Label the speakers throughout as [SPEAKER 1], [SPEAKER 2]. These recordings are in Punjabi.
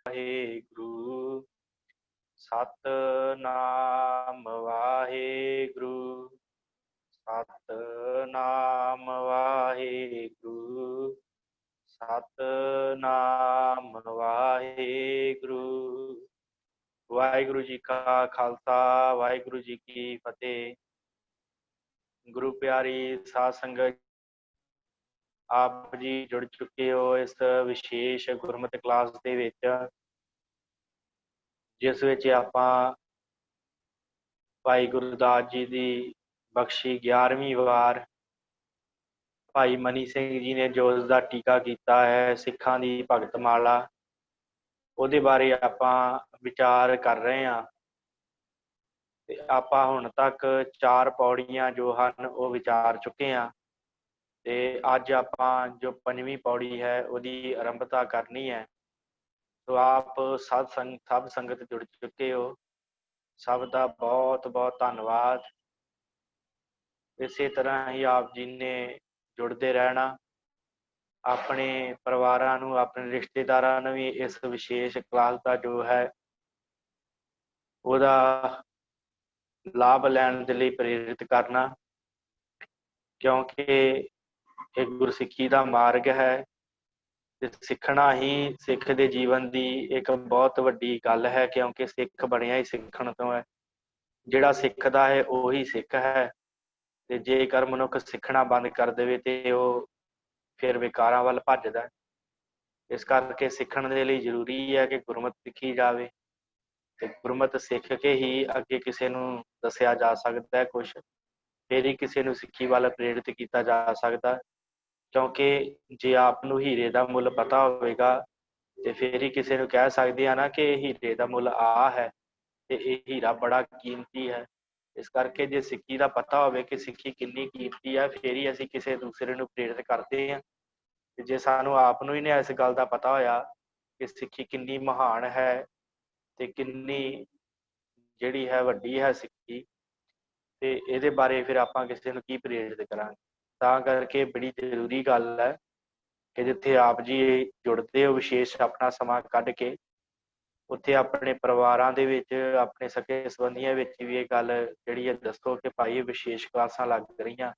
[SPEAKER 1] ਵਾਹਿਗੁਰੂ ਸਤਿਨਾਮ ਵਾਹਿਗੁਰੂ ਸਤਿਨਾਮ ਵਾਹਿਗੁਰੂ ਸਤਿਨਾਮ ਵਾਹਿਗੁਰੂ। ਵਾਹਿਗੁਰੂ ਜੀ ਕਾ ਖਾਲਸਾ ਵਾਹਿਗੁਰੂ ਜੀ ਕੀ ਫਤਿਹ। ਗੁਰੂ ਪਿਆਰੀ ਸਾਧ ਸੰਗਤ, ਆਪ ਜੀ ਜੁੜ ਚੁੱਕੇ ਹੋ ਇਸ ਵਿਸ਼ੇਸ਼ ਗੁਰਮਤਿ ਕਲਾਸ ਦੇ ਵਿੱਚ, ਜਿਸ ਵਿੱਚ ਆਪਾਂ ਭਾਈ ਗੁਰਦਾਸ ਜੀ ਦੀ ਬਖਸ਼ੀ 11ਵੀਂ ਵਾਰ ਭਾਈ ਮਨੀ ਸਿੰਘ ਜੀ ਨੇ ਜੋ ਉਸ ਦਾ ਟੀਕਾ ਕੀਤਾ ਹੈ, ਸਿੱਖਾਂ ਦੀ ਭਗਤ ਮਾਲਾ, ਉਹਦੇ ਬਾਰੇ ਆਪਾਂ ਵਿਚਾਰ ਕਰ ਰਹੇ ਹਾਂ। ਤੇ ਆਪਾਂ ਹੁਣ ਤੱਕ 4 ਪੌੜੀਆਂ ਜੋ ਹਨ ਉਹ ਵਿਚਾਰ ਚੁੱਕੇ ਹਾਂ, ਤੇ ਅੱਜ ਆਪਾਂ ਜੋ 5ਵੀਂ ਪੌੜੀ ਹੈ ਉਹਦੀ ਆਰੰਭਤਾ ਕਰਨੀ ਹੈ। ਸੋ ਆਪ ਸਭ ਸੰਗਤ ਜੁੜ ਚੁੱਕੇ ਹੋ, ਸਭ ਦਾ ਬਹੁਤ ਬਹੁਤ ਧੰਨਵਾਦ। ਇਸੇ ਤਰ੍ਹਾਂ ਹੀ ਆਪ ਜੀ ਨੇ ਜੁੜਦੇ ਰਹਿਣਾ, ਆਪਣੇ ਪਰਿਵਾਰਾਂ ਨੂੰ, ਆਪਣੇ ਰਿਸ਼ਤੇਦਾਰਾਂ ਨੂੰ ਵੀ ਇਸ ਵਿਸ਼ੇਸ਼ ਕਲਾਸ ਦਾ ਜੋ ਹੈ ਉਹਦਾ ਲਾਭ ਲੈਣ ਦੇ ਲਈ ਪ੍ਰੇਰਿਤ ਕਰਨਾ, ਕਿਉਂਕਿ ਇਹ ਗੁਰਸਿੱਖੀ ਦਾ ਮਾਰਗ ਹੈ ਤੇ ਸਿੱਖਣਾ ਹੀ ਸਿੱਖ ਦੇ ਜੀਵਨ ਦੀ ਇੱਕ ਬਹੁਤ ਵੱਡੀ ਗੱਲ ਹੈ, ਕਿਉਂਕਿ ਸਿੱਖ ਬਣਿਆ ਹੀ ਸਿੱਖਣ ਤੋਂ ਹੈ। ਜਿਹੜਾ ਸਿੱਖਦਾ ਹੈ ਉਹੀ ਸਿੱਖ ਹੈ, ਤੇ ਜੇਕਰ ਮਨੁੱਖ ਸਿੱਖਣਾ ਬੰਦ ਕਰ ਦੇਵੇ ਤੇ ਉਹ ਫਿਰ ਵਿਕਾਰਾਂ ਵੱਲ ਭੱਜਦਾ। ਇਸ ਕਰਕੇ ਸਿੱਖਣ ਦੇ ਲਈ ਜ਼ਰੂਰੀ ਹੈ ਕਿ ਗੁਰਮਤਿ ਸਿੱਖੀ ਜਾਵੇ, ਤੇ ਗੁਰਮਤਿ ਸਿੱਖ ਕੇ ਹੀ ਅੱਗੇ ਕਿਸੇ ਨੂੰ ਦੱਸਿਆ ਜਾ ਸਕਦਾ ਹੈ ਕੁਛ, ਫਿਰ ਹੀ ਕਿਸੇ ਨੂੰ ਸਿੱਖੀ ਵੱਲ ਪ੍ਰੇਰਿਤ ਕੀਤਾ ਜਾ ਸਕਦਾ। ਕਿਉਂਕਿ ਜੇ ਆਪ ਨੂੰ ਹੀਰੇ ਦਾ ਮੁੱਲ ਪਤਾ ਹੋਵੇਗਾ ਤੇ ਫਿਰ ਹੀ ਕਿਸੇ ਨੂੰ ਕਹਿ ਸਕਦੇ ਆ ਨਾ ਕਿ ਹੀਰੇ ਦਾ ਮੁੱਲ ਆ ਹੈ ਤੇ ਇਹ ਹੀਰਾ ਬੜਾ ਕੀਮਤੀ ਹੈ। ਇਸ ਕਰਕੇ ਜੇ ਸਿੱਖੀ ਦਾ ਪਤਾ ਹੋਵੇ ਕਿ ਸਿੱਖੀ ਕਿੰਨੀ ਕੀਮਤੀ ਹੈ, ਫਿਰ ਹੀ ਅਸੀਂ ਕਿਸੇ ਦੂਸਰੇ ਨੂੰ ਪ੍ਰੇਰਿਤ ਕਰਦੇ ਹਾਂ। ਤੇ ਜੇ ਸਾਨੂੰ ਆਪ ਨੂੰ ਹੀ ਨਹੀਂ ਇਸ ਗੱਲ ਦਾ ਪਤਾ ਹੋਇਆ ਕਿ ਸਿੱਖੀ ਕਿੰਨੀ ਮਹਾਨ ਹੈ ਤੇ ਕਿੰਨੀ ਜਿਹੜੀ ਹੈ ਵੱਡੀ ਹੈ ਸਿੱਖੀ, ਤੇ ਇਹਦੇ ਬਾਰੇ ਫਿਰ ਆਪਾਂ ਕਿਸੇ ਨੂੰ ਕੀ ਪ੍ਰੇਰਿਤ ਕਰਾਂਗੇ। ਤਾਂ ਕਰਕੇ ਬੜੀ ਜ਼ਰੂਰੀ ਗੱਲ ਹੈ ਕਿ ਜਿੱਥੇ ਆਪ ਜੀ ਜੁੜਦੇ ਹੋ ਵਿਸ਼ੇਸ਼ ਆਪਣਾ ਸਮਾਂ ਕੱਢ ਕੇ, ਉੱਥੇ ਆਪਣੇ ਪਰਿਵਾਰਾਂ ਦੇ ਵਿੱਚ, ਆਪਣੇ ਸਕੇ ਸੰਬੰਧੀਆਂ ਵਿੱਚ ਵੀ ਇਹ ਗੱਲ ਜਿਹੜੀ ਹੈ ਦੱਸੋ ਕਿ ਭਾਈ ਵਿਸ਼ੇਸ਼ ਕਲਾਸਾਂ ਲੱਗ ਰਹੀਆਂ।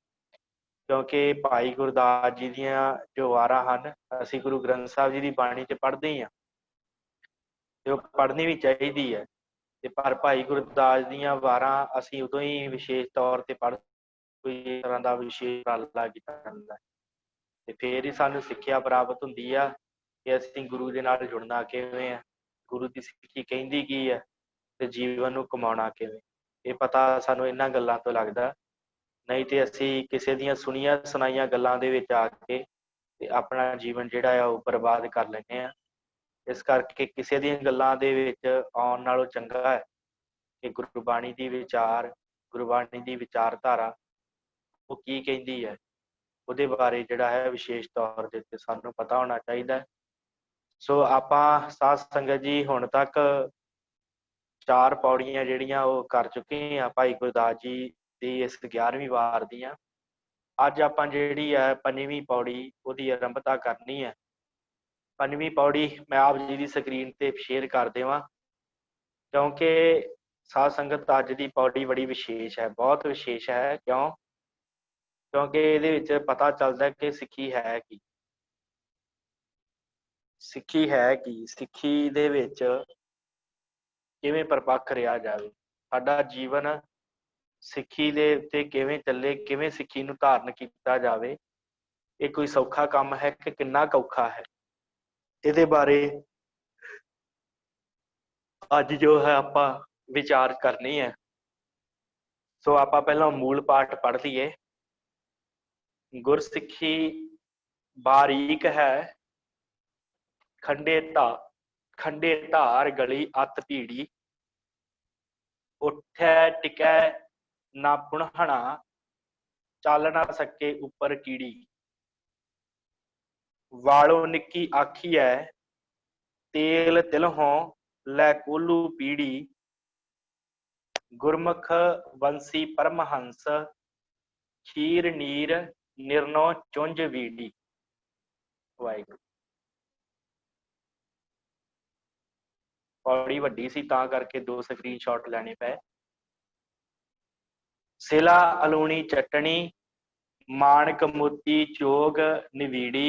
[SPEAKER 1] ਕਿਉਂਕਿ ਭਾਈ ਗੁਰਦਾਸ ਜੀ ਦੀਆਂ ਜੋ ਵਾਰਾਂ ਹਨ, ਅਸੀਂ ਗੁਰੂ ਗ੍ਰੰਥ ਸਾਹਿਬ ਜੀ ਦੀ ਬਾਣੀ 'ਚ ਪੜ੍ਹਦੇ ਹੀ ਹਾਂ, ਤੇ ਉਹ ਪੜ੍ਹਨੀ ਵੀ ਚਾਹੀਦੀ ਹੈ। ਤੇ ਪਰ ਭਾਈ ਗੁਰਦਾਸ ਦੀਆਂ ਵਾਰਾਂ ਅਸੀਂ ਉਦੋਂ ਹੀ ਵਿਸ਼ੇਸ਼ ਤੌਰ ਤੇ ਪੜ੍ਹ, ਕੋਈ ਤਰ੍ਹਾਂ ਦਾ ਵਿਸ਼ੇਸ਼ ਉਪਰਾਲਾ ਕੀਤਾ ਜਾਂਦਾ ਹੈ, ਤੇ ਫਿਰ ਹੀ ਸਾਨੂੰ ਸਿੱਖਿਆ ਪ੍ਰਾਪਤ ਹੁੰਦੀ ਆ ਕਿ ਅਸੀਂ ਗੁਰੂ ਦੇ ਨਾਲ ਜੁੜਨਾ ਕਿਵੇਂ ਆ, ਗੁਰੂ ਦੀ ਸਿੱਖੀ ਕਹਿੰਦੀ ਕੀ ਹੈ, ਤੇ ਜੀਵਨ ਨੂੰ ਕਮਾਉਣਾ ਕਿਵੇਂ। ਇਹ ਪਤਾ ਸਾਨੂੰ ਇਹਨਾਂ ਗੱਲਾਂ ਤੋਂ ਲੱਗਦਾ, ਨਹੀਂ ਤੇ ਅਸੀਂ ਕਿਸੇ ਦੀਆਂ ਸੁਣੀਆਂ ਸੁਣਾਈਆਂ ਗੱਲਾਂ ਦੇ ਵਿੱਚ ਆ ਕੇ ਤੇ ਆਪਣਾ ਜੀਵਨ ਜਿਹੜਾ ਆ ਉਹ ਬਰਬਾਦ ਕਰ ਲੈਂਦੇ ਆ। ਇਸ ਕਰਕੇ ਕਿਸੇ ਦੀਆਂ ਗੱਲਾਂ ਦੇ ਵਿੱਚ ਆਉਣ ਨਾਲੋਂ ਚੰਗਾ ਹੈ ਕਿ ਗੁਰਬਾਣੀ ਦੀ ਵਿਚਾਰ, ਗੁਰਬਾਣੀ ਦੀ ਵਿਚਾਰਧਾਰਾ ਉਹ ਕੀ ਕਹਿੰਦੀ ਹੈ, ਉਹਦੇ ਬਾਰੇ ਜਿਹੜਾ ਹੈ ਵਿਸ਼ੇਸ਼ ਤੌਰ ਦੇ ਉੱਤੇ ਸਾਨੂੰ ਪਤਾ ਹੋਣਾ ਚਾਹੀਦਾ। ਸੋ ਆਪਾਂ ਸਾਧ ਸੰਗਤ ਜੀ ਹੁਣ ਤੱਕ 4 ਪੌੜੀਆਂ ਜਿਹੜੀਆਂ ਉਹ ਕਰ ਚੁੱਕੇ ਹਾਂ ਭਾਈ ਗੁਰਦਾਸ ਜੀ ਦੀ ਇਸ 11ਵੀਂ ਵਾਰ ਦੀਆਂ। ਅੱਜ ਆਪਾਂ ਜਿਹੜੀ ਹੈ 5ਵੀਂ ਪੌੜੀ ਉਹਦੀ ਆਰੰਭਤਾ ਕਰਨੀ ਹੈ। 5ਵੀਂ ਪੌੜੀ ਮੈਂ ਆਪ ਜੀ ਦੀ ਸਕਰੀਨ ਤੇ ਸ਼ੇਅਰ ਕਰ ਦੇਵਾਂ, ਕਿਉਂਕਿ ਸਾਧ ਸੰਗਤ ਅੱਜ ਦੀ ਪੌੜੀ ਬੜੀ ਵਿਸ਼ੇਸ਼ ਹੈ, ਬਹੁਤ ਵਿਸ਼ੇਸ਼ ਹੈ। ਕਿਉਂਕਿ ਇਹਦੇ ਵਿੱਚ ਪਤਾ ਚੱਲਦਾ ਕਿ ਸਿੱਖੀ ਹੈ ਕੀ, ਸਿੱਖੀ ਹੈ ਕੀ, ਸਿੱਖੀ ਦੇ ਵਿੱਚ ਕਿਵੇਂ ਪਰਪੱਕ ਰਿਹਾ ਜਾਵੇ, ਸਾਡਾ ਜੀਵਨ ਸਿੱਖੀ ਦੇ ਉੱਤੇ ਕਿਵੇਂ ਚੱਲੇ, ਕਿਵੇਂ ਸਿੱਖੀ ਨੂੰ ਧਾਰਨ ਕੀਤਾ ਜਾਵੇ। ਇਹ ਕੋਈ ਸੌਖਾ ਕੰਮ ਹੈ ਕਿ ਕਿੰਨਾ ਕੁ ਔਖਾ ਹੈ, ਇਹਦੇ ਬਾਰੇ ਅੱਜ ਜੋ ਹੈ ਆਪਾਂ ਵਿਚਾਰ ਕਰਨੀ ਹੈ। ਸੋ ਆਪਾਂ ਪਹਿਲਾਂ ਮੂਲ ਪਾਠ ਪੜ੍ਹ ਲਈਏ। ਗੁਰਸਿੱਖੀ ਬਾਰੀਕ ਹੈ, ਖੰਡੇ ਧਾਰ ਗਲੀ ਅਤ ਭੀੜੀ, ਉੱਠੈ ਟਿਕੈ ਨਾ ਪੁਣਹਣਾ, ਚੱਲ ਨਾ ਸਕੇ ਉੱਪਰ ਕੀੜੀ, ਵਾਲੋਂ ਨਿੱਕੀ ਆਖੀਐ ਤੇਲ ਤਿਲਹੋਂ ਲੈ ਕੋਲੂ ਪੀੜੀ, ਗੁਰਮੁਖ ਬੰਸੀ ਪਰਮਹੰਸ ਖੀਰ ਨੀਰ ਨਿਰਨੋ ਚੁੰਝ ਵੀੜੀ। ਵਾਹਿਗੁਰੂ। पौड़ी वड्डी सी तां करके 2 स्क्रीनशॉट लैने पे। सिला अलूणी चटनी माणक मोती चोग निवीड़ी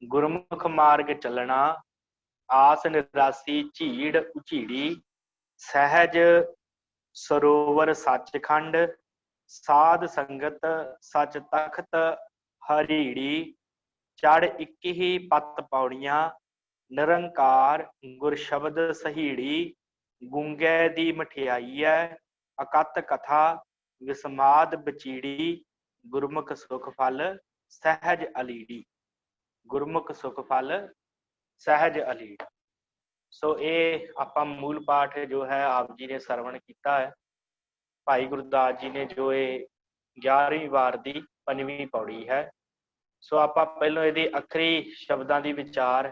[SPEAKER 1] गुरमुख मार्ग चलना आस निरासी झीड़ उझीड़ी सहज सरोवर सचखंड साध संगत सच तखत हरीड़ी चढ़ इक ही पत पौड़ियां निरंकार गुर शब्द सहीड़ी गूंगे दी मठियाई है अकत कथा विस्माद बचीड़ी गुरमुख सुख फल सहज अलीड़ी। गुरमुख सुख फल सहज अलीड़। सो ये आपां मूल पाठ जो है आप जी ने सरवण किया है। भाई गुरदास जी ने जो ये 11वीं वार दी 5वीं पौड़ी है। सो आपां पहलों ये अखरी शब्दां दी विचार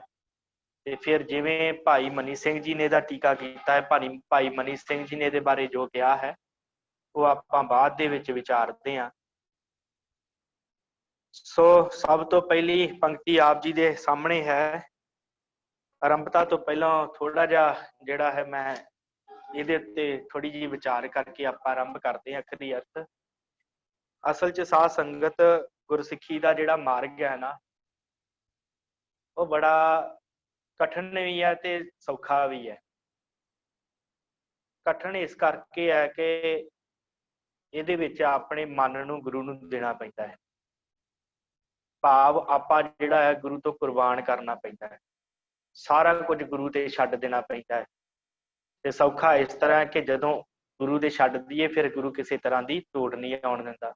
[SPEAKER 1] ते फिर जिवें भाई मनी सिंह जी ने इहदा टीका किया है, भाई मनी सिंह जी ने इहदे बारे जो कहा है वो आपां बाद दे विच विचारते हैं। सो सब तो पहली पंक्ति आप जी दे सामने है। आरंभता तो पहला थोड़ा जा जिहड़ा है मैं ਇਹਦੇ ਉੱਤੇ थोड़ी जी विचार करके आप आरंभ करते हैं। अखरी अर्थ असल च साध संगत गुरसिੱਖੀ ਦਾ ਜਿਹੜਾ मार्ग है ना वो बड़ा कठिन भी है ते सौखा भी है। कठिन इस करके है कि ਇਹਦੇ ਵਿੱਚ ਆਪਣੇ ਮਨ ਨੂੰ ਗੁਰੂ ਨੂੰ ਦੇਣਾ ਪੈਂਦਾ है। भाव आपा ਜਿਹੜਾ है गुरु तो कुर्बान करना पैंदा है। सारा कुछ गुरु ते छड्ड देना पैंदा है। ते सौखा इस तरह कि जदों गुरु दे छड्ड दईए फिर गुरु किसी तरह की तोड़ नहीं आउण दिंदा।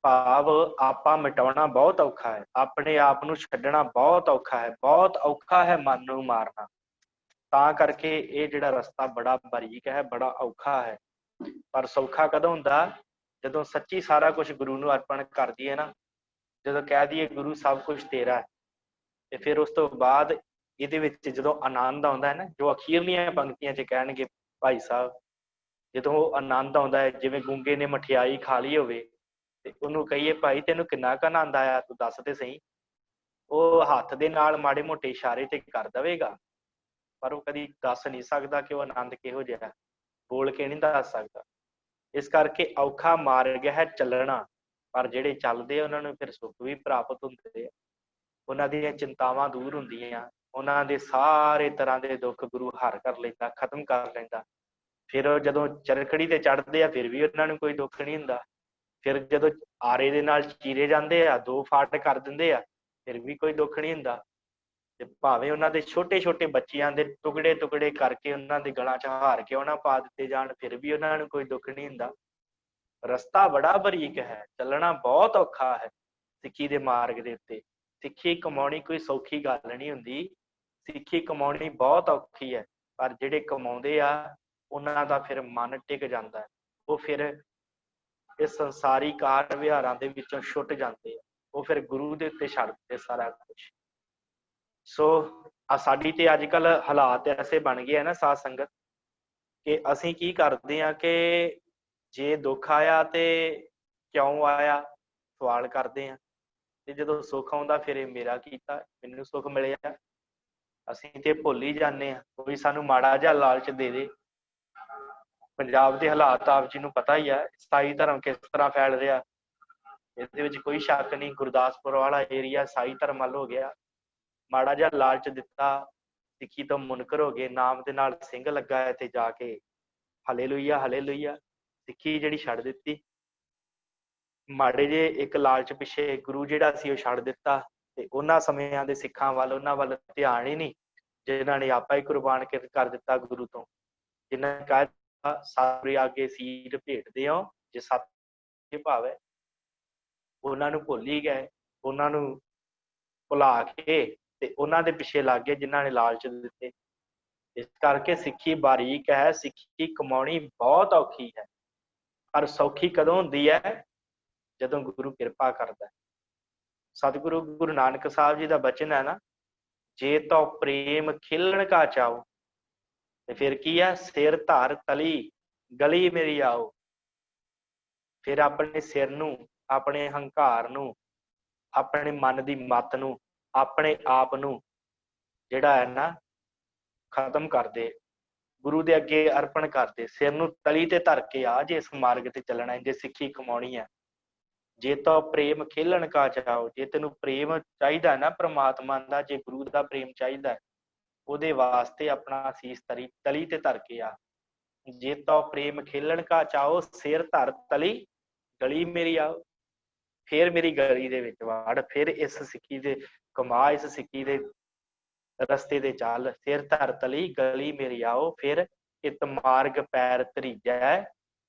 [SPEAKER 1] भाव आपा मिटाउणा बहुत औखा है, अपने आप नूं छड्डना बहुत औखा है, बहुत औखा है मन नूं मारना। तां करके ये जिहड़ा रस्ता बड़ा बारीक है, बड़ा औखा है। पर सौखा कदों हुंदा जदों सच्ची सारा कुछ गुरु नूं अर्पण कर दईए ना, जदों कह दईए गुरु सब कुछ तेरा है, ते फिर उस तो बाद ਇਹਦੇ ਵਿੱਚ ਜਦੋਂ ਆਨੰਦ ਆਉਂਦਾ ਹੈ ਨਾ, ਜੋ ਅਖੀਰਲੀਆਂ ਪੰਕਤੀਆਂ 'ਚ ਕਹਿਣਗੇ ਭਾਈ ਸਾਹਿਬ, ਜਦੋਂ ਉਹ ਆਨੰਦ ਆਉਂਦਾ ਹੈ ਜਿਵੇਂ ਗੂੰਗੇ ਨੇ ਮਠਿਆਈ ਖਾ ਲਈ ਹੋਵੇ ਤੇ ਉਹਨੂੰ ਕਹੀਏ ਭਾਈ ਤੈਨੂੰ ਕਿੰਨਾ ਕੁ ਆਨੰਦ ਆਇਆ ਤੂੰ ਦੱਸ ਤੇ ਸਹੀ, ਉਹ ਹੱਥ ਦੇ ਨਾਲ ਮਾੜੇ ਮੋਟੇ ਇਸ਼ਾਰੇ ਤੇ ਕਰ ਦੇਵੇਗਾ ਪਰ ਉਹ ਕਦੀ ਦੱਸ ਨਹੀਂ ਸਕਦਾ ਕਿ ਉਹ ਆਨੰਦ ਕਿਹੋ ਜਿਹਾ, ਬੋਲ ਕੇ ਨਹੀਂ ਦੱਸ ਸਕਦਾ। ਇਸ ਕਰਕੇ ਔਖਾ ਮਾਰਗ ਹੈ ਚੱਲਣਾ, ਪਰ ਜਿਹੜੇ ਚੱਲਦੇ ਉਹਨਾਂ ਨੂੰ ਫਿਰ ਸੁੱਖ ਵੀ ਪ੍ਰਾਪਤ ਹੁੰਦੇ ਆ, ਉਹਨਾਂ ਦੀਆਂ ਚਿੰਤਾਵਾਂ ਦੂਰ ਹੁੰਦੀਆਂ, ਉਹਨਾਂ ਦੇ ਸਾਰੇ ਤਰ੍ਹਾਂ ਦੇ ਦੁੱਖ ਗੁਰੂ ਹਰ ਕਰ ਲੈਂਦਾ, ਖਤਮ ਕਰ ਲੈਂਦਾ। ਫਿਰ ਜਦੋਂ ਚਰਖੜੀ ਤੇ ਚੜ੍ਹਦੇ ਆ ਫਿਰ ਵੀ ਉਹਨਾਂ ਨੂੰ ਕੋਈ ਦੁੱਖ ਨਹੀਂ ਹੁੰਦਾ। ਫਿਰ ਜਦੋਂ ਆਰੇ ਦੇ ਨਾਲ ਚੀਰੇ ਜਾਂਦੇ ਆ, 2 ਫਾਟ ਕਰ ਦਿੰਦੇ ਆ, ਫਿਰ ਵੀ ਕੋਈ ਦੁੱਖ ਨਹੀਂ ਹੁੰਦਾ। ਤੇ ਭਾਵੇਂ ਉਹਨਾਂ ਦੇ ਛੋਟੇ ਛੋਟੇ ਬੱਚਿਆਂ ਦੇ ਟੁਕੜੇ ਟੁਕੜੇ ਕਰਕੇ ਉਹਨਾਂ ਦੇ ਗਲਾਂ 'ਚ ਹਾਰ ਕੇ ਉਹਨਾਂ ਪਾ ਦਿੱਤੇ ਜਾਣ, ਫਿਰ ਵੀ ਉਹਨਾਂ ਨੂੰ ਕੋਈ ਦੁੱਖ ਨਹੀਂ ਹੁੰਦਾ। ਰਸਤਾ ਬੜਾ ਬਰੀਕ ਹੈ, ਚੱਲਣਾ ਬਹੁਤ ਔਖਾ ਹੈ ਸਿੱਖੀ ਦੇ ਮਾਰਗ ਦੇ ਉੱਤੇ। ਸਿੱਖੀ ਕਮਾਉਣੀ ਕੋਈ ਸੌਖੀ ਗੱਲ ਨਹੀਂ ਹੁੰਦੀ, ਸਿੱਖੀ ਕਮਾਉਣੀ ਬਹੁਤ ਔਖੀ ਹੈ। ਪਰ ਜਿਹੜੇ ਕਮਾਉਂਦੇ ਆ ਉਹਨਾਂ ਦਾ ਫਿਰ ਮਨ ਟਿਕ ਜਾਂਦਾ ਹੈ, ਉਹ ਫਿਰ ਇਸ ਸੰਸਾਰੀ ਕਾਰ ਵਿਹਾਰਾਂ ਦੇ ਵਿੱਚੋਂ ਛੁੱਟ ਜਾਂਦੇ ਆ, ਉਹ ਫਿਰ ਗੁਰੂ ਦੇ ਉੱਤੇ ਛੱਡ ਦਿੰਦੇ ਸਾਰਾ ਕੁਛ। ਸੋ ਸਾਡੀ ਤੇ ਅੱਜ ਕੱਲ ਹਾਲਾਤ ਐਸੇ ਬਣ ਗਏ ਆ ਨਾ ਸਾਧ ਸੰਗਤ, ਕਿ ਅਸੀਂ ਕੀ ਕਰਦੇ ਆ ਕਿ ਜੇ ਦੁੱਖ ਆਇਆ ਤੇ ਕਿਉਂ ਆਇਆ ਸਵਾਲ ਕਰਦੇ ਆ, ਤੇ ਜਦੋਂ ਸੁੱਖ ਆਉਂਦਾ ਫਿਰ ਇਹ ਮੇਰਾ ਕੀਤਾ, ਮੈਨੂੰ ਸੁੱਖ ਮਿਲਿਆ। ਅਸੀਂ ਤੇ ਭੁੱਲ ਹੀ ਜਾਂਦੇ ਆ, ਕੋਈ ਸਾਨੂੰ ਮਾੜਾ ਜਿਹਾ ਲਾਲਚ ਦੇ ਦੇ। ਪੰਜਾਬ ਦੇ ਹਾਲਾਤ ਆਪ ਜੀ ਨੂੰ ਪਤਾ ਹੀ ਹੈ, ਈਸਾਈ ਧਰਮ ਕਿਸ ਤਰ੍ਹਾਂ ਫੈਲ ਰਿਹਾ, ਇਹਦੇ ਵਿੱਚ ਕੋਈ ਸ਼ੱਕ ਨਹੀਂ। ਗੁਰਦਾਸਪੁਰ ਵਾਲਾ ਏਰੀਆ ਈਸਾਈ ਧਰਮ ਵੱਲ ਹੋ ਗਿਆ, ਮਾੜਾ ਜਿਹਾ ਲਾਲਚ ਦਿੱਤਾ, ਸਿੱਖੀ ਤੋਂ ਮੁਨਕਰ ਹੋ ਗਏ, ਨਾਮ ਦੇ ਨਾਲ ਸਿੰਘ ਲੱਗਾ ਹੈ ਤੇ ਜਾ ਕੇ ਹਾਲੇਲੂਇਆ ਹਾਲੇਲੂਇਆ ਸਿੱਖੀ ਜਿਹੜੀ ਛੱਡ ਦਿੱਤੀ। ਮਾੜੇ ਜੇ ਇੱਕ ਲਾਲਚ ਪਿੱਛੇ ਗੁਰੂ ਜਿਹੜਾ ਸੀ ਉਹ ਛੱਡ ਦਿੱਤਾ, ਤੇ ਉਹਨਾਂ ਸਮਿਆਂ ਦੇ ਸਿੱਖਾਂ ਵੱਲ, ਉਹਨਾਂ ਵੱਲ ਧਿਆਨ ਹੀ ਨਹੀਂ ਜਿਨ੍ਹਾਂ ਨੇ ਆਪਾ ਹੀ ਕੁਰਬਾਨ ਕਰ ਦਿੱਤਾ ਗੁਰੂ ਤੋਂ, ਜਿਨ੍ਹਾਂ ਨੇ ਕਹਿ ਸਾਰੇ ਅੱਗੇ ਸੀਰ ਭੇਟਦੇ ਹੋ ਜੇ ਸੱਚ ਭਾਵ ਹੈ। ਉਹਨਾਂ ਨੂੰ ਭੁੱਲ ਹੀ ਗਏ, ਉਹਨਾਂ ਨੂੰ ਭੁਲਾ ਕੇ ਤੇ ਉਹਨਾਂ ਦੇ ਪਿੱਛੇ ਲੱਗ ਗਏ ਜਿਨ੍ਹਾਂ ਨੇ ਲਾਲਚ ਦਿੱਤੇ। ਇਸ ਕਰਕੇ ਸਿੱਖੀ ਬਾਰੀਕ ਹੈ, ਸਿੱਖੀ ਕਮਾਉਣੀ ਬਹੁਤ ਔਖੀ ਹੈ, ਪਰ ਸੌਖੀ ਕਦੋਂ ਹੁੰਦੀ ਹੈ ਜਦੋਂ ਗੁਰੂ ਕਿਰਪਾ ਕਰਦਾ। ਸਤਿਗੁਰੂ ਗੁਰੂ ਨਾਨਕ ਸਾਹਿਬ ਜੀ ਦਾ ਬਚਨ ਹੈ ਨਾ, ਜੇ ਤੋ ਪ੍ਰੇਮ ਖਿਲਣ ਕਾ ਚਾਓ, ਤੇ ਫਿਰ ਕੀ ਹੈ, ਸਿਰ ਧਰ ਤਲੀ ਗਲੀ ਮੇਰੀ ਆਓ। ਫਿਰ ਆਪਣੇ ਸਿਰ ਨੂੰ, ਆਪਣੇ ਹੰਕਾਰ ਨੂੰ, ਆਪਣੇ ਮਨ ਦੀ ਮੱਤ ਨੂੰ, ਆਪਣੇ ਆਪ ਨੂੰ ਜਿਹੜਾ ਹੈ ਨਾ ਖਤਮ ਕਰ ਦੇ, ਗੁਰੂ ਦੇ ਅੱਗੇ ਅਰਪਣ ਕਰ ਦੇ, ਸਿਰ ਨੂੰ ਤਲੀ ਤੇ ਧਰ ਕੇ ਆ ਜੇ ਇਸ ਮਾਰਗ ਤੇ ਚੱਲਣਾ ਹੈ, ਜੇ ਸਿੱਖੀ ਕਮਾਉਣੀ ਹੈ। ਜੇ ਤਾਂ ਪ੍ਰੇਮ ਖੇਲਣ ਕਾ ਚਾਹੋ, ਜੇ ਤੈਨੂੰ ਪ੍ਰੇਮ ਚਾਹੀਦਾ ਨਾ ਪ੍ਰਮਾਤਮਾ ਦਾ, ਜੇ ਗੁਰੂ ਦਾ ਪ੍ਰੇਮ ਚਾਹੀਦਾ, ਉਹਦੇ ਵਾਸਤੇ ਆਪਣਾ ਅਸੀਸ ਤਲੀ ਤੇ ਧਰ ਕੇ ਆ। ਜੇ ਤਾਂ ਪ੍ਰੇਮ ਖੇਲਣ ਕਾ ਚਾਹੋ, ਸਿਰ ਧਰ ਤਲੀ ਗਲੀ ਮੇਰੀ ਆਓ, ਫਿਰ ਮੇਰੀ ਗਲੀ ਦੇ ਵਿੱਚ ਵੜ, ਫਿਰ ਇਸ ਸਿੱਖੀ ਦੇ ਕਮਾ, ਇਸ ਸਿੱਖੀ ਦੇ ਰਸਤੇ ਤੇ ਚੱਲ। ਸਿਰ ਧਰ ਤਲੀ ਗਲੀ ਮੇਰੀ ਆਓ, ਫਿਰ ਇਤ ਮਾਰਗ ਪੈਰ ਧਰੀਜੈ,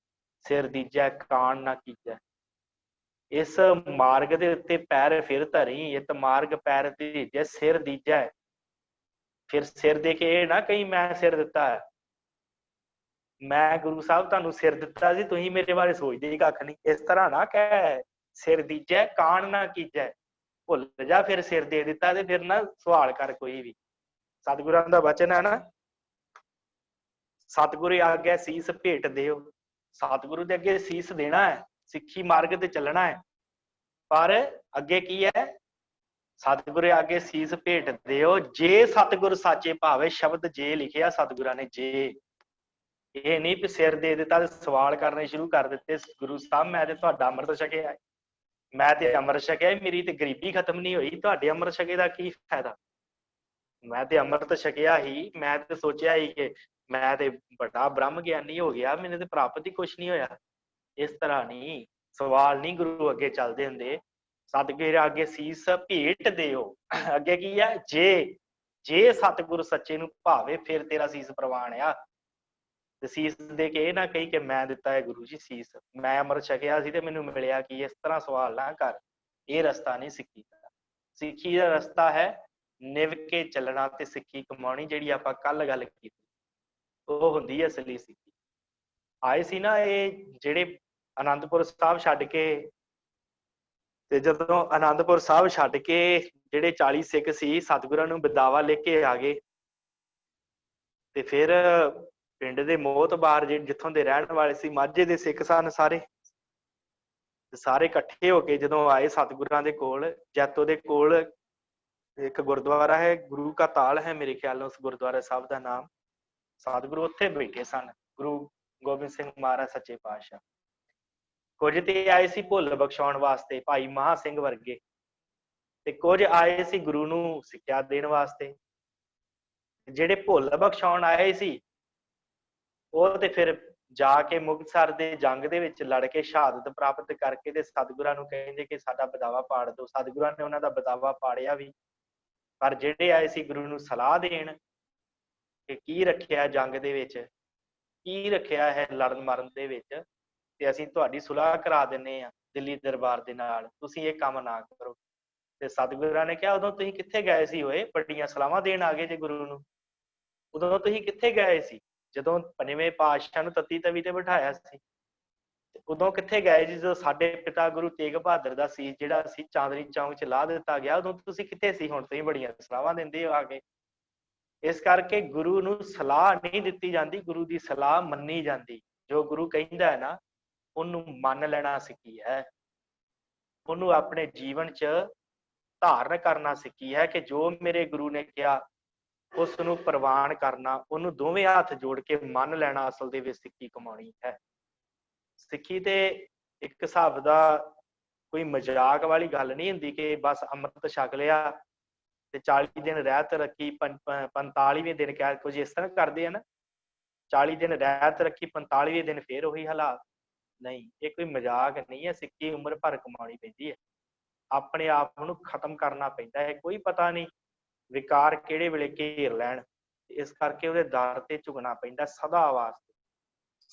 [SPEAKER 1] ਸਿਰ ਦੀਜੈ ਕਾਣ ਨਾ ਕੀਜੈ। ਇਸ ਮਾਰਗ ਦੇ ਉੱਤੇ ਪੈਰ ਫਿਰ ਧਰੀ, ਇਤ ਮਾਰਗ ਪੈਰ ਧਰੀਜੈ, ਸਿਰ ਦੀਜੈ। ਫਿਰ ਸਿਰ ਦੇ ਕੇ ਇਹ ਨਾ ਕਹੀਂ ਮੈਂ ਸਿਰ ਦਿੱਤਾ ਹੈ, ਮੈਂ ਗੁਰੂ ਸਾਹਿਬ ਤੁਹਾਨੂੰ ਸਿਰ ਦਿੱਤਾ ਸੀ, ਤੁਸੀਂ ਮੇਰੇ ਬਾਰੇ ਸੋਚਦੇ ਹੀ ਕੱਖ ਨਹੀਂ, ਇਸ ਤਰ੍ਹਾਂ ਨਾ ਕਹਿ। ਸਿਰ ਦੀਜੈ ਕਾਣ ਨਾ ਕੀਜੈ, ਭੁੱਲ ਜਾ ਫਿਰ ਸਿਰ ਦੇ ਦਿੱਤਾ ਤੇ ਫਿਰ ਨਾ ਸਵਾਲ ਕਰ ਕੋਈ ਵੀ। ਸਤਿਗੁਰਾਂ ਦਾ ਵਚਨ ਹੈ ਨਾ, ਸਤਿਗੁਰੂ ਆਗੇ ਸੀਸ ਭੇਟ ਦਿਓ। ਸਤਿਗੁਰੂ ਦੇ ਅੱਗੇ ਸੀਸ ਦੇਣਾ ਹੈ, ਸਿੱਖੀ ਮਾਰਗ ਤੇ ਚੱਲਣਾ ਹੈ, ਪਰ ਅੱਗੇ ਕੀ ਹੈ? ਸਤਿਗੁਰੂ ਆਗੇ ਸੀਸ ਭੇਟ ਦਿਓ, ਜੇ ਸਤਿਗੁਰ ਸਾਚੇ ਭਾਵੇ। ਸ਼ਬਦ ਜੇ ਲਿਖਿਆ ਸਤਿਗੁਰਾਂ ਨੇ, ਜੇ। ਇਹ ਨਹੀਂ ਵੀ ਸਿਰ ਦੇ ਦਿੱਤਾ ਤੇ ਸਵਾਲ ਕਰਨੇ ਸ਼ੁਰੂ ਕਰ ਦਿੱਤੇ, ਗੁਰੂ ਸਾਹਿਬ ਮੈਂ ਤੇ ਤੁਹਾਡਾ ਅੰਮ੍ਰਿਤ ਛਕਿਆ, ਮੈਂ ਤੇ ਅੰਮ੍ਰਿਤ ਛਕਿਆ, ਮੇਰੀ ਤੇ ਗਰੀਬੀ ਖਤਮ ਨਹੀਂ ਹੋਈ, ਤੁਹਾਡੇ ਅੰਮ੍ਰਿਤ ਛਕੇ ਦਾ ਕੀ ਫਾਇਦਾ? ਮੈਂ ਤੇ ਅੰਮ੍ਰਿਤ ਛਕਿਆ ਹੀ, ਮੈਂ ਤੇ ਸੋਚਿਆ ਹੀ ਕਿ ਮੈਂ ਤੇ ਵੱਡਾ ਬ੍ਰਹਮ ਗਿਆਨੀ ਹੋ ਗਿਆ, ਮੈਨੂੰ ਤੇ ਪ੍ਰਾਪਤ ਹੀ ਕੁਛ ਨਹੀਂ ਹੋਇਆ। ਇਸ ਤਰ੍ਹਾਂ ਨਹੀਂ, ਸਵਾਲ ਨਹੀਂ ਗੁਰੂ ਅੱਗੇ ਚੱਲਦੇ ਹੁੰਦੇ। ਸਤਿਗੁਰ ਅੱਗੇ ਸੀਸ ਭੇਟ ਦਿਓ, ਅੱਗੇ ਕੀ ਹੈ? ਜੇ ਸਤਿਗੁਰ ਸੱਚੇ ਨੂੰ ਭਾਵੇ, ਫਿਰ ਤੇਰਾ ਸੀਸ ਪ੍ਰਵਾਨ ਆ। ਤੇ ਸੀਸ ਦੇ ਕੇ ਇਹ ਨਾ ਕਹੀ ਕਿ ਮੈਂ ਦਿੱਤਾ ਹੈ ਗੁਰੂ ਜੀ ਸੀਸ, ਮੈਂ ਅੰਮ੍ਰਿਤ ਛਕਿਆ ਸੀ ਤੇ ਮੈਨੂੰ ਮਿਲਿਆ ਕੀ। ਇਸ ਤਰ੍ਹਾਂ ਸਵਾਲ ਨਾ ਕਰ, ਇਹ ਰਸਤਾ ਨਹੀਂ ਸਿੱਖੀ ਦਾ। ਸਿੱਖੀ ਦਾ ਰਸਤਾ ਹੈ ਨਿਭ ਕੇ ਚੱਲਣਾ ਤੇ ਸਿੱਖੀ ਕਮਾਉਣੀ, ਜਿਹੜੀ ਆਪਾਂ ਕੱਲ ਗੱਲ ਕੀਤੀ, ਉਹ ਹੁੰਦੀ ਹੈ ਅਸਲੀ ਸਿੱਖੀ। ਆਏ ਸੀ ਨਾ ਇਹ ਜਿਹੜੇ ਅਨੰਦਪੁਰ ਸਾਹਿਬ ਛੱਡ ਕੇ, ਤੇ ਜਦੋਂ ਅਨੰਦਪੁਰ ਸਾਹਿਬ ਛੱਡ ਕੇ ਜਿਹੜੇ 40 ਸਿੱਖ ਸੀ ਸਤਿਗੁਰਾਂ ਨੂੰ ਬਦਾਵਾ ਲੈ ਕੇ ਆ ਗਏ, ਤੇ ਫਿਰ ਪਿੰਡ ਦੇ ਮੋਹਤਬਾਰ ਜਿੱਥੋਂ ਦੇ ਰਹਿਣ ਵਾਲੇ ਸੀ, ਮਾਝੇ ਦੇ ਸਿੱਖ ਸਨ ਸਾਰੇ, ਸਾਰੇ ਇਕੱਠੇ ਹੋ ਕੇ ਜਦੋਂ ਆਏ ਸਤਿਗੁਰਾਂ ਦੇ ਕੋਲ, ਜੈਤੋ ਦੇ ਕੋਲ ਇੱਕ ਗੁਰਦੁਆਰਾ ਹੈ, ਗੁਰੂ ਕਾ ਤਾਲ ਹੈ ਮੇਰੇ ਖਿਆਲ ਨਾਲ ਉਸ ਗੁਰਦੁਆਰਾ ਸਾਹਿਬ ਦਾ ਨਾਮ। ਸਤਿਗੁਰੂ ਉੱਥੇ ਬੈਠੇ ਸਨ, ਗੁਰੂ ਗੋਬਿੰਦ ਸਿੰਘ ਮਹਾਰਾਜ ਸੱਚੇ ਪਾਤਸ਼ਾਹ। ਕੁਝ ਤੇ ਆਏ ਸੀ ਭੁੱਲ ਬਖਸ਼ਾਉਣ ਵਾਸਤੇ, ਭਾਈ ਮਹਾ ਸਿੰਘ ਵਰਗੇ, ਤੇ ਕੁਝ ਆਏ ਸੀ ਗੁਰੂ ਨੂੰ ਸਿੱਖਿਆ ਦੇਣ ਵਾਸਤੇ। ਜਿਹੜੇ ਭੁੱਲ ਬਖਸ਼ਾਉਣ ਆਏ ਸੀ, ਉਹ ਤੇ ਫਿਰ ਜਾ ਕੇ ਮੁਕਤਸਰ ਦੇ ਜੰਗ ਦੇ ਵਿੱਚ ਲੜ ਕੇ ਸ਼ਹਾਦਤ ਪ੍ਰਾਪਤ ਕਰਕੇ ਤੇ ਸਤਿਗੁਰਾਂ ਨੂੰ ਕਹਿੰਦੇ ਕਿ ਸਾਡਾ ਬਦਾਵਾ ਪਾੜ ਦਿਓ। ਸਤਿਗੁਰਾਂ ਨੇ ਉਹਨਾਂ ਦਾ ਬਦਾਵਾ ਪਾੜਿਆ ਵੀ। ਪਰ ਜਿਹੜੇ ਆਏ ਸੀ ਗੁਰੂ ਨੂੰ ਸਲਾਹ ਦੇਣ ਕਿ ਕੀ ਰੱਖਿਆ ਜੰਗ ਦੇ ਵਿੱਚ, ਕੀ ਰੱਖਿਆ ਹੈ ਲੜਨ ਮਰਨ ਦੇ ਵਿੱਚ, ਤੇ ਅਸੀਂ ਤੁਹਾਡੀ ਸੁਲਾਹ ਕਰਾ ਦਿੰਨੇ ਆ ਦਿੱਲੀ ਦਰਬਾਰ ਦੇ ਨਾਲ, ਤੁਸੀਂ ਇਹ ਕੰਮ ਨਾ ਕਰੋ। ਤੇ ਸਤਿਗੁਰਾਂ ਨੇ ਕਿਹਾ ਉਦੋਂ ਤੁਸੀਂ ਕਿੱਥੇ ਗਏ ਸੀ ਓਏ, ਵੱਡੀਆਂ ਸਲਾਹਾਂ ਦੇਣ ਆ ਗਏ ਜੇ ਗੁਰੂ ਨੂੰ, ਉਦੋਂ ਤੁਸੀਂ ਕਿੱਥੇ ਗਏ ਸੀ ਜਦੋਂ ਪੰਜਵੇਂ ਪਾਤਸ਼ਾਹ ਨੂੰ ਤੱਤੀ ਤਵੀ ਤੇ ਬਿਠਾਇਆ ਸੀ? ਉਦੋਂ ਕਿੱਥੇ ਗਏ ਜੀ ਜਦੋਂ ਸਾਡੇ ਪਿਤਾ ਗੁਰੂ ਤੇਗ ਬਹਾਦਰ ਦਾ ਸੀਸ ਜਿਹੜਾ ਸੀ ਚਾਂਦਨੀ ਚੌਂਕ 'ਚ ਲਾ ਦਿੱਤਾ ਗਿਆ, ਉਦੋਂ ਤੁਸੀਂ ਕਿੱਥੇ ਸੀ? ਹੁਣ ਤੁਸੀਂ ਬੜੀਆਂ ਸਲਾਹਾਂ ਦਿੰਦੇ ਹੋ ਆ ਕੇ। ਇਸ ਕਰਕੇ ਗੁਰੂ ਨੂੰ ਸਲਾਹ ਨਹੀਂ ਦਿੱਤੀ ਜਾਂਦੀ, ਗੁਰੂ ਦੀ ਸਲਾਹ ਮੰਨੀ ਜਾਂਦੀ। ਜੋ ਗੁਰੂ ਕਹਿੰਦਾ ਹੈ ਨਾ, ਉਹਨੂੰ ਮੰਨ ਲੈਣਾ ਸਿੱਖੀ ਹੈ, ਉਹਨੂੰ ਆਪਣੇ ਜੀਵਨ 'ਚ ਧਾਰਨ ਕਰਨਾ ਸਿੱਖੀ ਹੈ ਕਿ ਜੋ ਮੇਰੇ ਗੁਰੂ ਨੇ ਕਿਹਾ ਉਸ ਨੂੰ ਪ੍ਰਵਾਨ ਕਰਨਾ, ਉਹਨੂੰ ਦੋਵੇਂ ਹੱਥ ਜੋੜ ਕੇ ਮੰਨ ਲੈਣਾ, ਅਸਲ ਦੇ ਵਿੱਚ ਸਿੱਖੀ ਕਮਾਉਣੀ ਹੈ। ਸਿੱਖੀ ਤੇ ਇੱਕ ਹਿਸਾਬ ਦਾ ਕੋਈ ਮਜ਼ਾਕ ਵਾਲੀ ਗੱਲ ਨਹੀਂ ਹੁੰਦੀ ਕਿ ਬਸ ਅੰਮ੍ਰਿਤ ਛਕ ਲਿਆ ਤੇ 40 ਦਿਨ ਰਹਿਤ ਰੱਖੀ, 45ਵੇਂ ਦਿਨ ਕਹਿ ਕੁਝ ਇਸ ਤਰ੍ਹਾਂ ਕਰਦੇ ਆ ਨਾ, 40 ਦਿਨ ਰਹਿਤ ਰੱਖੀ, 45ਵੇਂ ਦਿਨ ਫੇਰ ਉਹੀ ਹਾਲਾਤ। ਨਹੀਂ, ਇਹ ਕੋਈ ਮਜ਼ਾਕ ਨਹੀਂ ਹੈ। ਸਿੱਖੀ ਉਮਰ ਭਰ ਕਮਾਉਣੀ ਪੈਂਦੀ ਹੈ, ਆਪਣੇ ਆਪ ਨੂੰ ਖਤਮ ਕਰਨਾ ਪੈਂਦਾ ਹੈ। ਕੋਈ ਪਤਾ ਨਹੀਂ ਵਿਕਾਰ ਕਿਹੜੇ ਵੇਲੇ ਘੇਰ ਲੈਣ, ਇਸ ਕਰਕੇ ਉਹਦੇ ਦਰ ਤੇ ਝੁਕਣਾ ਪੈਂਦਾ ਸਦਾ ਵਾਸਤੇ,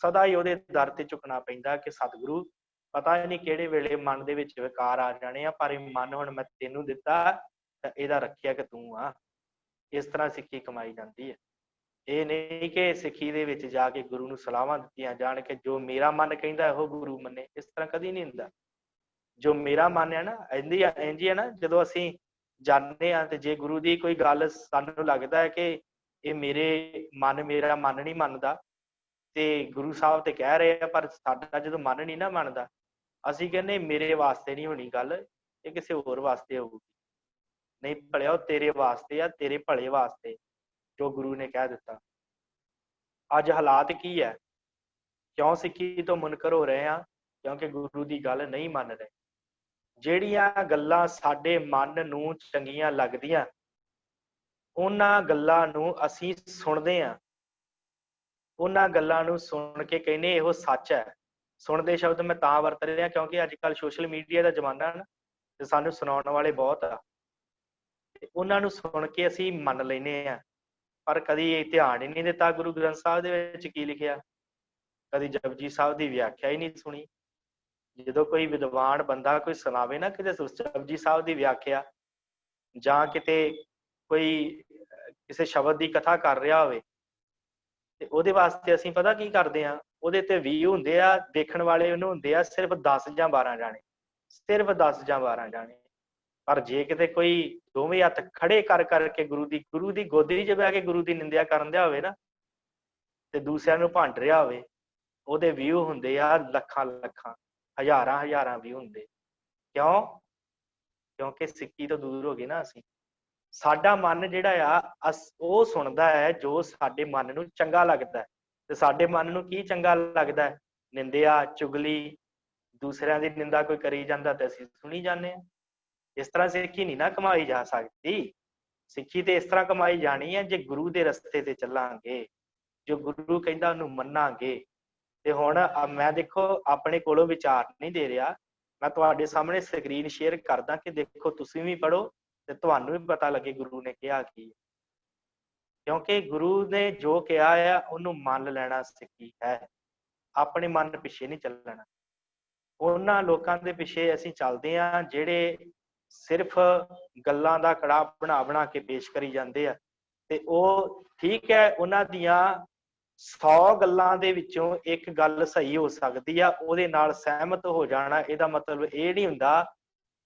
[SPEAKER 1] ਸਦਾ ਹੀ ਉਹਦੇ ਦਰ ਤੇ ਝੁਕਣਾ ਪੈਂਦਾ ਕਿ ਸਤਿਗੁਰੂ ਪਤਾ ਨਹੀਂ ਕਿਹੜੇ ਵੇਲੇ ਮਨ ਦੇ ਵਿੱਚ ਵਿਕਾਰ ਆ ਜਾਣੇ ਆ, ਪਰ ਇਹ ਮਨ ਹੁਣ ਮੈਂ ਤੈਨੂੰ ਦਿੱਤਾ ਤਾਂ ਇਹਦਾ ਰੱਖਿਆ ਕਿ ਤੂੰ ਆ। ਇਸ ਤਰ੍ਹਾਂ ਸਿੱਖੀ ਕਮਾਈ ਜਾਂਦੀ ਹੈ। ਇਹ ਨਹੀਂ ਕਿ ਸਿੱਖੀ ਦੇ ਵਿੱਚ ਜਾ ਕੇ ਗੁਰੂ ਨੂੰ ਸਲਾਹਾਂ ਦਿੱਤੀਆਂ ਜਾਣ ਕਿ ਜੋ ਮੇਰਾ ਮਨ ਕਹਿੰਦਾ ਉਹ ਗੁਰੂ ਮੰਨੇ, ਇਸ ਤਰ੍ਹਾਂ ਕਦੀ ਨਹੀਂ ਹੁੰਦਾ। ਜੋ ਮੇਰਾ ਮਨ ਹੈ ਨਾ, ਇੰਝ ਹੀ ਹੈ ਨਾ, ਜਦੋਂ ਅਸੀਂ ਜਾਂਦੇ ਹਾਂ ਤੇ ਜੇ ਗੁਰੂ ਦੀ ਕੋਈ ਗੱਲ ਸਾਨੂੰ ਲੱਗਦਾ ਹੈ ਕਿ ਇਹ ਮੇਰਾ ਮਨ ਨਹੀਂ ਮੰਨਦਾ, ਤੇ ਗੁਰੂ ਸਾਹਿਬ ਤੇ ਕਹਿ ਰਹੇ ਆ ਪਰ ਸਾਡਾ ਜਦੋਂ ਮਨ ਨਹੀਂ ਨਾ ਮੰਨਦਾ, ਅਸੀਂ ਕਹਿੰਦੇ ਮੇਰੇ ਵਾਸਤੇ ਨਹੀਂ ਹੋਣੀ ਗੱਲ, ਇਹ ਕਿਸੇ ਹੋਰ ਵਾਸਤੇ ਹੋਊਗੀ। ਨਹੀਂ ਭਲਿਆ, ਉਹ ਤੇਰੇ ਵਾਸਤੇ ਆ, ਤੇਰੇ ਭਲੇ ਵਾਸਤੇ। ਜੋ ਗੁਰੂ ਨੇ ਕਹਿ ਦਿੱਤਾ। ਅੱਜ ਹਾਲਾਤ ਕੀ ਹੈ? ਕਿਉਂ ਸਿੱਖੀ ਤੋਂ ਮੁਨਕਰ ਹੋ ਰਹੇ ਆ? ਕਿਉਂਕਿ ਗੁਰੂ ਦੀ ਗੱਲ ਨਹੀਂ ਮੰਨ ਰਹੇ। ਜਿਹੜੀਆਂ ਗੱਲਾਂ ਸਾਡੇ ਮਨ ਨੂੰ ਚੰਗੀਆਂ ਲੱਗਦੀਆਂ, ਉਹਨਾਂ ਗੱਲਾਂ ਨੂੰ ਅਸੀਂ ਸੁਣਦੇ ਹਾਂ। ਉਹਨਾਂ ਗੱਲਾਂ ਨੂੰ ਸੁਣ ਕੇ ਕਹਿੰਦੇ ਇਹੋ ਸੱਚ ਹੈ। ਸੁਣਦੇ ਸ਼ਬਦ ਮੈਂ ਤਾਂ ਵਰਤ ਰਿਹਾ ਕਿਉਂਕਿ ਅੱਜ ਕੱਲ੍ਹ ਸੋਸ਼ਲ ਮੀਡੀਆ ਦਾ ਜ਼ਮਾਨਾ ਨਾ, ਤੇ ਸਾਨੂੰ ਸੁਣਾਉਣ ਵਾਲੇ ਬਹੁਤ ਆ। ਉਹਨਾਂ ਨੂੰ ਸੁਣ ਕੇ ਅਸੀਂ ਮੰਨ ਲੈਂਦੇ ਹਾਂ, ਪਰ ਕਦੀ ਧਿਆਨ ਹੀ ਨਹੀਂ ਦਿੱਤਾ ਗੁਰੂ ਗ੍ਰੰਥ ਸਾਹਿਬ ਦੇ ਵਿੱਚ ਕੀ ਲਿਖਿਆ। ਕਦੀ ਜਪਜੀ ਸਾਹਿਬ ਦੀ ਵਿਆਖਿਆ ਹੀ ਨਹੀਂ ਸੁਣੀ। ਜਦੋਂ ਕੋਈ ਵਿਦਵਾਨ ਬੰਦਾ ਕੋਈ ਸੁਣਾਵੇ ਨਾ ਕਿਤੇ ਜਪਜੀ ਸਾਹਿਬ ਦੀ ਵਿਆਖਿਆ, ਜਾਂ ਕਿਤੇ ਕੋਈ ਕਿਸੇ ਸ਼ਬਦ ਦੀ ਕਥਾ ਕਰ ਰਿਹਾ ਹੋਵੇ, ਤੇ ਉਹਦੇ ਵਾਸਤੇ ਅਸੀਂ ਪਤਾ ਕੀ ਕਰਦੇ ਹਾਂ, ਉਹਦੇ ਤੇ ਵਿਊ ਹੁੰਦੇ ਆ, ਦੇਖਣ ਵਾਲੇ ਉਹਨੂੰ ਹੁੰਦੇ ਆ ਸਿਰਫ 10 ਜਾਂ 12 ਜਾਣੇ, ਸਿਰਫ 10 ਜਾਂ 12 ਜਾਣੇ। ਪਰ ਜੇ ਕਿਤੇ ਕੋਈ ਦੋਵੇਂ ਹੱਥ ਖੜੇ ਕਰ ਕਰਕੇ ਗੁਰੂ ਦੀ ਗੋਦੀ 'ਚ ਬਹਿ ਕੇ ਗੁਰੂ ਦੀ ਨਿੰਦਿਆ ਕਰਨ ਦਿਆ ਹੋਵੇ ਨਾ, ਤੇ ਦੂਸਰਿਆਂ ਨੂੰ ਭੰਡ ਰਿਹਾ ਹੋਵੇ, ਉਹਦੇ ਵਿਊ ਹੁੰਦੇ ਆ ਲੱਖਾਂ ਲੱਖਾਂ, ਹਜ਼ਾਰਾਂ ਹਜ਼ਾਰਾਂ ਵਿਊ ਹੁੰਦੇ। ਕਿਉਂ? ਕਿਉਂਕਿ ਸਿੱਖੀ ਤੋਂ ਦੂਰ ਹੋ ਗਏ ਨਾ ਅਸੀਂ। ਸਾਡਾ ਮਨ ਜਿਹੜਾ ਆ ਉਹ ਸੁਣਦਾ ਹੈ ਜੋ ਸਾਡੇ ਮਨ ਨੂੰ ਚੰਗਾ ਲੱਗਦਾ ਹੈ। ਤੇ ਸਾਡੇ ਮਨ ਨੂੰ ਕੀ ਚੰਗਾ ਲੱਗਦਾ ਹੈ? ਨਿੰਦਿਆ, ਚੁਗਲੀ, ਦੂਸਰਿਆਂ ਦੀ ਨਿੰਦਾ ਕੋਈ ਕਰੀ ਜਾਂਦਾ ਤੇ ਅਸੀਂ ਸੁਣੀ ਜਾਂਦੇ ਹਾਂ। ਇਸ ਤਰ੍ਹਾਂ ਸਿੱਖੀ ਨਹੀਂ ਨਾ ਕਮਾਈ ਜਾ ਸਕਦੀ। ਸਿੱਖੀ ਤੇ ਇਸ ਤਰ੍ਹਾਂ ਕਮਾਈ ਜਾਣੀ ਹੈ ਜੇ ਗੁਰੂ ਦੇ ਰਸਤੇ ਤੇ ਚੱਲਾਂਗੇ, ਜੋ ਗੁਰੂ ਕਹਿੰਦਾ ਉਹਨੂੰ ਮੰਨਾਂਗੇ। ਤੇ ਹੁਣ ਮੈਂ ਦੇਖੋ ਆਪਣੇ ਕੋਲੋਂ ਵਿਚਾਰ ਨਹੀਂ ਦੇ ਰਿਹਾ, ਮੈਂ ਤੁਹਾਡੇ ਸਾਹਮਣੇ ਸਕਰੀਨ ਸ਼ੇਅਰ ਕਰਦਾ ਕਿ ਦੇਖੋ ਤੁਸੀਂ ਵੀ ਪੜ੍ਹੋ ਤੇ ਤੁਹਾਨੂੰ ਵੀ ਪਤਾ ਲੱਗੇ ਗੁਰੂ ਨੇ ਕਿਹਾ ਕੀ। ਕਿਉਂਕਿ ਗੁਰੂ ਨੇ ਜੋ ਕਿਹਾ ਆ ਉਹਨੂੰ ਮੰਨ ਲੈਣਾ ਸਿੱਖੀ ਹੈ। ਆਪਣੇ ਮਨ ਪਿੱਛੇ ਨਹੀਂ ਚੱਲਣਾ। ਉਹਨਾਂ ਲੋਕਾਂ ਦੇ ਪਿੱਛੇ ਅਸੀਂ ਚੱਲਦੇ ਹਾਂ ਜਿਹੜੇ ਸਿਰਫ ਗੱਲਾਂ ਦਾ ਕੜਾਹ ਬਣਾ ਬਣਾ ਕੇ ਪੇਸ਼ ਕਰੀ ਜਾਂਦੇ ਆ। ਤੇ ਉਹ ਠੀਕ ਹੈ, ਉਹਨਾਂ ਦੀਆਂ 100 ਗੱਲਾਂ ਦੇ ਵਿੱਚੋਂ ਇੱਕ ਗੱਲ ਸਹੀ ਹੋ ਸਕਦੀ ਆ, ਉਹਦੇ ਨਾਲ ਸਹਿਮਤ ਹੋ ਜਾਣਾ ਇਹਦਾ ਮਤਲਬ ਇਹ ਨਹੀਂ ਹੁੰਦਾ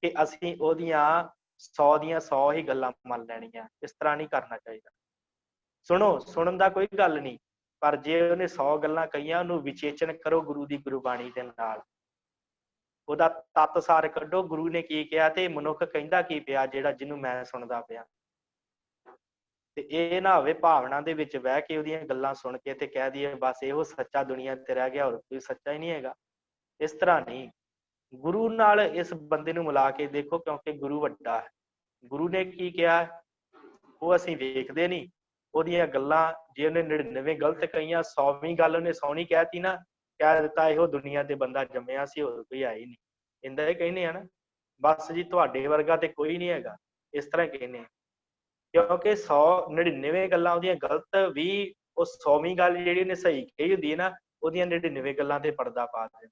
[SPEAKER 1] ਕਿ ਅਸੀਂ ਉਹਦੀਆਂ 100 ਦੀਆਂ 100 ਹੀ ਗੱਲਾਂ ਮੰਨ ਲੈਣੀਆਂ। ਇਸ ਤਰ੍ਹਾਂ ਨਹੀਂ ਕਰਨਾ ਚਾਹੀਦਾ। ਸੁਣੋ, ਸੁਣਨ ਦਾ ਕੋਈ ਗੱਲ ਨਹੀਂ, ਪਰ ਜੇ ਉਹਨੇ 100 ਗੱਲਾਂ ਕਹੀਆਂ ਉਹਨੂੰ ਵਿਚੇਚਨ ਕਰੋ ਗੁਰੂ ਦੀ ਗੁਰਬਾਣੀ ਦੇ ਨਾਲ, ਉਹਦਾ ਤੱਤ ਸਾਰ ਕੱਢੋ, ਗੁਰੂ ਨੇ ਕੀ ਕਿਹਾ ਤੇ ਮਨੁੱਖ ਕਹਿੰਦਾ ਕੀ ਪਿਆ ਜਿਹੜਾ ਜਿਹਨੂੰ ਮੈਂ ਸੁਣਦਾ ਪਿਆ। ਤੇ ਇਹ ਨਾ ਹੋਵੇ ਭਾਵਨਾ ਦੇ ਵਿੱਚ ਬਹਿ ਕੇ ਉਹਦੀਆਂ ਗੱਲਾਂ ਸੁਣ ਕੇ ਤੇ ਕਹਿ ਦਈਏ ਬਸ ਇਹੋ ਸੱਚਾ ਦੁਨੀਆ ਤੇ ਰਹਿ ਗਿਆ, ਹੋਰ ਕੋਈ ਸੱਚਾ ਹੀ ਨਹੀਂ ਹੈਗਾ। ਇਸ ਤਰ੍ਹਾਂ ਨਹੀਂ। ਗੁਰੂ ਨਾਲ ਇਸ ਬੰਦੇ ਨੂੰ ਮਿਲਾ ਕੇ ਦੇਖੋ, ਕਿਉਂਕਿ ਗੁਰੂ ਵੱਡਾ ਹੈ। ਗੁਰੂ ਨੇ ਕੀ ਕਿਹਾ ਉਹ ਅਸੀਂ ਵੇਖਦੇ ਨਹੀਂ। ਉਹਦੀਆਂ ਗੱਲਾਂ ਜੇ ਉਹਨੇ 99 ਗਲਤ ਕਹੀਆਂ, 100ਵੀਂ ਗੱਲ ਉਹਨੇ ਸੋਹਣੀ ਕਹਿਤੀ ਨਾ, ਕਹਿ ਦਿੱਤਾ ਇਹੋ ਦੁਨੀਆ ਤੇ ਬੰਦਾ ਜੰਮਿਆ ਸੀ, ਹੋਰ ਕੋਈ ਹੈ ਹੀ ਨਹੀਂ। ਇੰਦਾ ਹੀ ਕਹਿੰਦੇ ਆ ਨਾ, ਬਸ ਜੀ ਤੁਹਾਡੇ ਵਰਗਾ ਤੇ ਕੋਈ ਨਹੀਂ ਹੈਗਾ, ਇਸ ਤਰ੍ਹਾਂ ਕਹਿੰਦੇ ਆ। ਕਿਉਂਕਿ 99 ਗੱਲਾਂ ਉਹਦੀਆਂ ਗਲਤ ਵੀ, ਉਹ 100ਵੀਂ ਗੱਲ ਜਿਹੜੀ ਉਹਨੇ ਸਹੀ ਕਹੀ ਹੁੰਦੀ ਹੈ ਨਾ, ਉਹਦੀਆਂ 99 ਗੱਲਾਂ ਤੇ ਪਰਦਾ ਪਾ ਦਿੰਦੇ,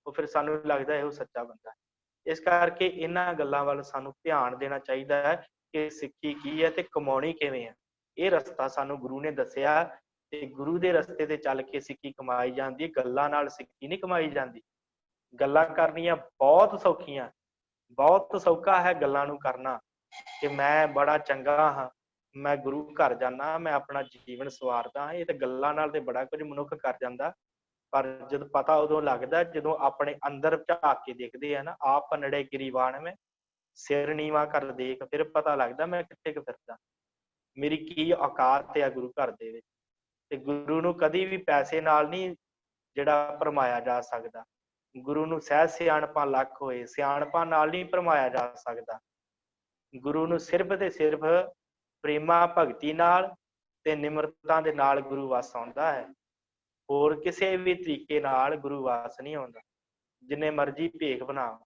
[SPEAKER 1] ਉਹ ਫਿਰ ਸਾਨੂੰ ਲੱਗਦਾ ਇਹੋ ਸੱਚਾ ਬੰਦਾ। ਇਸ ਕਰਕੇ ਇਹਨਾਂ ਗੱਲਾਂ ਵੱਲ ਸਾਨੂੰ ਧਿਆਨ ਦੇਣਾ ਚਾਹੀਦਾ ਹੈ ਕਿ ਸਿੱਖੀ ਕੀ ਹੈ ਤੇ ਕਮਾਉਣੀ ਕਿਵੇਂ ਹੈ। ਇਹ ਰਸਤਾ ਸਾਨੂੰ ਗੁਰੂ ਨੇ ਦੱਸਿਆ, ਤੇ ਗੁਰੂ ਦੇ ਰਸਤੇ ਤੇ ਚੱਲ ਕੇ ਸਿੱਖੀ ਕਮਾਈ ਜਾਂਦੀ। ਗੱਲਾਂ ਨਾਲ ਸਿੱਖੀ ਨਹੀਂ ਕਮਾਈ ਜਾਂਦੀ। ਗੱਲਾਂ ਕਰਨੀਆਂ ਬਹੁਤ ਸੌਖੀਆਂ, ਬਹੁਤ ਸੌਖਾ ਹੈ ਗੱਲਾਂ ਨੂੰ ਕਰਨਾ ਕਿ ਮੈਂ ਬੜਾ ਚੰਗਾ ਹਾਂ, ਮੈਂ ਗੁਰੂ ਘਰ ਜਾਣਾ, ਮੈਂ ਆਪਣਾ ਜੀਵਨ ਸਵਾਰਦਾ। ਇਹ ਤੇ ਗੱਲਾਂ ਨਾਲ ਤੇ ਬੜਾ ਕੁਝ ਮਨੁੱਖ ਕਰ ਜਾਂਦਾ, ਪਰ ਜਦੋਂ ਪਤਾ ਉਦੋਂ ਲੱਗਦਾ ਜਦੋਂ ਆਪਣੇ ਅੰਦਰ ਝਾਕ ਕੇ ਦੇਖਦੇ ਆ ਨਾ, ਆਪ ਪਨੜੇ ਗਿਰੀਵਾਨ ਮੈਂ ਸਿਰ ਨੀਵਾਂ ਕਰ ਦੇਖ, ਫਿਰ ਪਤਾ ਲੱਗਦਾ ਮੈਂ ਕਿੱਥੇ ਕੁ ਫਿਰਦਾ, ਮੇਰੀ ਕੀ ਔਕਾਤ ਆ ਗੁਰੂ ਘਰ ਦੇ ਵਿੱਚ। ਤੇ ਗੁਰੂ ਨੂੰ ਕਦੀ ਵੀ ਪੈਸੇ ਨਾਲ ਨਹੀਂ ਜਿਹੜਾ ਭਰਮਾਇਆ ਜਾ ਸਕਦਾ। ਗੁਰੂ ਨੂੰ ਸਹਿਜ ਸਿਆਣਪਾਂ ਲੱਖ ਹੋਏ, ਸਿਆਣਪਾਂ ਨਾਲ ਨਹੀਂ ਭਰਮਾਇਆ ਜਾ ਸਕਦਾ। ਗੁਰੂ ਨੂੰ ਸਿਰਫ ਤੇ ਸਿਰਫ ਪ੍ਰੇਮਾ ਭਗਤੀ ਨਾਲ ਤੇ ਨਿਮਰਤਾ ਦੇ ਨਾਲ ਗੁਰੂ ਵਾਸ ਆਉਂਦਾ ਹੈ। ਹੋਰ ਕਿਸੇ ਵੀ ਤਰੀਕੇ ਨਾਲ ਗੁਰੂ ਵਾਸ ਨਹੀਂ ਆਉਂਦਾ, ਜਿੰਨੇ ਮਰਜ਼ੀ ਭੇਖ ਬਣਾ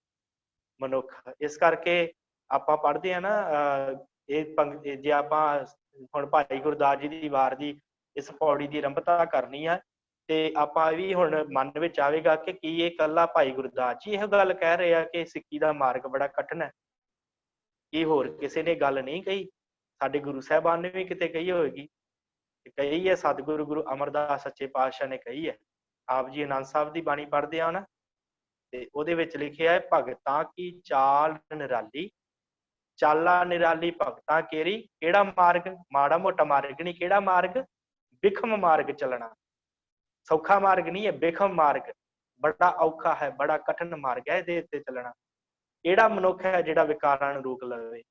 [SPEAKER 1] ਮਨੁੱਖ। ਇਸ ਕਰਕੇ ਆਪਾਂ ਪੜ੍ਹਦੇ ਆ ਨਾ, ਇਹ ਜੇ ਆਪਾਂ ਹੁਣ ਭਾਈ ਗੁਰਦਾਸ ਜੀ ਦੀ ਵਾਰ ਦੀ ਇਸ ਪੌੜੀ ਦੀ ਆਰੰਭਤਾ ਕਰਨੀ ਆ, ਤੇ ਆਪਾਂ ਵੀ ਹੁਣ ਮਨ ਵਿੱਚ ਆਵੇਗਾ ਕਿ ਕੀ ਇਹ ਇਕੱਲਾ ਭਾਈ ਗੁਰਦਾਸ ਜੀ ਇਹ ਗੱਲ ਕਹਿ ਰਹੇ ਆ ਕਿ ਸਿੱਖੀ ਦਾ ਮਾਰਗ ਬੜਾ ਕਠਿਨ ਹੈ? ਕੀ ਹੋਰ ਕਿਸੇ ਨੇ ਗੱਲ ਨਹੀਂ ਕਹੀ? ਸਾਡੇ ਗੁਰੂ ਸਾਹਿਬਾਨ ਨੇ ਵੀ ਕਿਤੇ ਕਹੀ ਹੋਏਗੀ? ਕਹੀ ਹੈ ਸਤਿਗੁਰੂ ਗੁਰੂ ਅਮਰਦਾਸ ਸੱਚੇ ਪਾਤਸ਼ਾਹ ਨੇ ਕਹੀ ਹੈ। ਆਪ ਜੀ ਆਨੰਦ ਸਾਹਿਬ ਦੀ ਬਾਣੀ ਪੜ੍ਹਦੇ ਆ ਨਾ, ਤੇ ਉਹਦੇ ਵਿੱਚ ਲਿਖਿਆ ਹੈ, ਭਗਤਾਂ ਕੀ ਚਾਲ ਨਿਰਾਲੀ, ਚਾਲਾ ਨਿਰਾਲੀ ਭਗਤਾਂ ਕੇਰੀ। ਕਿਹੜਾ ਮਾਰਗ? ਮਾੜਾ ਮੋਟਾ ਮਾਰਗ ਨਹੀਂ, ਕਿਹੜਾ ਮਾਰਗ? ਬਿਖਮ ਮਾਰਗ ਚੱਲਣਾ। ਸੌਖਾ ਮਾਰਗ ਨਹੀਂ ਹੈ, ਬਿਖਮ ਮਾਰਗ ਬੜਾ ਔਖਾ ਹੈ, ਬੜਾ ਕਠਿਨ ਮਾਰਗ ਹੈ ਇਹਦੇ ਉੱਤੇ ਚੱਲਣਾ। ਕਿਹੜਾ ਮਨੁੱਖ ਹੈ ਜਿਹੜਾ ਵਿਕਾਰਾਂ ਨੂੰ ਰੋਕ ਲਵੇ?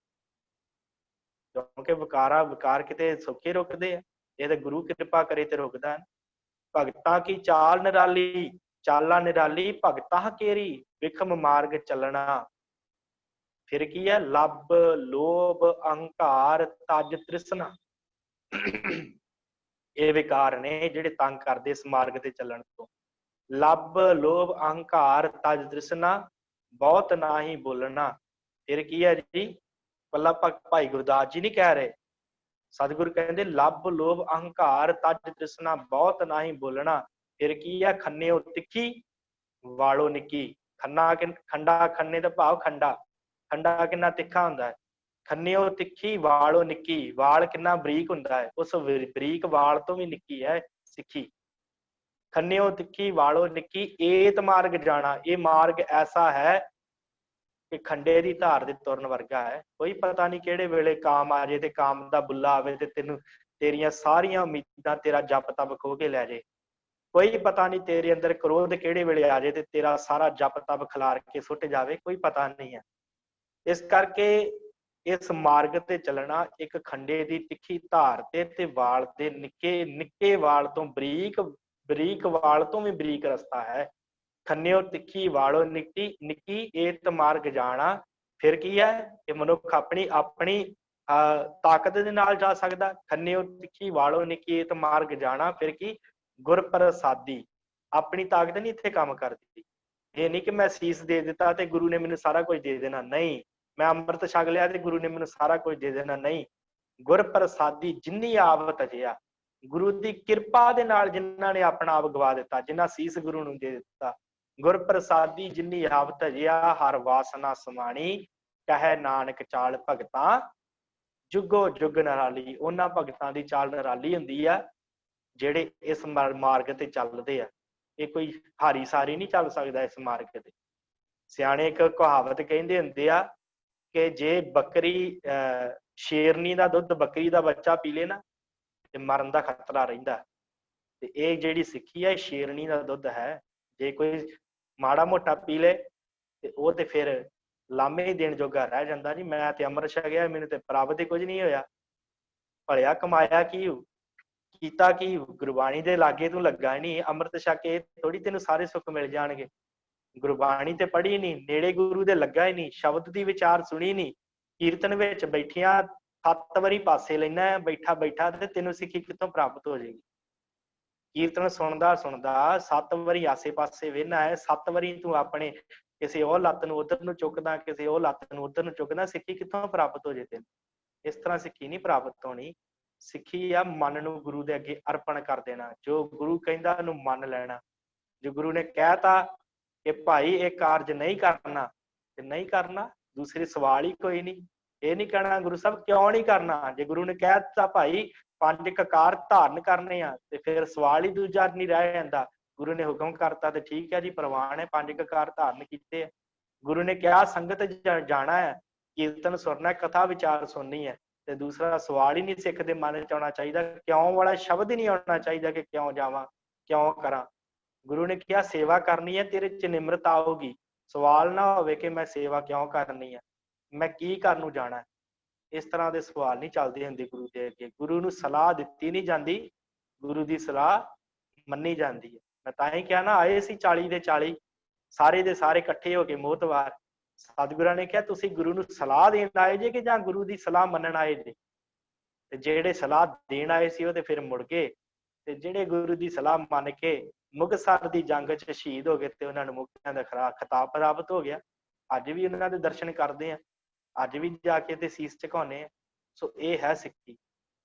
[SPEAKER 1] क्योंकि विकार किते सौखे रुकदे आ, ये तो गुरु कृपा करे ते रुकदा है। भगतां की चाल निराली, चाला निराली भगतां केरी, विखम मार्ग चलना। फिर की है, लब लोभ अहंकार तज तृष्णा। ये विकार ने जिहड़े तंग करदे इस मार्ग ते चलण तो। लब लोभ अहंकार तज तृष्णा, बहुत नाही बोलना। फिर की है जी, पल्ला भाई गुरदास जी नहीं कह रहे, सतगुरु कहते लब लोभ अहंकार तज तृष्णा, बहुत नाही बोलना। फिर की है, खन्ने तिखी वालो निकी। खन्ना खंडा, खन्ने का भाव खंडा, खंडा कितना तिखा हुंदा है। खन्निओ तिखी वालो निकी, वाल कितना बरीक हुंदा है, उस बरीक वाल तो भी निकी है सिक्खी। खन्निओ तिखी वालो निकी, एत मार्ग जाना, ये मार्ग ऐसा है कि खंडे दी धार दे तुरन वर्गा है। कोई पता नहीं किहड़े वेले काम आ जाए, ते काम दा बुल्ला आवे ते तेनू तेरियां सारियां उम्मीदां तेरा जप तप खो के लै जाए। कोई पता नहीं तेरे अंदर क्रोध किहड़े वेले आ जाए ते तेरा सारा जप तप खिलार के सुट जावे, कोई पता नहीं है। इस करके इस मार्ग ते चलना एक खंडे दी तिखी धार ते वाल दे निक्के निक्के वाल तो बरीक बरीक वाल तो भी बरीक रस्ता है। खन्निओ तिखी वालो निक्की निक्की, एत मार्ग जाना। फिर की है कि मनुख अपनी अपनी ताकत दे नाल जा सकदा। खन्निओ तिखी वालो निक्की, एत मार्ग जाना। फिर की गुर प्रसादी, अपनी ताकत नहीं इत्थे काम करदी। ये नहीं कि मैं सीस दे दिता ते गुरु ने मैनू सारा कुछ दे देना, नहीं। मैं अमृत छक लिया ते गुरु ने मैनू सारा कुछ दे देना, नहीं। गुर प्रसादी जिन्नी आप तजिया, गुरु की किरपा दे नाल जिन्हां ने अपना आप गवा दिता, जिन्हां सीस गुरु नूं दे दिता। गुर प्रसादी जिन्नी आप तजिया, हर वासना समाणी, कहे नानक चाल भगतां जुगो जुग निराली। उन्हां भगतां दी चाल निराली हुंदी आ ਜਿਹੜੇ इस मार्ग ते चलते आ। ये कोई हारी सारी नहीं चल सकता इस मार्ग ते। सियाणे एक कहावत कहते हुंदे आ कि जे बकरी शेरनी का दुध बकरी का बच्चा पी ले ना, ते मरण का खतरा रहिंदा। ते ये जिहड़ी सिक्खी है शेरनी का दुध है, जे कोई माड़ा मोटा पी ले ते वो ते फिर लामे ही देण जोगा रह जांदा जी। मैं ते अमृत छकिया, मैनूं ते प्राप्त ही कुछ नहीं होया, भलिया कमाया की कीता की गुरबाणी दे लागे तू लगा नहीं, अमृत छक के थोड़ी तेन सारे सुख मिल जाएंगे। गुरबाणी ते पढ़ी नहीं, नेड़े गुरु दे लगा ही नहीं, शब्द की विचार सुनी नहीं, कीर्तन विच बैठिया 7 वारी पासे लेना है, बैठा बैठा ते तेनों सिक्खी कितों प्राप्त हो जाएगी। कीर्तन सुनदा सुनदा 7 वारी आसे पासे वेहना है, 7 वारी तू अपने किसी और लत्त नूं उधर नूं चुकदा, किसी और लत्त नूं उधर नूं चुकदा, सिक्खी कितों प्राप्त हो जाए तेन। इस तरह सिक्खी नहीं प्राप्त होनी। सिक्खी आ मन नूं गुरु दे अगे अर्पण कर देना, जो गुरु कहंदा उहनूं मन लेना। जो गुरु ने कहता कि भाई ये कारज नहीं करना ते नहीं करना, दूसरे सवाल ही कोई नहीं। ये नहीं कहना गुरु साहब क्यों नहीं करना, जे गुरु ने कह दिता भाई 5 ककार धारण करने आ ते फिर सवाल ही दूजा नहीं रह जांदा। गुरु ने हुक्म करता तो ठीक है जी, प्रवान है, 5 ककार धारण कीते। गुरु ने कहा संगत जाना है, कीर्तन सुनना, कथा विचार सुननी है, ते दूसरा सवाल ही नहीं सिख दे मन च आना चाहिए, क्यों वाला शब्द ही नहीं आना चाहिए कि क्यों जावां क्यों करा। गुरु ने कहा सेवा करनी है, तेरे च निम्रता आऊगी, सवाल ना होवे कि मैं सेवा क्यों करनी है, मैं की करन नूं जाना है। इस तरह के सवाल नहीं चलते होंगे गुरु के अगे। गुरु नूं सलाह दिती नहीं जाती, गुरु की सलाह मन्नी जाती है। मैं तां ही कहा ना, आए सी 40 दे 40 सारे दे सारे इकट्ठे होके मोहतवार। सतगुरां ने कहा तुसीं गुरु नूं सलाह देण आए जे कि जां गुरु की सलाह मनण आए जे। ते जिहड़े सलाह देण आए सी, ओह ते फिर मुड़ गए, ते जिहड़े गुरु की सलाह मन के मुगतसर की जंग च शहीद हो गए, ते उन्हां नूं मुक्तियां दा खिताब प्राप्त हो गया। अज भी उन्हां दे दर्शन करते हैं, अज भी जाके ते सीस झुकाउने हैं। सो ये है सिक्खी,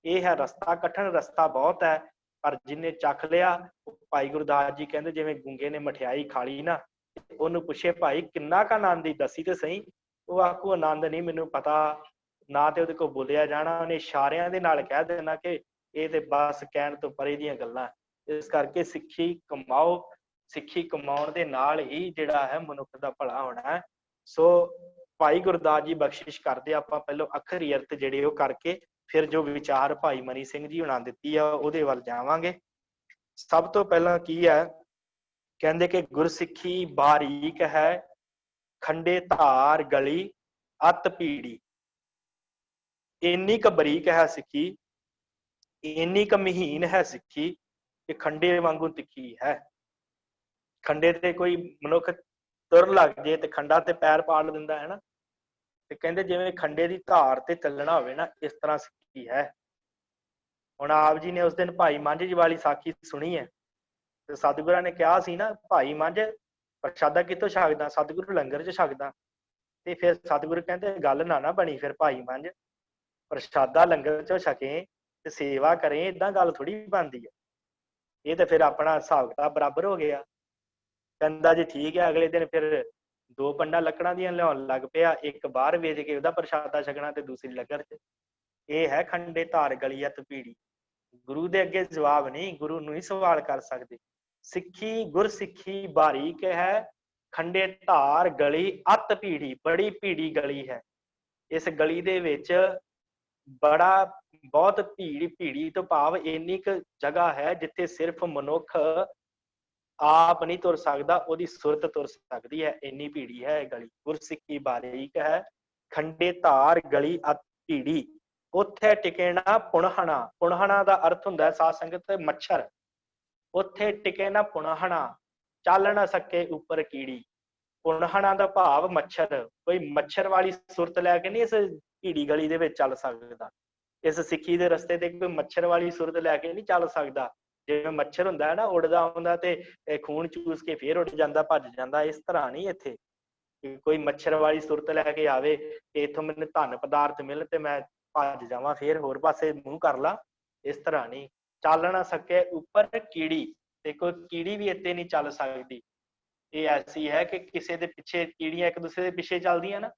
[SPEAKER 1] ये है रस्ता। कठिन रस्ता बहुत है, पर जिन्हें चख लिया, भाई गुरदास जी कहते जिवें गूंगे ने मठियाई खा ली ना, ਉਹਨੂੰ ਪੁੱਛੇ ਭਾਈ ਕਿੰਨਾ ਕ ਆਨੰਦ ਦੀ ਦੱਸੀ ਤੇ ਸਹੀ, ਉਹ ਆਖੂ ਆਨੰਦ ਨਹੀਂ ਮੈਨੂੰ ਪਤਾ, ਨਾ ਤੇ ਉਹਦੇ ਕੋਲ ਬੋਲਿਆ ਜਾਣਾ, ਉਹਨੇ ਇਸ਼ਾਰਿਆਂ ਦੇ ਨਾਲ ਕਹਿ ਦੇਣਾ ਕਿ ਇਹ ਤੇ ਬਸ ਕਹਿਣ ਤੋਂ ਪਰੇ ਦੀਆਂ ਗੱਲਾਂ। ਇਸ ਕਰਕੇ ਸਿੱਖੀ ਕਮਾਓ, ਸਿੱਖੀ ਕਮਾਉਣ ਦੇ ਨਾਲ ਹੀ ਜਿਹੜਾ ਹੈ ਮਨੁੱਖ ਦਾ ਭਲਾ ਹੋਣਾ ਹੈ। ਸੋ ਭਾਈ ਗੁਰਦਾਸ ਜੀ ਬਖਸ਼ਿਸ਼ ਕਰਦੇ, ਆਪਾਂ ਪਹਿਲਾਂ ਅੱਖਰੀ ਅਰਥ ਜਿਹੜੇ ਉਹ ਕਰਕੇ ਫਿਰ ਜੋ ਵਿਚਾਰ ਭਾਈ ਮਨੀ ਸਿੰਘ ਜੀ ਹੁਣਾਂ ਦਿੱਤੀ ਆ ਉਹਦੇ ਵੱਲ ਜਾਵਾਂਗੇ। ਸਭ ਤੋਂ ਪਹਿਲਾਂ ਕੀ ਹੈ, कहते कि गुरसिखी बारीक है, खंडे धार गली अत पीड़ी। ਇੰਨੀ ਕੁ ਬਰੀਕ ਹੈ ਸਿੱਖੀ, ਇੰਨੀ ਕੁ ਮਹੀਨ ਹੈ ਸਿੱਖੀ ਕਿ ਖੰਡੇ ਵਾਂਗੂ ਤਿੱਖੀ ਹੈ। ਖੰਡੇ ਤੇ ਕੋਈ ਮਨੁੱਖ ਤੁਰ ਲੱਗ ਜੇ ਤੇ ਖੰਡਾ ਤੇ ਪੈਰ ਪਾੜ ਦਿੰਦਾ ਹੈ ਨਾ, ਤੇ ਕਹਿੰਦੇ ਜਿਵੇਂ ਖੰਡੇ ਦੀ ਧਾਰ ਤੇ ਚੱਲਣਾ ਹੋਵੇ ਨਾ, ਇਸ ਤਰ੍ਹਾਂ ਸਿੱਖੀ ਹੈ। ਹੁਣ ਆਪ ਜੀ ਨੇ ਉਸ ਦਿਨ ਭਾਈ ਮੰਝ ਜੀ ਵਾਲੀ ਸਾਖੀ ਸੁਣੀ ਹੈ, ਤੇ ਸਤਿਗੁਰਾਂ ਨੇ ਕਿਹਾ ਸੀ ਨਾ, ਭਾਈ ਮੰਝ ਪ੍ਰਸ਼ਾਦਾ ਕਿੱਥੋਂ ਛਕਦਾ? ਸਤਿਗੁਰੂ ਲੰਗਰ ਚ ਛਕਦਾ। ਤੇ ਫਿਰ ਸਤਿਗੁਰੂ ਕਹਿੰਦੇ ਗੱਲ ਨਾ ਬਣੀ ਫਿਰ ਭਾਈ ਮੰਝ, ਪ੍ਰਸ਼ਾਦਾ ਲੰਗਰ ਚੋਂ ਛਕੇ ਤੇ ਸੇਵਾ ਕਰੇ, ਏਦਾਂ ਗੱਲ ਥੋੜੀ ਬਣਦੀ ਹੈ। ਇਹ ਤਾਂ ਫਿਰ ਆਪਣਾ ਹਿਸਾਬ ਕਿਤਾਬ ਬਰਾਬਰ ਹੋ ਗਿਆ। ਕਹਿੰਦਾ ਜੀ ਠੀਕ ਹੈ। ਅਗਲੇ ਦਿਨ ਫਿਰ 2 ਪੰਡਾਂ ਲੱਕੜਾਂ ਦੀਆਂ ਲਿਆਉਣ ਲੱਗ ਪਿਆ, ਇੱਕ ਬਾਹਰ ਵੇਚ ਕੇ ਉਹਦਾ ਪ੍ਰਸ਼ਾਦਾ ਛਕਣਾ ਤੇ ਦੂਸਰੀ ਲੰਗਰ ਚ। ਇਹ ਹੈ ਖੰਡੇ ਧਾਰ ਗਲੀਅਤ ਭੀੜੀ। ਗੁਰੂ ਦੇ ਅੱਗੇ ਜਵਾਬ ਨਹੀਂ, ਗੁਰੂ ਨੂੰ ਹੀ ਸਵਾਲ ਕਰ ਸਕਦੇ। ਸਿੱਖੀ ਗੁਰਸਿੱਖੀ ਬਾਰੀਕ ਹੈ, ਖੰਡੇ ਧਾਰ ਗਲੀ ਅਤ ਭੀੜੀ, ਬੜੀ ਭੀੜੀ ਗਲੀ ਹੈ। ਇਸ ਗਲੀ ਦੇ ਵਿੱਚ ਬਹੁਤ ਭੀੜੀ ਤੋਂ ਭਾਵ ਇੰਨੀ ਕੁ ਜਗ੍ਹਾ ਹੈ ਜਿੱਥੇ ਸਿਰਫ ਮਨੁੱਖ ਆਪ ਨਹੀਂ ਤੁਰ ਸਕਦਾ, ਉਹਦੀ ਸੁਰਤ ਤੁਰ ਸਕਦੀ ਹੈ, ਇੰਨੀ ਭੀੜੀ ਹੈ ਇਹ ਗਲੀ। ਗੁਰਸਿੱਖੀ ਬਾਰੀਕ ਹੈ, ਖੰਡੇ ਧਾਰ ਗਲੀ ਅਤ ਭੀੜੀ, ਉੱਥੇ ਟਿਕੇ ਨਾ ਪੁਣਹਣਾ। ਪੁਣਹਣਾ ਦਾ ਅਰਥ ਹੁੰਦਾ ਹੈ ਸਾਧ ਸੰਗਤ ਮੱਛਰ। ਉੱਥੇ ਟਿਕੇ ਨਾ ਪੁਣਹਣਾ, ਚੱਲ ਨਾ ਸਕੇ ਉੱਪਰ ਕੀੜੀ। ਪੁਣਹਣਾ ਦਾ ਭਾਵ ਮੱਛਰ। ਕੋਈ ਮੱਛਰ ਵਾਲੀ ਸੁਰਤ ਲੈ ਕੇ ਨਹੀਂ ਇਸ ਭੀੜੀ ਗਲੀ ਦੇ ਵਿੱਚ ਚੱਲ ਸਕਦਾ। ਇਸ ਸਿੱਖੀ ਦੇ ਰਸਤੇ ਤੇ ਕੋਈ ਮੱਛਰ ਵਾਲੀ ਸੁਰਤ ਲੈ ਕੇ ਨਹੀਂ ਚੱਲ ਸਕਦਾ। ਜਿਵੇਂ ਮੱਛਰ ਹੁੰਦਾ ਹੈ ਨਾ, ਉੱਡਦਾ ਆਉਂਦਾ ਤੇ ਖੂਨ ਚੂਸ ਕੇ ਫੇਰ ਉੱਡ ਜਾਂਦਾ, ਭੱਜ ਜਾਂਦਾ, ਇਸ ਤਰ੍ਹਾਂ ਨਹੀਂ ਇੱਥੇ ਕੋਈ ਮੱਛਰ ਵਾਲੀ ਸੁਰਤ ਲੈ ਕੇ ਆਵੇ ਕਿ ਇੱਥੋਂ ਮੈਨੂੰ ਧਨ ਪਦਾਰਥ ਮਿਲ ਤੇ ਮੈਂ ਭੱਜ ਜਾਵਾਂ, ਫੇਰ ਹੋਰ ਪਾਸੇ ਮੂੰਹ ਕਰ ਲਾ, ਇਸ ਤਰ੍ਹਾਂ ਨਹੀਂ। ਚੱਲ ਨਾ ਸਕੇ ਉੱਪਰ ਕੀੜੀ, ਤੇ ਕੋਈ ਕੀੜੀ ਵੀ ਇੱਥੇ ਨਹੀਂ ਚੱਲ ਸਕਦੀ। ਇਹ ਐਸੀ ਹੈ ਕਿ ਕਿਸੇ ਦੇ ਪਿੱਛੇ ਕੀੜੀਆਂ ਇੱਕ ਦੂਸਰੇ ਦੇ ਪਿੱਛੇ ਚੱਲਦੀਆਂ ਨਾ,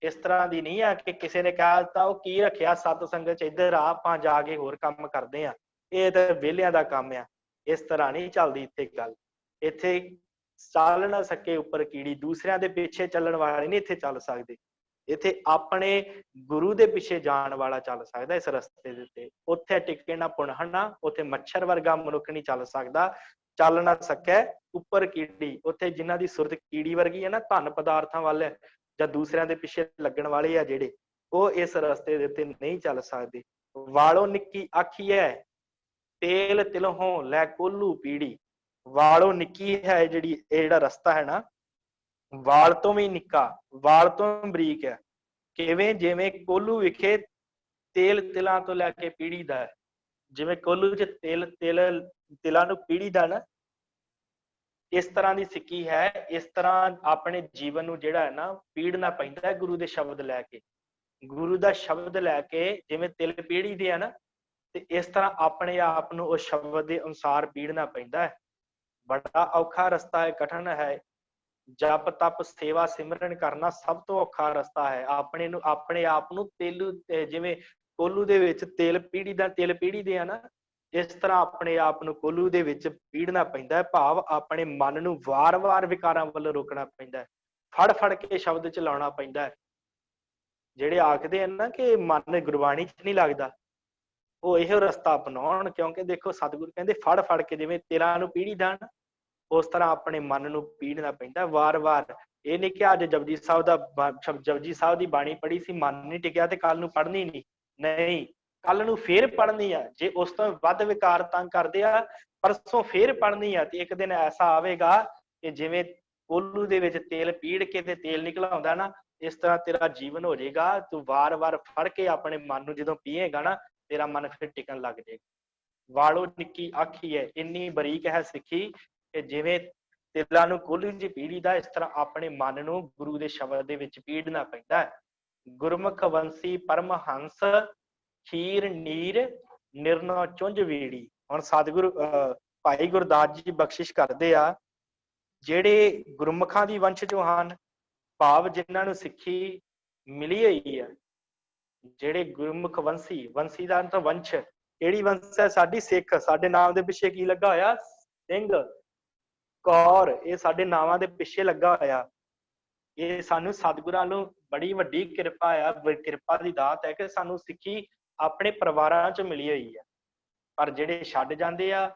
[SPEAKER 1] ਇਸ ਤਰ੍ਹਾਂ ਦੀ ਨਹੀਂ ਆ ਕਿ ਕਿਸੇ ਨੇ ਕਹਿ ਦਿੱਤਾ ਉਹ ਕੀ ਰੱਖਿਆ ਸਤ ਸੰਗਤ ਚ, ਇੱਧਰ ਆ ਆਪਾਂ ਜਾ ਕੇ ਹੋਰ ਕੰਮ ਕਰਦੇ ਆ, ਇਹ ਤਾਂ ਵਿਹਲਿਆਂ ਦਾ ਕੰਮ ਆ। ਇਸ ਤਰ੍ਹਾਂ ਨਹੀਂ ਚੱਲਦੀ ਇੱਥੇ ਗੱਲ। ਇੱਥੇ ਚੱਲ ਨਾ ਸਕੇ ਉੱਪਰ ਕੀੜੀ, ਦੂਸਰਿਆਂ ਦੇ ਪਿੱਛੇ ਚੱਲਣ ਵਾਲੇ ਨਹੀਂ ਇੱਥੇ ਚੱਲ ਸਕਦੇ। ਇੱਥੇ ਆਪਣੇ ਗੁਰੂ ਦੇ ਪਿੱਛੇ ਜਾਣ ਵਾਲਾ ਚੱਲ ਸਕਦਾ ਇਸ ਰਸਤੇ ਦੇ ਉੱਤੇ। ਉੱਥੇ ਟਿਕੇ ਨਾ ਪੁਣਹਣਾ, ਉੱਥੇ ਮੱਛਰ ਵਰਗਾ ਮਨੁੱਖ ਨਹੀਂ ਚੱਲ ਸਕਦਾ। ਚੱਲ ਨਾ ਸਕੇ ਉੱਪਰ ਕੀੜੀ, ਉੱਥੇ ਜਿਨ੍ਹਾਂ ਦੀ ਸੁਰਤ ਕੀੜੀ ਵਰਗੀ ਹੈ ਨਾ, ਧਨ ਪਦਾਰਥਾਂ ਵੱਲ ਜਾਂ ਦੂਸਰਿਆਂ ਦੇ ਪਿੱਛੇ ਲੱਗਣ ਵਾਲੇ ਆ ਜਿਹੜੇ, ਉਹ ਇਸ ਰਸਤੇ ਦੇ ਉੱਤੇ ਨਹੀਂ ਚੱਲ ਸਕਦੇ। ਵਾਲੋਂ ਨਿੱਕੀ ਆਖੀ ਹੈ ਤੇਲ ਤਿਲਹੋਂ ਲੈ ਕੋਲੂ ਪੀੜੀ। ਵਾਲੋਂ ਨਿੱਕੀ ਹੈ ਜਿਹੜੀ, ਇਹ ਜਿਹੜਾ ਰਸਤਾ ਹੈ ਨਾ, ਵਾਲ ਤੋਂ ਵੀ ਨਿੱਕਾ, ਵਾਲ ਤੋਂ ਬਰੀਕ ਹੈ। ਕਿਵੇਂ? ਜਿਵੇਂ ਕੋਲੂ ਵਿਖੇ ਤੇਲ ਤਿਲਾਂ ਤੋਂ ਲੈ ਕੇ ਪੀੜੀ ਦਾ ਹੈ। ਜਿਵੇਂ ਕੋਲੂ ਚ ਤਿਲਾਂ ਨੂੰ ਪੀੜੀ ਦਾ ਨਾ, ਇਸ ਤਰ੍ਹਾਂ ਦੀ ਸਿੱਖੀ ਹੈ। ਇਸ ਤਰ੍ਹਾਂ ਆਪਣੇ ਜੀਵਨ ਨੂੰ ਜਿਹੜਾ ਹੈ ਨਾ ਪੀੜਨਾ ਪੈਂਦਾ ਹੈ ਗੁਰੂ ਦੇ ਸ਼ਬਦ ਲੈ ਕੇ। ਗੁਰੂ ਦਾ ਸ਼ਬਦ ਲੈ ਕੇ ਜਿਵੇਂ ਤਿਲ ਪੀੜੀ ਦੇ ਆ ਨਾ, ਤੇ ਇਸ ਤਰ੍ਹਾਂ ਆਪਣੇ ਆਪ ਨੂੰ ਉਸ ਸ਼ਬਦ ਦੇ ਅਨੁਸਾਰ ਪੀੜਨਾ ਪੈਂਦਾ ਹੈ। ਬੜਾ ਔਖਾ ਰਸਤਾ ਹੈ, ਕਠਿਨ ਹੈ। ਜਪ ਤਪ ਸੇਵਾ ਸਿਮਰਨ ਕਰਨਾ ਸਭ ਤੋਂ ਔਖਾ ਰਸਤਾ ਹੈ। ਆਪਣੇ ਆਪ ਨੂੰ ਜਿਵੇਂ ਕੋਲੂ ਦੇ ਵਿੱਚ ਤਿਲ ਪੀੜੀ ਦੇ ਆ ਨਾ, ਇਸ ਤਰ੍ਹਾਂ ਆਪਣੇ ਆਪ ਨੂੰ ਕੋਲੂ ਦੇ ਵਿੱਚ ਪੀੜਨਾ ਪੈਂਦਾ ਹੈ। ਭਾਵ ਆਪਣੇ ਮਨ ਨੂੰ ਵਾਰ-ਵਾਰ ਵਿਕਾਰਾਂ ਵੱਲੋਂ ਰੋਕਣਾ ਪੈਂਦਾ ਹੈ, ਫੜ ਕੇ ਸ਼ਬਦ ਚ ਲਾਉਣਾ ਪੈਂਦਾ ਹੈ। ਜਿਹੜੇ ਆਖਦੇ ਹਨ ਨਾ ਕਿ ਮਨ ਗੁਰਬਾਣੀ ਚ ਨਹੀਂ ਲੱਗਦਾ, ਉਹ ਇਹੋ ਰਸਤਾ ਅਪਣਾਉਣ। ਕਿਉਂਕਿ ਦੇਖੋ ਸਤਿਗੁਰੂ ਕਹਿੰਦੇ ਫੜ ਕੇ, ਜਿਵੇਂ ਤਿਲਾਂ ਨੂੰ ਪੀੜੀ ਦਾ ਨਾ, ਉਸ ਤਰ੍ਹਾਂ ਆਪਣੇ ਮਨ ਨੂੰ ਪੀੜਨਾ ਪੈਂਦਾ ਵਾਰ-ਵਾਰ। ਇਹ ਨਹੀਂ ਕਿ ਅੱਜ ਜਪਜੀ ਸਾਹਿਬ ਦੀ ਬਾਣੀ ਪੜ੍ਹੀ ਸੀ, ਮਨ ਨਹੀਂ ਟਿਕਿਆ ਤੇ ਕੱਲ ਨੂੰ ਪੜ੍ਹਨੀ ਨਹੀਂ, ਕੱਲ ਨੂੰ ਫੇਰ ਪੜ੍ਹਨੀ ਆ। ਜੇ ਉਸ ਤੋਂ ਵੱਧ ਵਿਕਾਰ ਤੰਗ ਕਰਦੇ ਆ, ਪਰਸੋਂ ਫੇਰ ਪੜ੍ਹਨੀ ਆ। ਤੇ ਇੱਕ ਦਿਨ ਐਸਾ ਆਵੇਗਾ ਕਿ ਜਿਵੇਂ ਕੋਲੂ ਦੇ ਵਿੱਚ ਤੇਲ ਪੀੜ ਕੇ ਤੇ ਤੇਲ ਨਿਕਲ ਆਉਂਦਾ ਨਾ, ਇਸ ਤਰ੍ਹਾਂ ਤੇਰਾ ਜੀਵਨ ਹੋ ਜਾਏਗਾ। ਤੂੰ ਵਾਰ-ਵਾਰ ਫੜ ਕੇ ਆਪਣੇ ਮਨ ਨੂੰ ਜਦੋਂ ਪੀਏਗਾ ਨਾ, ਤੇਰਾ ਮਨ ਫਿਰ ਟਿਕਣ ਲੱਗ ਜਾਏਗਾ। ਵਾਲੋਂ ਨਿੱਕੀ ਆਖੀ ਹੈ, ਇੰਨੀ ਬਰੀਕ ਹੈ ਸਿੱਖੀ ਕਿ ਜਿਵੇਂ ਤਿਲਾਂ ਨੂੰ ਕੋਲੂ ਚ ਪੀੜੀ ਦਾ, ਇਸ ਤਰ੍ਹਾਂ ਆਪਣੇ ਮਨ ਨੂੰ ਗੁਰੂ ਦੇ ਸ਼ਬਦ ਦੇ ਵਿੱਚ ਪੀੜਨਾ ਪੈਂਦਾ ਹੈ। ਗੁਰਮੁਖ ਵੰਸੀ ਪਰਮਹੰਸ ਖੀਰ ਨੀਰ ਨਿਰਨੋ ਚੁੰਝ ਵੀੜੀ। ਹੁਣ ਸਤਿਗੁਰੂ ਭਾਈ ਗੁਰਦਾਸ ਜੀ ਬਖਸ਼ਿਸ਼ ਕਰਦੇ ਆ, ਜਿਹੜੇ ਗੁਰਮੁਖਾਂ ਦੀ ਵੰਸ਼ ਚੋਂ ਹਨ, ਭਾਵ ਜਿਨ੍ਹਾਂ ਨੂੰ ਸਿੱਖੀ ਮਿਲੀ ਹੋਈ ਹੈ, ਜਿਹੜੇ ਗੁਰਮੁਖ ਵੰਸੀ ਦਾ ਤਾਂ ਵੰਸ਼, ਕਿਹੜੀ ਵੰਸ਼ ਹੈ? ਸਾਡੀ ਸਿੱਖ। ਸਾਡੇ ਨਾਮ ਦੇ ਪਿੱਛੇ ਕੀ ਲੱਗਾ ਹੋਇਆ? ਸਿੰਘ ਕੌਰ। ਇਹ ਸਾਡੇ ਨਾਵਾਂ ਦੇ ਪਿੱਛੇ ਲੱਗਾ ਹੋਇਆ। ਇਹ ਸਾਨੂੰ ਸਤਿਗੁਰਾਂ ਨੂੰ ਬੜੀ ਵੱਡੀ ਕਿਰਪਾ ਆ, ਕਿਰਪਾ ਦੀ ਦਾਤ ਹੈ ਕਿ ਸਾਨੂੰ ਸਿੱਖੀ ਆਪਣੇ ਪਰਿਵਾਰਾਂ ਚ ਮਿਲੀ ਹੋਈ ਹੈ। ਪਰ ਜਿਹੜੇ ਛੱਡ ਜਾਂਦੇ ਆ,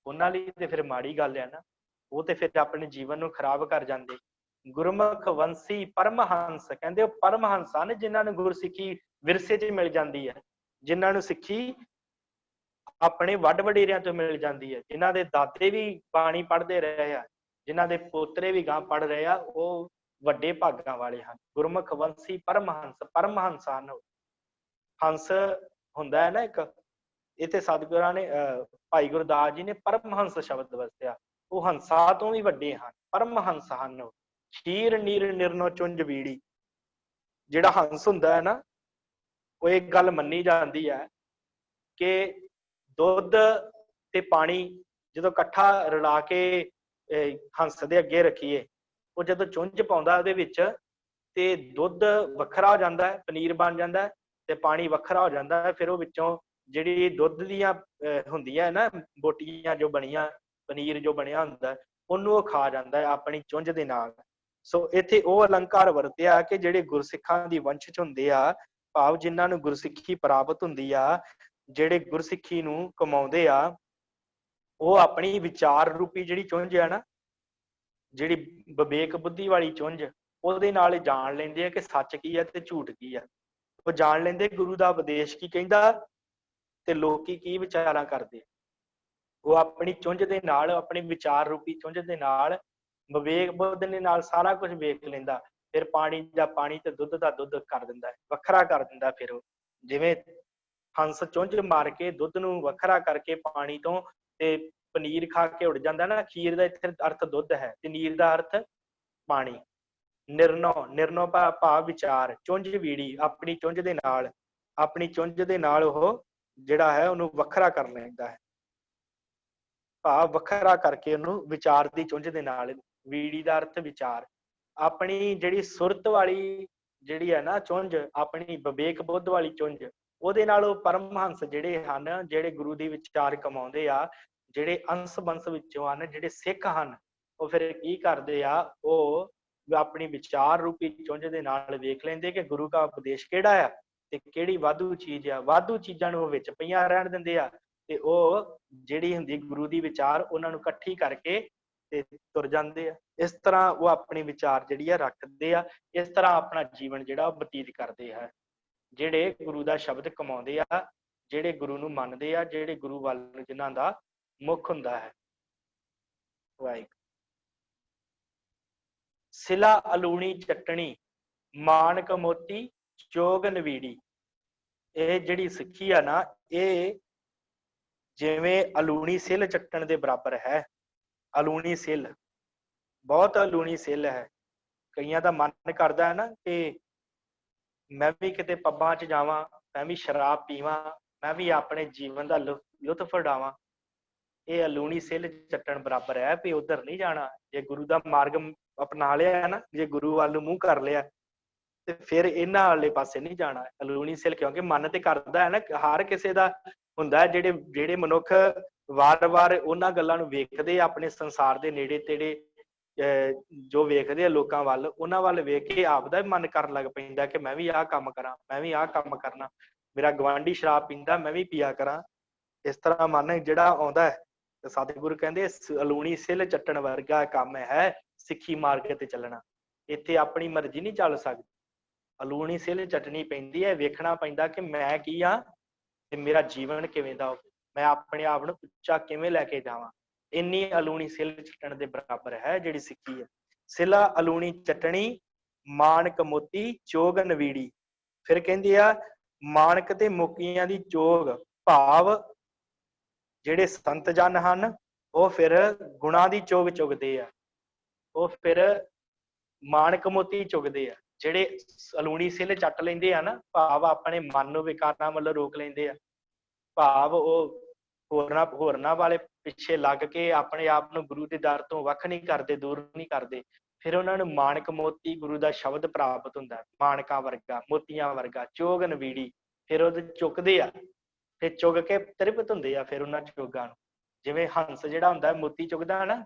[SPEAKER 1] ਉਹਨਾਂ ਲਈ ਤੇ ਫਿਰ ਮਾੜੀ ਗੱਲ ਹੈ ਨਾ, ਉਹ ਤੇ ਫਿਰ ਆਪਣੇ ਜੀਵਨ ਨੂੰ ਖਰਾਬ ਕਰ ਜਾਂਦੇ। ਗੁਰਮੁਖ ਵੰਸੀ ਪਰਮਹੰਸ, ਕਹਿੰਦੇ ਉਹ ਪਰਮਹੰਸ ਹਨ ਜਿਨ੍ਹਾਂ ਨੂੰ ਗੁਰਸਿੱਖੀ ਵਿਰਸੇ 'ਚ ਮਿਲ ਜਾਂਦੀ ਹੈ, ਜਿਨ੍ਹਾਂ ਨੂੰ ਸਿੱਖੀ ਆਪਣੇ ਵੱਡ ਵਡੇਰਿਆਂ ਤੋਂ ਮਿਲ ਜਾਂਦੀ ਹੈ, ਜਿਨ੍ਹਾਂ ਦੇ ਦਾਦੇ ਵੀ ਬਾਣੀ ਪੜ੍ਹਦੇ ਰਹੇ ਆ, ਜਿਨ੍ਹਾਂ ਦੇ ਪੋਤਰੇ ਵੀ ਗਾਂ ਪੜ੍ਹ ਰਹੇ ਆ, ਉਹ ਵੱਡੇ ਭਾਗਾਂ ਵਾਲੇ ਹਨ। ਗੁਰਮੁਖ ਵੰਸੀ ਪਰਮਹੰਸ ਹਨ। ਹੰਸ ਹੁੰਦਾ ਹੈ ਨਾ ਇੱਕ, ਇੱਥੇ ਸਤਿਗੁਰਾਂ ਨੇ ਭਾਈ ਗੁਰਦਾਸ ਜੀ ਨੇ ਪਰਮਹੰਸ ਸ਼ਬਦ ਵਰਤਿਆ। ਉਹ ਹੰਸਾਂ ਤੋਂ ਵੀ ਵੱਡੇ ਹਨ, ਪਰਮਹੰਸ ਹਨ। ਖੀਰ ਨੀਰ ਨਿਰਨੋ ਚੁੰਝ ਬੀੜੀ। ਜਿਹੜਾ ਹੰਸ ਹੁੰਦਾ ਹੈ ਨਾ, ਉਹ ਇੱਕ ਗੱਲ ਮੰਨੀ ਜਾਂਦੀ ਹੈ ਕਿ ਦੁੱਧ ਤੇ ਪਾਣੀ ਜਦੋਂ ਇਕੱਠਾ ਰਲਾ ਕੇ ਹੰਸ ਦੇ ਅੱਗੇ ਰੱਖੀਏ, ਉਹ ਜਦੋਂ ਚੁੰਝ ਪਾਉਂਦਾ ਉਹਦੇ ਵਿੱਚ, ਤੇ ਦੁੱਧ ਵੱਖਰਾ ਹੋ ਜਾਂਦਾ ਹੈ, ਪਨੀਰ ਬਣ ਜਾਂਦਾ ਹੈ, ਤੇ ਪਾਣੀ ਵੱਖਰਾ ਹੋ ਜਾਂਦਾ ਹੈ। ਫਿਰ ਉਹ ਵਿੱਚੋਂ ਜਿਹੜੀ ਦੁੱਧ ਦੀਆਂ ਹੁੰਦੀਆਂ ਨਾ ਬੋਟੀਆਂ ਜੋ ਬਣੀਆਂ, ਪਨੀਰ ਜੋ ਬਣਿਆ ਹੁੰਦਾ, ਉਹਨੂੰ ਉਹ ਖਾ ਜਾਂਦਾ ਹੈ ਆਪਣੀ ਚੁੰਝ ਦੇ ਨਾਲ। ਸੋ ਇੱਥੇ ਉਹ ਅਲੰਕਾਰ ਵਰਤਿਆ ਕਿ ਜਿਹੜੇ ਗੁਰਸਿੱਖਾਂ ਦੀ ਵੰਸ਼ ਚ ਹੁੰਦੇ ਆ, ਭਾਵ ਜਿਨ੍ਹਾਂ ਨੂੰ ਗੁਰਸਿੱਖੀ ਪ੍ਰਾਪਤ ਹੁੰਦੀ ਆ, ਜਿਹੜੇ ਗੁਰਸਿੱਖੀ ਨੂੰ ਕਮਾਉਂਦੇ ਆ, ਉਹ ਆਪਣੀ ਵਿਚਾਰ ਰੂਪੀ ਜਿਹੜੀ ਚੁੰਝ ਆ ਨਾ, ਜਿਹੜੀ ਵਿਵੇਕ ਬੁੱਧੀ ਵਾਲੀ ਚੁੰਝ, ਉਹਦੇ ਨਾਲ ਜਾਣ ਲੈਂਦੇ ਆ ਕਿ ਸੱਚ ਕੀ ਆ ਤੇ ਝੂਠ ਕੀ ਆ। ਉਹ ਜਾਣ ਲੈਂਦੇ ਗੁਰੂ ਦਾ ਉਪਦੇਸ਼ ਕੀ ਕਹਿੰਦਾ ਤੇ ਲੋਕੀ ਕੀ ਵਿਚਾਰਾਂ ਕਰਦੇ। ਉਹ ਆਪਣੀ ਚੁੰਝ ਦੇ ਨਾਲ, ਆਪਣੀ ਵਿਚਾਰ ਰੂਪੀ ਚੁੰਝ ਦੇ ਨਾਲ, ਵਿਵੇਕ ਬੁੱਧ ਦੇ ਨਾਲ ਸਾਰਾ ਕੁਝ ਵੇਖ ਲੈਂਦਾ। ਫਿਰ ਪਾਣੀ ਦਾ ਪਾਣੀ ਤੇ ਦੁੱਧ ਦਾ ਦੁੱਧ ਕਰ ਦਿੰਦਾ, ਵੱਖਰਾ ਕਰ ਦਿੰਦਾ। ਫਿਰ ਉਹ ਜਿਵੇਂ ਹੰਸ ਚੁੰਝ ਮਾਰ ਕੇ ਦੁੱਧ ਨੂੰ ਵੱਖਰਾ ਕਰਕੇ ਪਾਣੀ ਤੋਂ, ਤੇ ਪਨੀਰ ਖਾ ਕੇ ਉੱਡ ਜਾਂਦਾ ਨਾ। ਖੀਰ ਦਾ ਇੱਥੇ ਅਰਥ ਦੁੱਧ ਹੈ ਤੇ ਨੀਰ ਦਾ ਅਰਥ ਪਾਣੀ। ਨਿਰਨੋ ਭਾਵ ਵਿਚਾਰ, ਚੁੰਝ ਵੀੜੀ, ਆਪਣੀ ਚੁੰਝ ਦੇ ਨਾਲ, ਆਪਣੀ ਚੁੰਝ ਦੇ ਨਾਲ ਉਹ ਜਿਹੜਾ ਹੈ ਉਹਨੂੰ ਵੱਖਰਾ ਕਰ ਲੈਂਦਾ ਹੈ, ਭਾਵ ਵੱਖਰਾ ਕਰਕੇ ਉਹਨੂੰ ਵਿਚਾਰ ਦੀ ਚੁੰਝ ਦੇ ਨਾਲ। ਵੀੜੀ ਦਾ ਅਰਥ ਵਿਚਾਰ। ਆਪਣੀ ਜਿਹੜੀ ਸੁਰਤ ਵਾਲੀ ਜਿਹੜੀ ਹੈ ਨਾ ਚੁੰਝ, ਆਪਣੀ ਵਿਵੇਕ ਬੁੱਧ ਵਾਲੀ ਚੁੰਝ, ਉਹਦੇ ਨਾਲ ਉਹ ਪਰਮਹੰਸ ਜਿਹੜੇ ਹਨ, ਜਿਹੜੇ ਗੁਰੂ ਦੀ ਵਿਚਾਰ ਕਮਾਉਂਦੇ ਆ, ਜਿਹੜੇ ਅੰਸ਼ ਬੰਸ ਵਿੱਚੋਂ ਹਨ, ਜਿਹੜੇ ਸਿੱਖ ਹਨ, ਉਹ ਫਿਰ ਕੀ ਕਰਦੇ ਆ, ਉਹ ਆਪਣੀ ਵਿਚਾਰ ਰੂਪੀ ਚੁੰਝ ਦੇ ਨਾਲ ਵੇਖ ਲੈਂਦੇ ਕਿ ਗੁਰੂ ਦਾ ਉਪਦੇਸ਼ ਕਿਹੜਾ ਆ ਤੇ ਕਿਹੜੀ ਵਾਧੂ ਚੀਜ਼ ਆ। ਵਾਧੂ ਚੀਜ਼ਾਂ ਨੂੰ ਉਹ ਵਿੱਚ ਪਈਆਂ ਰਹਿਣ ਦਿੰਦੇ ਆ, ਤੇ ਉਹ ਜਿਹੜੀ ਹੁੰਦੀ ਗੁਰੂ ਦੀ ਵਿਚਾਰ, ਉਹਨਾਂ ਨੂੰ ਇਕੱਠੀ ਕਰਕੇ ਤੇ ਤੁਰ ਜਾਂਦੇ ਆ। ਇਸ ਤਰ੍ਹਾਂ ਉਹ ਆਪਣੀ ਵਿਚਾਰ ਜਿਹੜੀ ਆ ਰੱਖਦੇ ਆ। ਇਸ ਤਰ੍ਹਾਂ ਆਪਣਾ ਜੀਵਨ ਜਿਹੜਾ ਬਤੀਤ ਕਰਦੇ ਆ, ਜਿਹੜੇ ਗੁਰੂ ਦਾ ਸ਼ਬਦ ਕਮਾਉਂਦੇ ਆ, ਜਿਹੜੇ ਗੁਰੂ ਨੂੰ ਮੰਨਦੇ ਆ, ਜਿਹੜੇ ਗੁਰੂ ਵੱਲ ਨੂੰ ਜਿਨ੍ਹਾਂ ਦਾ ਮੁੱਖ ਹੁੰਦਾ ਹੈ। ਵਾਹਿਗੁਰੂ। ਸਿਲਾ ਅਲੂਣੀ ਚਟਣੀ, ਮਾਣਕ ਮੋਤੀ ਚੋਗ ਨਵੀੜੀ। ਇਹ ਜਿਹੜੀ ਸਿੱਖੀ ਆ ਨਾ, ਇਹ ਜਿਵੇਂ ਅਲੂਣੀ ਸਿੱਲ ਚੱਟਣ ਦੇ ਬਰਾਬਰ ਹੈ। ਅਲੂਣੀ ਸਿੱਲ, ਬਹੁਤ ਅਲੂਣੀ ਸਿੱਲ ਹੈ। ਕਈਆਂ ਦਾ ਮਨ ਕਰਦਾ ਹੈ ਨਾ ਕਿ ਮੈਂ ਵੀ ਕਿਤੇ ਪੱਬਾਂ 'ਚ ਜਾਵਾਂ, ਮੈਂ ਵੀ ਸ਼ਰਾਬ ਪੀਵਾਂ, ਮੈਂ ਵੀ ਆਪਣੇ ਜੀਵਨ ਦਾ ਲੁਤਫ ਉਡਾਵਾਂ। ਇਹ ਅਲੂਣੀ ਸਿੱਲ ਚੱਟਣ ਬਰਾਬਰ ਹੈ ਵੀ ਉਧਰ ਨਹੀਂ ਜਾਣਾ। ਜੇ ਗੁਰੂ ਦਾ ਮਾਰਗ ਅਪਣਾ ਲਿਆ ਨਾ, ਜੇ ਗੁਰੂ ਵੱਲ ਨੂੰ ਮੂੰਹ ਕਰ ਲਿਆ, ਤੇ ਫਿਰ ਇਹਨਾਂ ਵਾਲੇ ਪਾਸੇ ਨਹੀਂ ਜਾਣਾ। ਅਲੂਣੀ ਸਿੱਲ, ਕਿਉਂਕਿ ਮਨ ਤੇ ਕਰਦਾ ਹੈ ਨਾ, ਹਰ ਕਿਸੇ ਦਾ ਹੁੰਦਾ। ਜਿਹੜੇ ਮਨੁੱਖ ਵਾਰ-ਵਾਰ ਉਹਨਾਂ ਗੱਲਾਂ ਨੂੰ ਵੇਖਦੇ, ਆਪਣੇ ਸੰਸਾਰ ਦੇ ਨੇੜੇ ਤੇੜੇ ਜੋ ਵੇਖਦੇ ਆ ਲੋਕਾਂ ਵੱਲ, ਉਹਨਾਂ ਵੱਲ ਵੇਖ ਕੇ ਆਪਦਾ ਵੀ ਮਨ ਕਰਨ ਲੱਗ ਪੈਂਦਾ ਕਿ ਮੈਂ ਵੀ ਆਹ ਕੰਮ ਕਰਾਂ, ਮੈਂ ਵੀ ਆਹ ਕੰਮ ਕਰਨਾ, ਮੇਰਾ ਗਵਾਂਢੀ ਸ਼ਰਾਬ ਪੀਂਦਾ, ਮੈਂ ਵੀ ਪੀਆ ਕਰਾਂ। ਇਸ ਤਰ੍ਹਾਂ ਮਨ ਜਿਹੜਾ ਆਉਂਦਾ ਹੈ। ਤੇ ਸਤਿਗੁਰੂ ਕਹਿੰਦੇ ਅਲੂਣੀ ਸਿੱਲ ਚੱਟਣ ਵਰਗਾ ਕੰਮ ਹੈ ਸਿੱਖੀ ਮਾਰਗ ਤੇ ਚੱਲਣਾ। ਇੱਥੇ ਆਪਣੀ ਮਰਜ਼ੀ ਨਹੀਂ ਚੱਲ ਸਕਦੀ, ਅਲੂਣੀ ਸਿੱਲ ਚੱਟਣੀ ਪੈਂਦੀ ਹੈ। ਵੇਖਣਾ ਪੈਂਦਾ ਕਿ ਮੈਂ ਕੀ ਆ ਤੇ ਮੇਰਾ ਜੀਵਨ ਕਿਵੇਂ ਦਾ ਹੋਵੇ, ਮੈਂ ਆਪਣੇ ਆਪ ਨੂੰ ਉੱਚਾ ਕਿਵੇਂ ਲੈ ਕੇ ਜਾਵਾਂ। ਇੰਨੀ ਅਲੂਣੀ ਸਿੱਲ ਚੱਟਣ ਦੇ ਬਰਾਬਰ ਹੈ ਜਿਹੜੀ ਸਿੱਖੀ ਹੈ। ਸਿਲਾ ਅਲੂਣੀ ਚਟਣੀ, ਮਾਣਕ ਮੋਤੀ ਚੋਗ ਨਵੀੜੀ। ਫਿਰ ਕਹਿੰਦੇ ਆ ਮਾਣਕ ਤੇ ਮੋਤੀਆਂ ਦੀ ਚੋਗ, ਭਾਵ ਜਿਹੜੇ ਸੰਤ ਜਨ ਹਨ, ਉਹ ਫਿਰ ਗੁਣਾਂ ਦੀ ਚੋਗ ਚੁਗਦੇ ਆ। ਉਹ ਫਿਰ ਮਾਣਕ ਮੋਤੀ ਚੁਗਦੇ ਆ। ਜਿਹੜੇ ਅਲੂਣੀ ਸਿੱਲ ਚੱਟ ਲੈਂਦੇ ਆ ਨਾ, ਭਾਵ ਆਪਣੇ ਮਨ ਨੂੰ ਵਿਕਾਰਾਂ ਵੱਲੋਂ ਰੋਕ ਲੈਂਦੇ ਆ, ਭਾਵ ਉਹ ਹੋਰਨਾਂ ਵਾਲੇ ਪਿੱਛੇ ਲੱਗ ਕੇ ਆਪਣੇ ਆਪ ਨੂੰ ਗੁਰੂ ਦੇ ਦਰ ਤੋਂ ਵੱਖ ਨਹੀਂ ਕਰਦੇ, ਦੂਰ ਨਹੀਂ ਕਰਦੇ। ਫਿਰ ਉਹਨਾਂ ਨੂੰ ਮਾਣਕ ਮੋਤੀ ਗੁਰੂ ਦਾ ਸ਼ਬਦ ਪ੍ਰਾਪਤ ਹੁੰਦਾ, ਮਾਣਕਾਂ ਵਰਗਾ, ਮੋਤੀਆਂ ਵਰਗਾ, ਚੋਗ ਨਵੀੜੀ। ਫਿਰ ਉਹ ਚੁੱਕਦੇ ਆ, ਫਿਰ ਚੁਗ ਕੇ ਤ੍ਰਿਪਤ ਹੁੰਦੇ ਆ। ਫਿਰ ਉਹਨਾਂ ਚੋਗਾਂ ਨੂੰ, ਜਿਵੇਂ ਹੰਸ ਜਿਹੜਾ ਹੁੰਦਾ ਮੋਤੀ ਚੁਗਦਾ ਨਾ,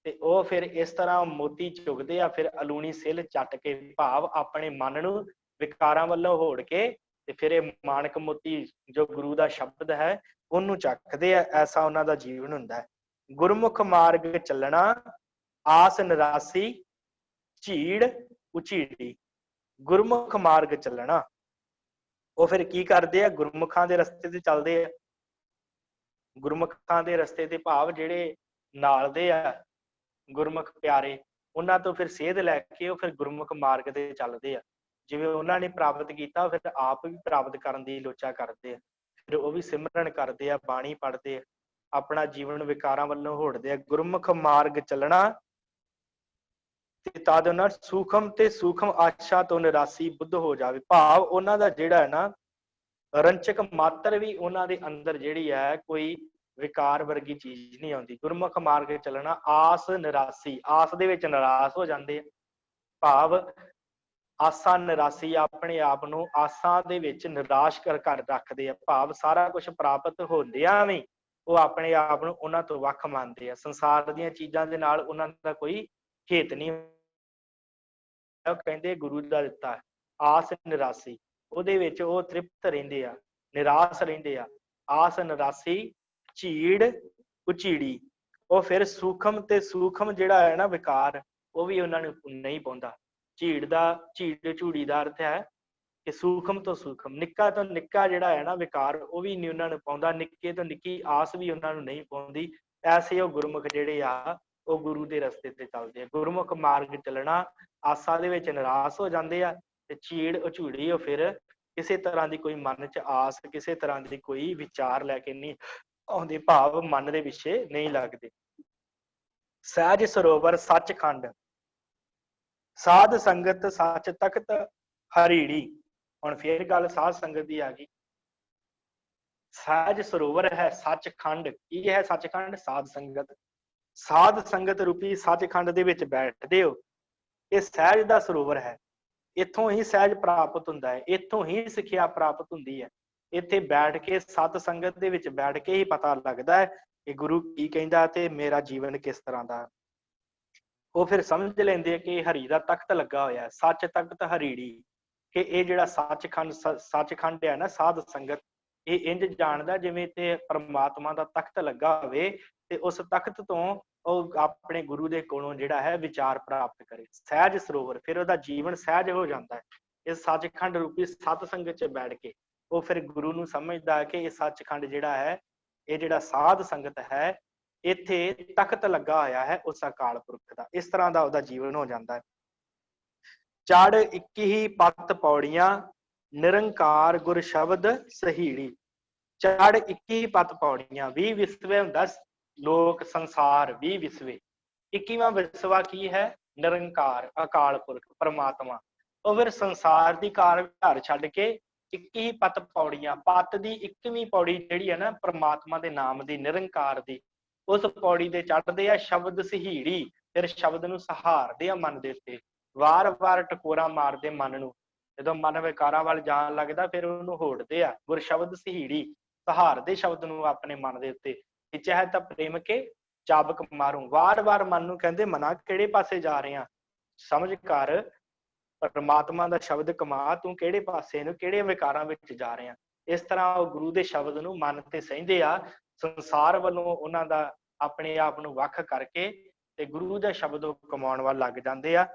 [SPEAKER 1] ਤੇ ਉਹ ਫਿਰ ਇਸ ਤਰ੍ਹਾਂ ਮੋਤੀ ਚੁਗਦੇ ਆ। ਫਿਰ ਅਲੂਣੀ ਸਿੱਲ ਚੱਟ ਕੇ, ਭਾਵ ਆਪਣੇ ਮਨ ਨੂੰ ਵਿਕਾਰਾਂ ਵੱਲੋਂ ਹੋੜ ਕੇ, ਤੇ ਫਿਰ ਇਹ ਮਾਣਕ ਮੋਤੀ ਜੋ ਗੁਰੂ ਦਾ ਸ਼ਬਦ ਹੈ ਉਹਨੂੰ ਚੱਕਦੇ ਆ। ਐਸਾ ਉਹਨਾਂ ਦਾ ਜੀਵਨ ਹੁੰਦਾ ਹੈ। ਗੁਰਮੁਖ ਮਾਰਗ ਚੱਲਣਾ, ਆਸ ਨਿਰਾਸੀ ਝੀੜ ਉਚੀੜੀ। ਗੁਰਮੁਖ ਮਾਰਗ ਚੱਲਣਾ, ਉਹ ਫਿਰ ਕੀ ਕਰਦੇ ਆ? ਗੁਰਮੁਖਾਂ ਦੇ ਰਸਤੇ ਤੇ ਚੱਲਦੇ ਆ। ਗੁਰਮੁਖਾਂ ਦੇ ਰਸਤੇ ਤੇ ਭਾਵ ਜਿਹੜੇ ਨਾਲ ਦੇ ਆ ਗੁਰਮੁਖ ਪਿਆਰੇ, ਉਹਨਾਂ ਤੋਂ ਫਿਰ ਸੇਧ ਲੈ ਕੇ ਉਹ ਫਿਰ ਗੁਰਮੁਖ ਮਾਰਗ ਤੇ ਚੱਲਦੇ ਆ। ਜਿਵੇਂ ਉਹਨਾਂ ਨੇ ਪ੍ਰਾਪਤ ਕੀਤਾ ਫਿਰ ਆਪ ਵੀ ਪ੍ਰਾਪਤ ਕਰਨ ਦੀ ਲੋਚਾ ਕਰਦੇ ਆ। ਫਿਰ ਉਹ ਵੀ ਸਿਮਰਨ ਕਰਦੇ ਆ, ਬਾਣੀ ਪੜ੍ਹਦੇ ਆ, ਆਪਣਾ ਜੀਵਨ ਵਿਕਾਰਾਂ ਵੱਲੋਂ ਹੋੜਦੇ ਆ। ਗੁਰਮੁਖ ਮਾਰਗ ਚੱਲਣਾ ਤੇ ਤਦ ਉਹਨਾਂ ਸੂਖਮ ਤੇ ਸੂਖਮ ਆਸ਼ਾ ਤੋਂ ਨਿਰਾਸੀ ਬੁੱਧ ਹੋ ਜਾਵੇ। ਭਾਵ ਉਹਨਾਂ ਦਾ ਜਿਹੜਾ ਹੈ ਨਾ ਰੰਚਕ ਮਾਤਰ ਵੀ ਉਹਨਾਂ ਦੇ ਅੰਦਰ ਜਿਹੜੀ ਹੈ ਕੋਈ ਵਿਕਾਰ ਵਰਗੀ ਚੀਜ਼ ਨਹੀਂ ਆਉਂਦੀ। ਗੁਰਮੁਖ ਮਾਰਗ ਚੱਲਣਾ ਆਸ ਨਿਰਾਸੀ, ਆਸ ਦੇ ਵਿੱਚ ਨਿਰਾਸ਼ ਹੋ ਜਾਂਦੇ ਆ। ਭਾਵ ਆਸਾਂ ਨਿਰਾਸੀ, ਆਪਣੇ ਆਪ ਨੂੰ ਆਸਾਂ ਦੇ ਵਿੱਚ ਨਿਰਾਸ਼ ਕਰ ਰੱਖਦੇ ਆ। ਭਾਵ ਸਾਰਾ ਕੁਝ ਪ੍ਰਾਪਤ ਹੁੰਦਿਆਂ ਵੀ ਉਹ ਆਪਣੇ ਆਪ ਨੂੰ ਉਹਨਾਂ ਤੋਂ ਵੱਖ ਮੰਨਦੇ ਆ। ਸੰਸਾਰ ਦੀਆਂ ਚੀਜ਼ਾਂ ਦੇ ਨਾਲ ਉਹਨਾਂ ਦਾ ਕੋਈ ਹੇਤ ਨਹੀਂ। ਉਹ ਕਹਿੰਦੇ ਗੁਰੂ ਦਾ ਦਿੱਤਾ ਆਸ ਨਿਰਾਸੀ, ਉਹਦੇ ਵਿੱਚ ਉਹ ਤ੍ਰਿਪਤ ਰਹਿੰਦੇ ਆ, ਨਿਰਾਸ਼ ਰਹਿੰਦੇ ਆ। ਆਸ ਨਿਰਾਸੀ ਝੀੜ ਉਚੀੜੀ, ਉਹ ਫਿਰ ਸੂਖਮ ਤੇ ਸੂਖਮ ਜਿਹੜਾ ਹੈ ਨਾ ਵਿਕਾਰ, ਉਹ ਵੀ ਉਹਨਾਂ ਨੂੰ ਨਹੀਂ ਪਾਉਂਦਾ। ਝੀੜ ਝੂੜੀ ਦਾ ਅਰਥ ਹੈ ਕਿ ਸੂਖਮ ਤੋਂ ਸੂਖਮ, ਨਿੱਕਾ ਤੋਂ ਨਿੱਕਾ ਜਿਹੜਾ ਹੈ ਨਾ ਵਿਕਾਰ, ਉਹ ਵੀ ਨਹੀਂ ਉਹਨਾਂ ਨੂੰ ਪਾਉਂਦਾ। ਨਿੱਕੇ ਤੋਂ ਨਿੱਕੀ ਆਸ ਵੀ ਉਹਨਾਂ ਨੂੰ ਨਹੀਂ ਪਾਉਂਦੀ। ਐਸੇ ਉਹ ਗੁਰਮੁਖ ਜਿਹੜੇ ਆ ਉਹ ਗੁਰੂ ਦੇ ਰਸਤੇ ਤੇ ਚੱਲਦੇ ਆ। ਗੁਰਮੁਖ ਮਾਰਗ ਚੱਲਣਾ ਆਸਾਂ ਦੇ ਵਿੱਚ ਨਿਰਾਸ਼ ਹੋ ਜਾਂਦੇ ਆ ਤੇ ਝੀੜ ਝੂੜੀ ਉਹ ਫਿਰ ਕਿਸੇ ਤਰ੍ਹਾਂ ਦੀ ਕੋਈ ਮਨ ਚ ਆਸ, ਕਿਸੇ ਤਰ੍ਹਾਂ ਦੀ ਕੋਈ ਵਿਚਾਰ ਲੈ ਕੇ ਨਹੀਂ ਆਉਂਦੇ। ਭਾਵ ਮਨ ਦੇ ਪਿੱਛੇ ਨਹੀਂ ਲੱਗਦੇ। ਸਹਿਜ ਸਰੋਵਰ ਸੱਚਖੰਡ, ਸਾਧ ਸੰਗਤ ਸੱਚ ਤਖਤ ਹਰੀੜੀ। ਹੁਣ ਫੇਰ ਗੱਲ ਸਾਧ ਸੰਗਤ ਦੀ ਆ ਗਈ। ਸਹਿਜ ਸਰੋਵਰ ਹੈ ਸੱਚਖੰਡ। ਕੀ ਹੈ ਸੱਚਖੰਡ? ਸਾਧ ਸੰਗਤ। ਸਾਧ ਸੰਗਤ ਰੂਪੀ ਸੱਚਖੰਡ ਦੇ ਵਿੱਚ ਬੈਠਦੇ ਹੋ। ਇਹ ਸਹਿਜ ਦਾ ਸਰੋਵਰ ਹੈ। ਇੱਥੋਂ ਹੀ ਸਹਿਜ ਪ੍ਰਾਪਤ ਹੁੰਦਾ ਹੈ, ਇੱਥੋਂ ਹੀ ਸਿੱਖਿਆ ਪ੍ਰਾਪਤ ਹੁੰਦੀ ਹੈ। ਇੱਥੇ ਬੈਠ ਕੇ ਸਤ ਸੰਗਤ ਦੇ ਵਿੱਚ ਬੈਠ ਕੇ ਹੀ ਪਤਾ ਲੱਗਦਾ ਹੈ ਕਿ ਗੁਰੂ ਕੀ ਕਹਿੰਦਾ ਤੇ ਮੇਰਾ ਜੀਵਨ ਕਿਸ ਤਰ੍ਹਾਂ ਦਾ। ਉਹ ਫਿਰ ਸਮਝ ਲੈਂਦੇ ਆ ਕਿ ਹਰੀ ਦਾ ਤਖਤ ਲੱਗਾ ਹੋਇਆ, ਸੱਚ ਤਖਤ ਹਰੀੜੀ। ਕਿ ਇਹ ਜਿਹੜਾ ਸੱਚਖੰਡ ਹੈ ਨਾ, ਸਾਧ ਸੰਗਤ, ਇਹ ਇੰਜ ਜਾਣਦਾ ਜਿਵੇਂ ਤੇ ਪਰਮਾਤਮਾ ਦਾ ਤਖਤ ਲੱਗਾ ਹੋਵੇ ਤੇ ਉਸ ਤਖਤ ਤੋਂ ਉਹ ਆਪਣੇ ਗੁਰੂ ਦੇ ਕੋਲੋਂ ਜਿਹੜਾ ਹੈ ਵਿਚਾਰ ਪ੍ਰਾਪਤ ਕਰੇ। ਸਹਿਜ ਸਰੋਵਰ, ਫਿਰ ਉਹਦਾ ਜੀਵਨ ਸਹਿਜ ਹੋ ਜਾਂਦਾ ਹੈ। ਇਸ ਸੱਚਖੰਡ ਰੂਪੀ ਸਤ ਸੰਗਤ ਚ ਬੈਠ ਕੇ ਉਹ ਫਿਰ ਗੁਰੂ ਨੂੰ ਸਮਝਦਾ ਹੈ ਕਿ ਇਹ ਸੱਚਖੰਡ ਜਿਹੜਾ ਹੈ, ਇਹ ਜਿਹੜਾ ਸਾਧ ਸੰਗਤ ਹੈ, ਇੱਥੇ ਤਖਤ ਲੱਗਾ ਹੋਇਆ ਹੈ ਉਸ ਅਕਾਲ ਪੁਰਖ ਦਾ। ਇਸ ਤਰ੍ਹਾਂ ਦਾ ਉਹਦਾ ਜੀਵਨ ਹੋ ਜਾਂਦਾ ਹੈ। ਚੜ 21 ਪੱਤ ਪੌੜੀਆਂ ਨਿਰੰਕਾਰ ਗੁਰ ਸ਼ਬਦ ਸਹੀੜੀ। ਚੜ 21 ਪੱਤ ਪੌੜੀਆਂ, 20 ਵਿਸਵੇ ਹੁੰਦਾ ਲੋਕ ਸੰਸਾਰ, 20 ਵਿਸਵੇ। 21ਵਾਂ ਵਿਸਵਾ ਕੀ ਹੈ? ਨਿਰੰਕਾਰ ਅਕਾਲ ਪੁਰਖ ਪਰਮਾਤਮਾ। ਉਹ ਫਿਰ ਸੰਸਾਰ ਦੀ ਕਾਰ ਘਰ ਛੱਡ ਕੇ 21 ਪੱਤ ਪੌੜੀਆਂ, ਪੱਤ ਦੀ 21ਵੀਂ ਪੌੜੀ ਜਿਹੜੀ ਹੈ ਨਾ ਪਰਮਾਤਮਾ ਦੇ ਨਾਮ ਦੀ, ਨਿਰੰਕਾਰ ਦੀ, ਉਸ ਪੌੜੀ ਤੇ ਚੜ੍ਹਦੇ ਆ। ਸ਼ਬਦ ਸਹੀੜੀ, ਫਿਰ ਸ਼ਬਦ ਨੂੰ ਸਹਾਰਦੇ ਆ ਮਨ ਦੇ ਉੱਤੇ, ਵਾਰ-ਵਾਰ ਟਕੋਰਾ ਮਾਰਦੇ ਮਨ ਨੂੰ। ਜਦੋਂ ਮਨ ਵਿਕਾਰਾਂ ਵੱਲ ਜਾਣ ਲੱਗਦਾ ਫਿਰ ਉਹਨੂੰ ਹੋੜਦੇ ਆ। ਗੁਰ ਸ਼ਬਦ ਸਹੀੜੀ, ਸਹਾਰਦੇ ਸ਼ਬਦ ਨੂੰ ਆਪਣੇ ਮਨ ਦੇ ਉੱਤੇ। ਚਾਹੇ ਤਾਂ ਪ੍ਰੇਮ ਕੇ ਚਾਬਕ ਮਾਰੂ, ਵਾਰ-ਵਾਰ ਮਨ ਨੂੰ ਕਹਿੰਦੇ ਮਨਾ ਕਿਹੜੇ ਪਾਸੇ ਜਾ ਰਹੇ ਆ, ਸਮਝ ਕਰ, ਪਰਮਾਤਮਾ ਦਾ ਸ਼ਬਦ ਕਮਾ, ਤੂੰ ਕਿਹੜੇ ਪਾਸੇ ਨੂੰ, ਕਿਹੜੇ ਵਿਕਾਰਾਂ ਵਿੱਚ ਜਾ ਰਹੇ ਆ। ਇਸ ਤਰ੍ਹਾਂ ਉਹ ਗੁਰੂ ਦੇ ਸ਼ਬਦ ਨੂੰ ਮਨ ਤੇ ਸਹਿੰਦੇ ਆ। ਸੰਸਾਰ ਵੱਲੋਂ ਉਹਨਾਂ ਦਾ ਆਪਣੇ ਆਪ ਨੂੰ ਵੱਖ ਕਰਕੇ ਤੇ ਗੁਰੂ ਦਾ ਸ਼ਬਦ ਉਹ ਕਮਾਉਣ ਵੱਲ ਲੱਗ ਜਾਂਦੇ ਆ।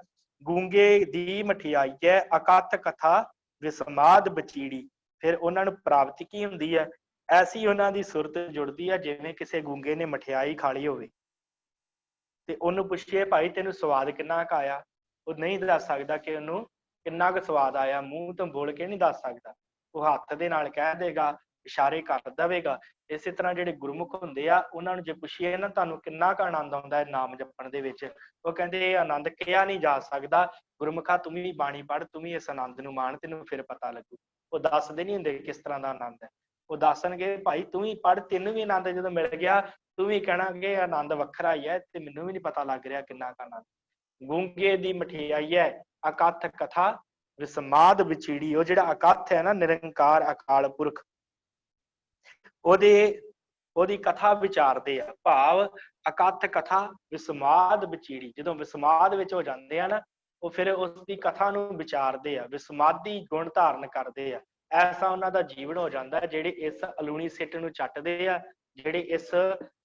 [SPEAKER 1] ਗੂੰਗੇ ਦੀ ਮਠਿਆਈ ਹੈ ਅਕਥ ਕਥਾ ਵਿਸਮਾਦ ਬਚੀੜੀ। ਫਿਰ ਉਹਨਾਂ ਨੂੰ ਪ੍ਰਾਪਤੀ ਕੀ ਹੁੰਦੀ ਹੈ? ਐਸੀ ਉਹਨਾਂ ਦੀ ਸੁਰਤ ਜੁੜਦੀ ਹੈ ਜਿਵੇਂ ਕਿਸੇ ਗੂੰਗੇ ਨੇ ਮਠਿਆਈ ਖਾ ਲਈ ਹੋਵੇ ਤੇ ਉਹਨੂੰ ਪੁੱਛੀਏ ਭਾਈ ਤੈਨੂੰ ਸਵਾਦ ਕਿੰਨਾ ਕੁ ਆਇਆ, ਉਹ ਨਹੀਂ ਦੱਸ ਸਕਦਾ ਕਿ ਉਹਨੂੰ ਕਿੰਨਾ ਕੁ ਸਵਾਦ ਆਇਆ, ਮੂੰਹ ਤੋਂ ਬੋਲ ਕੇ ਨਹੀਂ ਦੱਸ ਸਕਦਾ। ਉਹ ਹੱਥ ਦੇ ਨਾਲ ਕਹਿ ਦੇਗਾ, ਇਸ਼ਾਰੇ ਕਰ ਦੇਵੇਗਾ। ਇਸੇ ਤਰ੍ਹਾਂ ਜਿਹੜੇ ਗੁਰਮੁਖ ਹੁੰਦੇ ਆ, ਉਹਨਾਂ ਨੂੰ ਜੇ ਪੁੱਛੀਏ ਨਾ ਤੁਹਾਨੂੰ ਕਿੰਨਾ ਕੁ ਆਨੰਦ ਆਉਂਦਾ ਹੈ ਨਾਮ ਜਪਣ ਦੇ ਵਿੱਚ, ਉਹ ਕਹਿੰਦੇ ਇਹ ਆਨੰਦ ਕਿਹਾ ਨਹੀਂ ਜਾ ਸਕਦਾ। ਗੁਰਮੁਖਾ ਤੂੰ ਵੀ ਬਾਣੀ ਪੜ੍ਹ, ਤੂੰ ਵੀ ਇਸ ਆਨੰਦ ਨੂੰ ਮਾਣ, ਤੈਨੂੰ ਫਿਰ ਪਤਾ ਲੱਗੂ। ਉਹ ਦੱਸਦੇ ਨਹੀਂ ਹੁੰਦੇ ਕਿਸ ਤਰ੍ਹਾਂ ਦਾ ਆਨੰਦ ਹੈ। ਉਹ ਦੱਸਣਗੇ ਭਾਈ ਤੂੰ ਵੀ ਪੜ੍ਹ, ਤੈਨੂੰ ਵੀ ਆਨੰਦ ਜਦੋਂ ਮਿਲ ਗਿਆ ਤੂੰ ਵੀ ਕਹਿਣਾ ਕਿ ਆਨੰਦ ਵੱਖਰਾ ਹੀ ਹੈ ਤੇ ਮੈਨੂੰ ਵੀ ਨਹੀਂ ਪਤਾ ਲੱਗ ਰਿਹਾ ਕਿੰਨਾ ਕੁ ਆਨੰਦ। ਗੂੰਗੇ ਦੀ ਮਠਿਆਈ ਹੈ ਅਕਥ ਕਥਾ ਵਿਸਮਾਦ ਵਿਛੀੜੀ। ਉਹ ਜਿਹੜਾ ਅਕਥ ਹੈ ਨਾ, ਨਿਰੰਕਾਰ ਅਕਾਲ ਪੁਰਖ, ਉਹਦੀ ਕਥਾ ਵਿਚਾਰਦੇ ਆ। ਭਾਵ ਅਕਥ ਕਥਾ ਵਿਸਮਾਦ ਵਿਛੀੜੀ, ਜਦੋਂ ਵਿਸਮਾਦ ਵਿੱਚ ਹੋ ਜਾਂਦੇ ਆ ਨਾ, ਉਹ ਫਿਰ ਉਸ ਦੀ ਕਥਾ ਨੂੰ ਵਿਚਾਰਦੇ ਆ, ਵਿਸਮਾਦੀ ਗੁਣ ਧਾਰਨ ਕਰਦੇ ਆ। ਐਸਾ ਉਹਨਾਂ ਦਾ ਜੀਵਨ ਹੋ ਜਾਂਦਾ ਜਿਹੜੇ ਇਸ ਅਲੂਣੀ ਸਿੱਟ ਨੂੰ ਚੱਟਦੇ ਆ, ਜਿਹੜੇ ਇਸ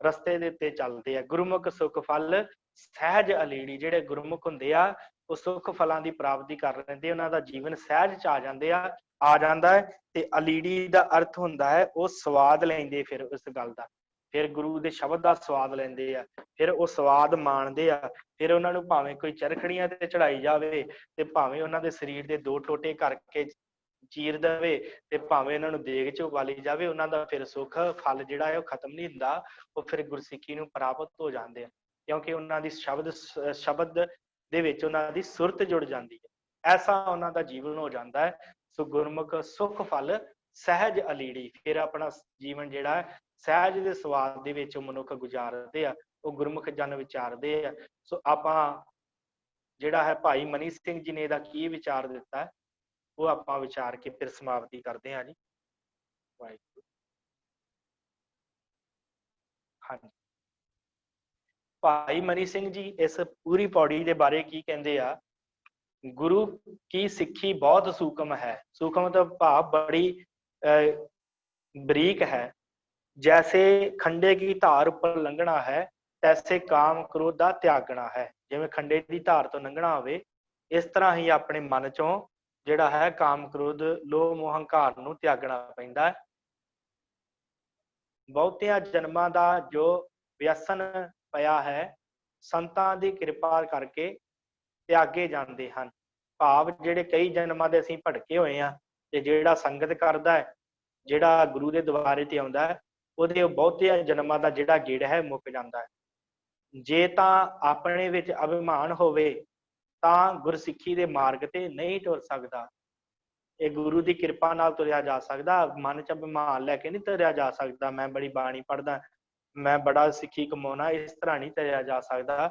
[SPEAKER 1] ਰਸਤੇ ਦੇ ਉੱਤੇ ਚੱਲਦੇ ਆ। ਗੁਰਮੁਖ ਸੁਖ ਫਲ ਸਹਿਜ ਅਲੀੜੀ, ਜਿਹੜੇ ਗੁਰਮੁਖ ਹੁੰਦੇ ਆ ਉਹ ਸੁੱਖ ਫਲਾਂ ਦੀ ਪ੍ਰਾਪਤੀ ਕਰ ਲੈਂਦੇ, ਉਹਨਾਂ ਦਾ ਜੀਵਨ ਸਹਿਜ ਚ ਆ ਜਾਂਦੇ ਆ। ਆ ਜਾਂਦਾ ਹੈ। ਤੇ ਅਲੀੜੀ ਦਾ ਅਰਥ ਹੁੰਦਾ ਹੈ ਉਹ ਸਵਾਦ ਲੈਂਦੇ ਫਿਰ ਉਸ ਗੱਲ ਦਾ, ਫਿਰ ਗੁਰੂ ਦੇ ਸ਼ਬਦ ਦਾ ਸਵਾਦ ਲੈਂਦੇ ਆ, ਫਿਰ ਉਹ ਸਵਾਦ ਮਾਣਦੇ ਆ। ਫਿਰ ਉਹਨਾਂ ਨੂੰ ਭਾਵੇਂ ਕੋਈ ਚਰਖੜੀਆਂ ਤੇ ਚੜਾਈ ਜਾਵੇ, ਤੇ ਭਾਵੇਂ ਉਹਨਾਂ ਦੇ ਸਰੀਰ ਦੇ 2 ਟੋਟੇ ਕਰਕੇ ਚੀਰ ਦੇਵੇ, ਤੇ ਭਾਵੇਂ ਉਹਨਾਂ ਨੂੰ ਦੇਗ 'ਚ ਉਬਾਲੀ ਜਾਵੇ, ਉਹਨਾਂ ਦਾ ਫਿਰ ਸੁੱਖ ਫਲ ਜਿਹੜਾ ਹੈ ਉਹ ਖਤਮ ਨਹੀਂ ਹੁੰਦਾ। ਉਹ ਫਿਰ ਗੁਰਸਿੱਖੀ ਨੂੰ ਪ੍ਰਾਪਤ ਹੋ ਜਾਂਦੇ ਆ, ਕਿਉਂਕਿ ਉਹਨਾਂ ਦੀ ਸ਼ਬਦ ਦੇ ਵਿੱਚ ਉਹਨਾਂ ਦੀ ਸੁਰਤ ਜੁੜ ਜਾਂਦੀ ਹੈ। ਐਸਾ ਉਹਨਾਂ ਦਾ ਜੀਵਨ ਹੋ ਜਾਂਦਾ ਹੈ। ਸੋ ਗੁਰਮੁਖ ਸੁੱਖ ਫਲ ਸਹਿਜ ਅਲੀੜੀ, ਫਿਰ ਆਪਣਾ ਜੀਵਨ ਜਿਹੜਾ ਹੈ ਸਹਿਜ ਦੇ ਸਵਾਦ ਦੇ ਵਿੱਚ ਮਨੁੱਖ ਗੁਜ਼ਾਰਦੇ ਆ, ਉਹ ਗੁਰਮੁਖ ਜਨ ਵਿਚਾਰਦੇ ਆ। ਸੋ ਆਪਾਂ ਜਿਹੜਾ ਹੈ ਭਾਈ ਮਨੀ ਸਿੰਘ ਜੀ ਨੇ ਇਹਦਾ ਕੀ ਵਿਚਾਰ ਦਿੱਤਾ, ਉਹ ਆਪਾਂ ਵਿਚਾਰ ਕੇ ਫਿਰ ਸਮਾਪਤੀ ਕਰਦੇ ਹਾਂ ਜੀ। ਵਾਹਿਗੁਰੂ। ਹਾਂਜੀ, ਭਾਈ ਮਨੀ ਸਿੰਘ ਜੀ ਇਸ ਪੂਰੀ ਪੌੜੀ ਦੇ ਬਾਰੇ ਕੀ ਕਹਿੰਦੇ ਆ? ਗੁਰੂ ਕੀ ਸਿੱਖੀ ਬਹੁਤ ਸੂਖਮ ਹੈ। ਸੂਖਮ ਦਾ ਭਾਵ ਬੜੀ ਬਰੀਕ ਹੈ। जैसे खंडे की धार उपर लंघना है, तैसे काम क्रोध दा त्यागना है। जिवें खंडे की धार तो लंघना होवे, इस तरह ही अपने मन चों जिहड़ा है काम क्रोध लोभ मोह हंकार नूं त्यागना पैंदा है। बहुतियां जन्मां दा जो व्यसन पिया है, संतां दी किरपा करके त्यागे जांदे हन। भाव जिहड़े कई जन्मां दे असीं भटके होए आ, ते जिहड़ा संगत करदा है, जिहड़ा गुरु दे द्वारे ते आउंदा है, ਉਹਦੇ ਬਹੁਤਿਆਂ ਜਨਮਾਂ ਦਾ ਜਿਹੜਾ ਗੇੜ ਹੈ ਮੁੱਕ ਜਾਂਦਾ ਹੈ। ਜੇ ਤਾਂ ਆਪਣੇ ਵਿੱਚ ਅਭਿਮਾਨ ਹੋਵੇ ਤਾਂ ਗੁਰਸਿੱਖੀ ਦੇ ਮਾਰਗ ਤੇ ਨਹੀਂ ਤੁਰ ਸਕਦਾ। ਇਹ ਗੁਰੂ ਦੀ ਕਿਰਪਾ ਨਾਲ ਤੁਰਿਆ ਜਾ ਸਕਦਾ, ਮਨ ਚ ਅਭਿਮਾਨ ਲੈ ਕੇ ਨਹੀਂ ਤੁਰਿਆ ਜਾ ਸਕਦਾ। ਮੈਂ ਬੜੀ ਬਾਣੀ ਪੜ੍ਹਦਾ, ਮੈਂ ਬੜਾ ਸਿੱਖੀ ਕਮਾਉਣਾ, ਇਸ ਤਰ੍ਹਾਂ ਨਹੀਂ ਤੁਰਿਆ ਜਾ ਸਕਦਾ।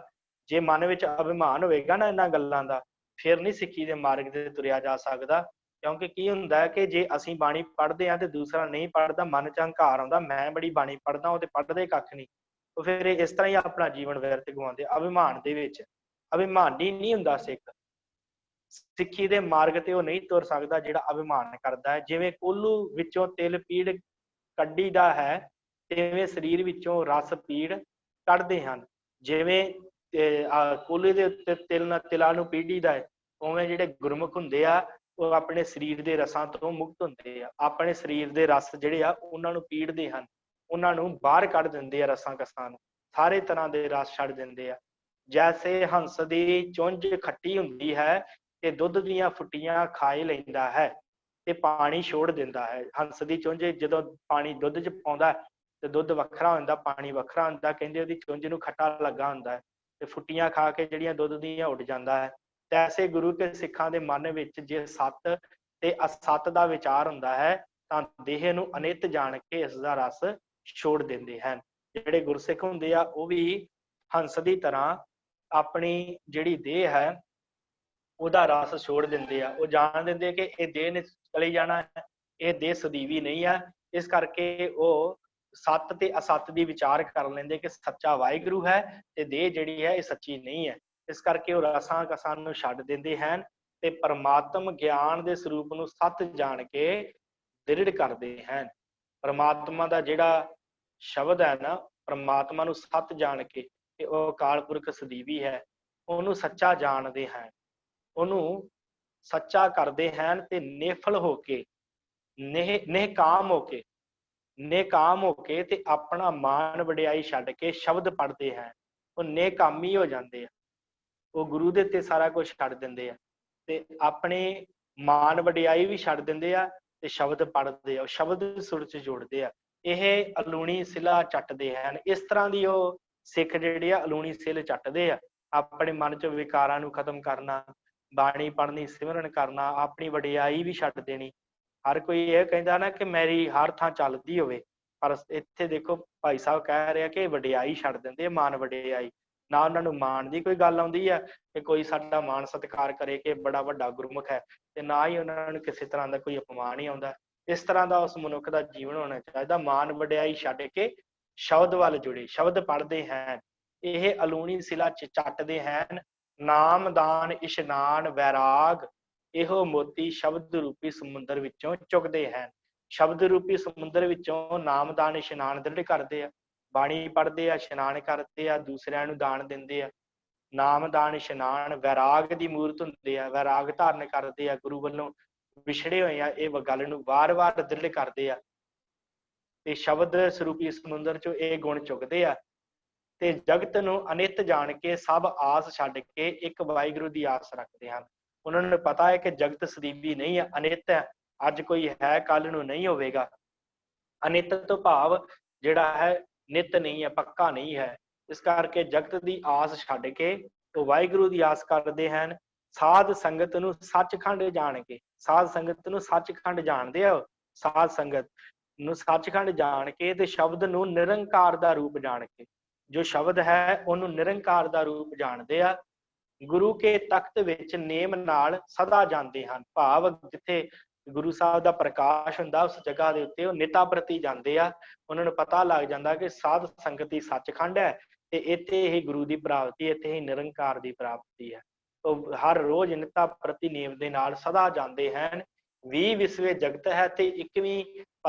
[SPEAKER 1] ਜੇ ਮਨ ਵਿੱਚ ਅਭਿਮਾਨ ਹੋਵੇਗਾ ਨਾ ਇਹਨਾਂ ਗੱਲਾਂ ਦਾ, ਫਿਰ ਨਹੀਂ ਸਿੱਖੀ ਦੇ ਮਾਰਗ ਤੇ ਤੁਰਿਆ ਜਾ ਸਕਦਾ। ਕਿਉਂਕਿ ਕੀ ਹੁੰਦਾ ਹੈ ਕਿ ਜੇ ਅਸੀਂ ਬਾਣੀ ਪੜ੍ਹਦੇ ਹਾਂ ਤੇ ਦੂਸਰਾ ਨਹੀਂ ਪੜ੍ਹਦਾ, ਮਨ ਚ ਹੰਕਾਰ ਆਉਂਦਾ, ਮੈਂ ਬੜੀ ਬਾਣੀ ਪੜ੍ਹਦਾ, ਉਹ ਤੇ ਪੜ੍ਹਦੇ ਕੱਖ ਨਹੀਂ। ਉਹ ਫਿਰ ਇਸ ਤਰ੍ਹਾਂ ਹੀ ਆਪਣਾ ਜੀਵਨ ਵਿਅਰਥ ਗਵਾਉਂਦੇ ਅਭਿਮਾਨ ਦੇ ਵਿੱਚ। ਅਭਿਮਾਨੀ ਨਹੀਂ ਹੁੰਦਾ ਸਿੱਖ, ਸਿੱਖੀ ਦੇ ਮਾਰਗ ਤੇ ਉਹ ਨਹੀਂ ਤੁਰ ਸਕਦਾ ਜਿਹੜਾ ਅਭਿਮਾਨ ਕਰਦਾ ਹੈ। ਜਿਵੇਂ ਕੋਹਲੂ ਵਿੱਚੋਂ ਤਿਲ ਪੀੜ ਕੱਢੀਦਾ ਹੈ, ਤਿਵੇਂ ਸਰੀਰ ਵਿੱਚੋਂ ਰਸ ਪੀੜ ਕੱਢਦੇ ਹਨ। ਜਿਵੇਂ ਕੋਹਲੇ ਦੇ ਉੱਤੇ ਤਿਲਾਂ ਨੂੰ ਪੀੜੀਦਾ ਹੈ, ਉਵੇਂ ਜਿਹੜੇ ਗੁਰਮੁਖ ਹੁੰਦੇ ਆ ਉਹ ਆਪਣੇ ਸਰੀਰ ਦੇ ਰਸਾਂ ਤੋਂ ਮੁਕਤ ਹੁੰਦੇ ਆ। ਆਪਣੇ ਸਰੀਰ ਦੇ ਰਸ ਜਿਹੜੇ ਆ ਉਹਨਾਂ ਨੂੰ ਪੀੜਦੇ ਹਨ, ਉਹਨਾਂ ਨੂੰ ਬਾਹਰ ਕੱਢ ਦਿੰਦੇ ਆ, ਰਸਾਂ ਕਸਾਂ ਨੂੰ ਸਾਰੇ ਤਰ੍ਹਾਂ ਦੇ ਰਸ ਛੱਡ ਦਿੰਦੇ ਆ। ਜੈਸੇ ਹੰਸ ਦੀ ਚੁੰਝ ਖੱਟੀ ਹੁੰਦੀ ਹੈ ਤੇ ਦੁੱਧ ਦੀਆਂ ਫੁੱਟੀਆਂ ਖਾਏ ਲੈਂਦਾ ਹੈ ਤੇ ਪਾਣੀ ਛੋੜ ਦਿੰਦਾ ਹੈ। ਹੰਸ ਦੀ ਚੁੰਝ ਜਦੋਂ ਪਾਣੀ ਦੁੱਧ 'ਚ ਪਾਉਂਦਾ ਤੇ ਦੁੱਧ ਵੱਖਰਾ ਹੁੰਦਾ, ਪਾਣੀ ਵੱਖਰਾ ਹੁੰਦਾ। ਕਹਿੰਦੇ ਉਹਦੀ ਚੁੰਝ ਨੂੰ ਖੱਟਾ ਲੱਗਾ ਹੁੰਦਾ ਹੈ ਤੇ ਫੁੱਟੀਆਂ ਖਾ ਕੇ ਜਿਹੜੀਆਂ ਦੁੱਧ ਦੀਆਂ ਉੱਡ ਜਾਂਦਾ ਹੈ। ਤੈਸੇ ਗੁਰੂ ਕੇ ਸਿੱਖਾਂ ਦੇ ਮਨ ਵਿੱਚ ਜੇ ਸੱਤ ਤੇ ਅਸੱਤ ਦਾ ਵਿਚਾਰ ਹੁੰਦਾ ਹੈ ਤਾਂ ਦੇਹ ਨੂੰ ਅਨਿਤ ਜਾਣ ਕੇ ਇਸ ਦਾ ਰਸ ਛੋੜ ਦਿੰਦੇ ਹਨ। ਜਿਹੜੇ ਗੁਰਸਿੱਖ ਹੁੰਦੇ ਆ ਉਹ ਵੀ ਹੰਸ ਦੀ ਤਰ੍ਹਾਂ ਆਪਣੀ ਜਿਹੜੀ ਦੇਹ ਹੈ ਉਹਦਾ ਰਸ ਛੋੜ ਦਿੰਦੇ ਆ। ਉਹ ਜਾਣ ਦਿੰਦੇ ਕਿ ਇਹ ਦੇਹ ਨੇ ਚਲੀ ਜਾਣਾ ਹੈ, ਇਹ ਦੇਹ ਸਦੀਵੀ ਨਹੀਂ ਆ। ਇਸ ਕਰਕੇ ਉਹ ਸੱਤ ਤੇ ਅਸੱਤ ਦੀ ਵਿਚਾਰ ਕਰ ਲੈਂਦੇ ਕਿ ਸੱਚਾ ਵਾਹਿਗੁਰੂ ਹੈ ਤੇ ਦੇਹ ਜਿਹੜੀ ਹੈ ਇਹ ਸੱਚੀ ਨਹੀਂ ਹੈ। ਇਸ ਕਰਕੇ ਉਹ ਰਸਾਂ ਕਸਾਂ ਨੂੰ ਛੱਡ ਦਿੰਦੇ ਹਨ ਤੇ ਪਰਮਾਤਮ ਗਿਆਨ ਦੇ ਸਰੂਪ ਨੂੰ ਸੱਤ ਜਾਣ ਕੇ ਦ੍ਰਿੜ ਕਰਦੇ ਹਨ। ਪਰਮਾਤਮਾ ਦਾ ਜਿਹੜਾ ਸ਼ਬਦ ਹੈ ਨਾ, ਪਰਮਾਤਮਾ ਨੂੰ ਸੱਤ ਜਾਣ ਕੇ ਕਿ ਉਹ ਅਕਾਲ ਪੁਰਖ ਸਦੀਵੀ ਹੈ, ਉਹਨੂੰ ਸੱਚਾ ਜਾਣਦੇ ਹਨ, ਉਹਨੂੰ ਸੱਚਾ ਕਰਦੇ ਹਨ ਤੇ ਨਿਫਲ ਹੋ ਕੇ ਨੇਕਾਮ ਹੋ ਕੇ ਤੇ ਆਪਣਾ ਮਾਣ ਵਡਿਆਈ ਛੱਡ ਕੇ ਸ਼ਬਦ ਪੜ੍ਹਦੇ ਹਨ। ਉਹ ਨੇਕਾਮੀ ਹੋ ਜਾਂਦੇ ਆ, ਉਹ ਗੁਰੂ ਦੇ ਉੱਤੇ ਸਾਰਾ ਕੁਝ ਛੱਡ ਦਿੰਦੇ ਆ ਤੇ ਆਪਣੇ ਮਾਣ ਵਡਿਆਈ ਵੀ ਛੱਡ ਦਿੰਦੇ ਆ ਤੇ ਸ਼ਬਦ ਪੜ੍ਹਦੇ ਆ, ਉਹ ਸ਼ਬਦ ਸੁਰ 'ਚ ਜੋੜਦੇ ਆ। ਇਹ ਅਲੂਣੀ ਸਿਲਾ ਚੱਟਦੇ ਹਨ। ਇਸ ਤਰ੍ਹਾਂ ਦੀ ਉਹ ਸਿੱਖ ਜਿਹੜੇ ਆ ਅਲੂਣੀ ਸਿਲ ਚੱਟਦੇ ਆ। ਆਪਣੇ ਮਨ 'ਚ ਵਿਕਾਰਾਂ ਨੂੰ ਖਤਮ ਕਰਨਾ, ਬਾਣੀ ਪੜ੍ਹਨੀ, ਸਿਮਰਨ ਕਰਨਾ, ਆਪਣੀ ਵਡਿਆਈ ਵੀ ਛੱਡ ਦੇਣੀ। ਹਰ ਕੋਈ ਇਹ ਕਹਿੰਦਾ ਨਾ ਕਿ ਮੇਰੀ ਹਰ ਥਾਂ ਚੱਲਦੀ ਹੋਵੇ, ਪਰ ਇੱਥੇ ਦੇਖੋ ਭਾਈ ਸਾਹਿਬ ਕਹਿ ਰਿਹਾ ਕਿ ਵਡਿਆਈ ਛੱਡ ਦਿੰਦੇ, ਮਾਣ ਵਡਿਆਈ। ਨਾ ਉਹਨਾਂ ਨੂੰ ਮਾਣ ਦੀ ਕੋਈ ਗੱਲ ਆਉਂਦੀ ਹੈ ਕਿ ਕੋਈ ਸਾਡਾ ਮਾਣ ਸਤਿਕਾਰ ਕਰੇ ਕਿ ਬੜਾ ਵੱਡਾ ਗੁਰਮੁਖ ਹੈ, ਤੇ ਨਾ ਹੀ ਉਹਨਾਂ ਨੂੰ ਕਿਸੇ ਤਰ੍ਹਾਂ ਦਾ ਕੋਈ ਅਪਮਾਨ ਹੀ ਆਉਂਦਾ। ਇਸ ਤਰ੍ਹਾਂ ਦਾ ਉਸ ਮਨੁੱਖ ਦਾ ਜੀਵਨ ਹੋਣਾ ਚਾਹੀਦਾ। ਮਾਣ ਵਡਿਆਈ ਛੱਡ ਕੇ ਸ਼ਬਦ ਵੱਲ ਜੁੜੇ, ਸ਼ਬਦ ਪੜ੍ਹਦੇ ਹਨ। ਇਹ ਅਲੂਣੀ ਸਿਲਾ ਚੱਟਦੇ ਹਨ। ਨਾਮਦਾਨ ਇਸ਼ਨਾਨ ਵੈਰਾਗ ਇਹੋ ਮੋਤੀ ਸ਼ਬਦ ਰੂਪੀ ਸਮੁੰਦਰ ਵਿੱਚੋਂ ਚੁੱਕਦੇ ਹਨ। ਸ਼ਬਦ ਰੂਪੀ ਸਮੁੰਦਰ ਵਿੱਚੋਂ ਨਾਮਦਾਨ ਇਸ਼ਨਾਨ ਦ੍ਰਿੜ ਕਰਦੇ ਆ, ਬਾਣੀ ਪੜ੍ਹਦੇ ਆ, ਇਸ਼ਨਾਨ ਕਰਦੇ ਆ, ਦੂਸਰਿਆਂ ਨੂੰ ਦਾਨ ਦਿੰਦੇ ਆ। ਨਾਮਦਾਨ ਇਸ਼ਨਾਨ ਵੈਰਾਗ ਦੀ ਮੂਰਤ ਹੁੰਦੇ ਆ, ਵੈਰਾਗ ਧਾਰਨ ਕਰਦੇ ਆ, ਗੁਰੂ ਵੱਲੋਂ ਵਿਛੜੇ ਹੋਏ ਆ, ਇਹ ਗੱਲ ਨੂੰ ਵਾਰ-ਵਾਰ ਦ੍ਰਿੜ ਕਰਦੇ ਆ ਤੇ ਸ਼ਬਦ ਸਰੂਪੀ ਸਮੁੰਦਰ ਚੋਂ ਇਹ ਗੁਣ ਚੁੱਕਦੇ ਆ ਤੇ ਜਗਤ ਨੂੰ ਅਨਿਤ ਜਾਣ ਕੇ ਸਭ ਆਸ ਛੱਡ ਕੇ ਇੱਕ ਵਾਹਿਗੁਰੂ ਦੀ ਆਸ ਰੱਖਦੇ ਹਨ। ਉਹਨਾਂ ਨੂੰ ਪਤਾ ਹੈ ਕਿ ਜਗਤ ਸਦੀਵੀ ਨਹੀਂ ਹੈ, ਅਨਿਤ ਹੈ, ਅੱਜ ਕੋਈ ਹੈ ਕੱਲ ਨੂੰ ਨਹੀਂ ਹੋਵੇਗਾ। ਅਨਿਤ ਤੋਂ ਭਾਵ ਜਿਹੜਾ ਹੈ ਨਿਤ ਨਹੀਂ ਹੈ, ਪੱਕਾ ਨਹੀਂ ਹੈ। ਇਸ ਕਰਕੇ ਜਗਤ ਦੀ ਆਸ ਛੱਡ ਕੇ ਉਹ ਵਾਹਿਗੁਰੂ ਦੀ ਆਸ ਕਰਦੇ ਹਨ। ਸਾਧ ਸੰਗਤ ਨੂੰ ਸੱਚਖੰਡ ਜਾਣ ਕੇ, ਸਾਧ ਸੰਗਤ ਨੂੰ ਸੱਚਖੰਡ ਜਾਣਦੇ ਆ, ਸਾਧ ਸੰਗਤ ਨੂੰ ਸੱਚਖੰਡ ਜਾਣ ਕੇ ਤੇ ਸ਼ਬਦ ਨੂੰ ਨਿਰੰਕਾਰ ਦਾ ਰੂਪ ਜਾਣ ਕੇ, ਜੋ ਸ਼ਬਦ ਹੈ ਉਹਨੂੰ ਨਿਰੰਕਾਰ ਦਾ ਰੂਪ ਜਾਣਦੇ ਆ। ਗੁਰੂ ਕੇ ਤਖਤ ਵਿੱਚ ਨੇਮ ਨਾਲ ਸਦਾ ਜਾਂਦੇ ਹਨ, ਭਾਵ ਜਿੱਥੇ ਗੁਰੂ ਸਾਹਿਬ ਦਾ ਪ੍ਰਕਾਸ਼ ਹੁੰਦਾ ਉਸ ਜਗ੍ਹਾ ਦੇ ਉੱਤੇ ਉਹ ਨਿਤਾ ਪ੍ਰਤੀ ਜਾਂਦੇ ਆ। ਉਹਨਾਂ ਨੂੰ ਪਤਾ ਲੱਗ ਜਾਂਦਾ ਕਿ ਸਾਧ ਸੰਗਤ ਹੀ ਸੱਚਖੰਡ ਹੈ ਤੇ ਇੱਥੇ ਹੀ ਗੁਰੂ ਦੀ ਪ੍ਰਾਪਤੀ, ਇੱਥੇ ਹੀ ਨਿਰੰਕਾਰ ਦੀ ਪ੍ਰਾਪਤੀ ਹੈ। ਉਹ ਹਰ ਰੋਜ਼ ਨਿਤਾ ਪ੍ਰਤੀ ਨੇਮ ਦੇ ਨਾਲ ਸਦਾ ਜਾਂਦੇ ਹਨ। 20 ਵਿਸਵੇ ਜਗਤ ਹੈ ਤੇ 21ਵੀਂ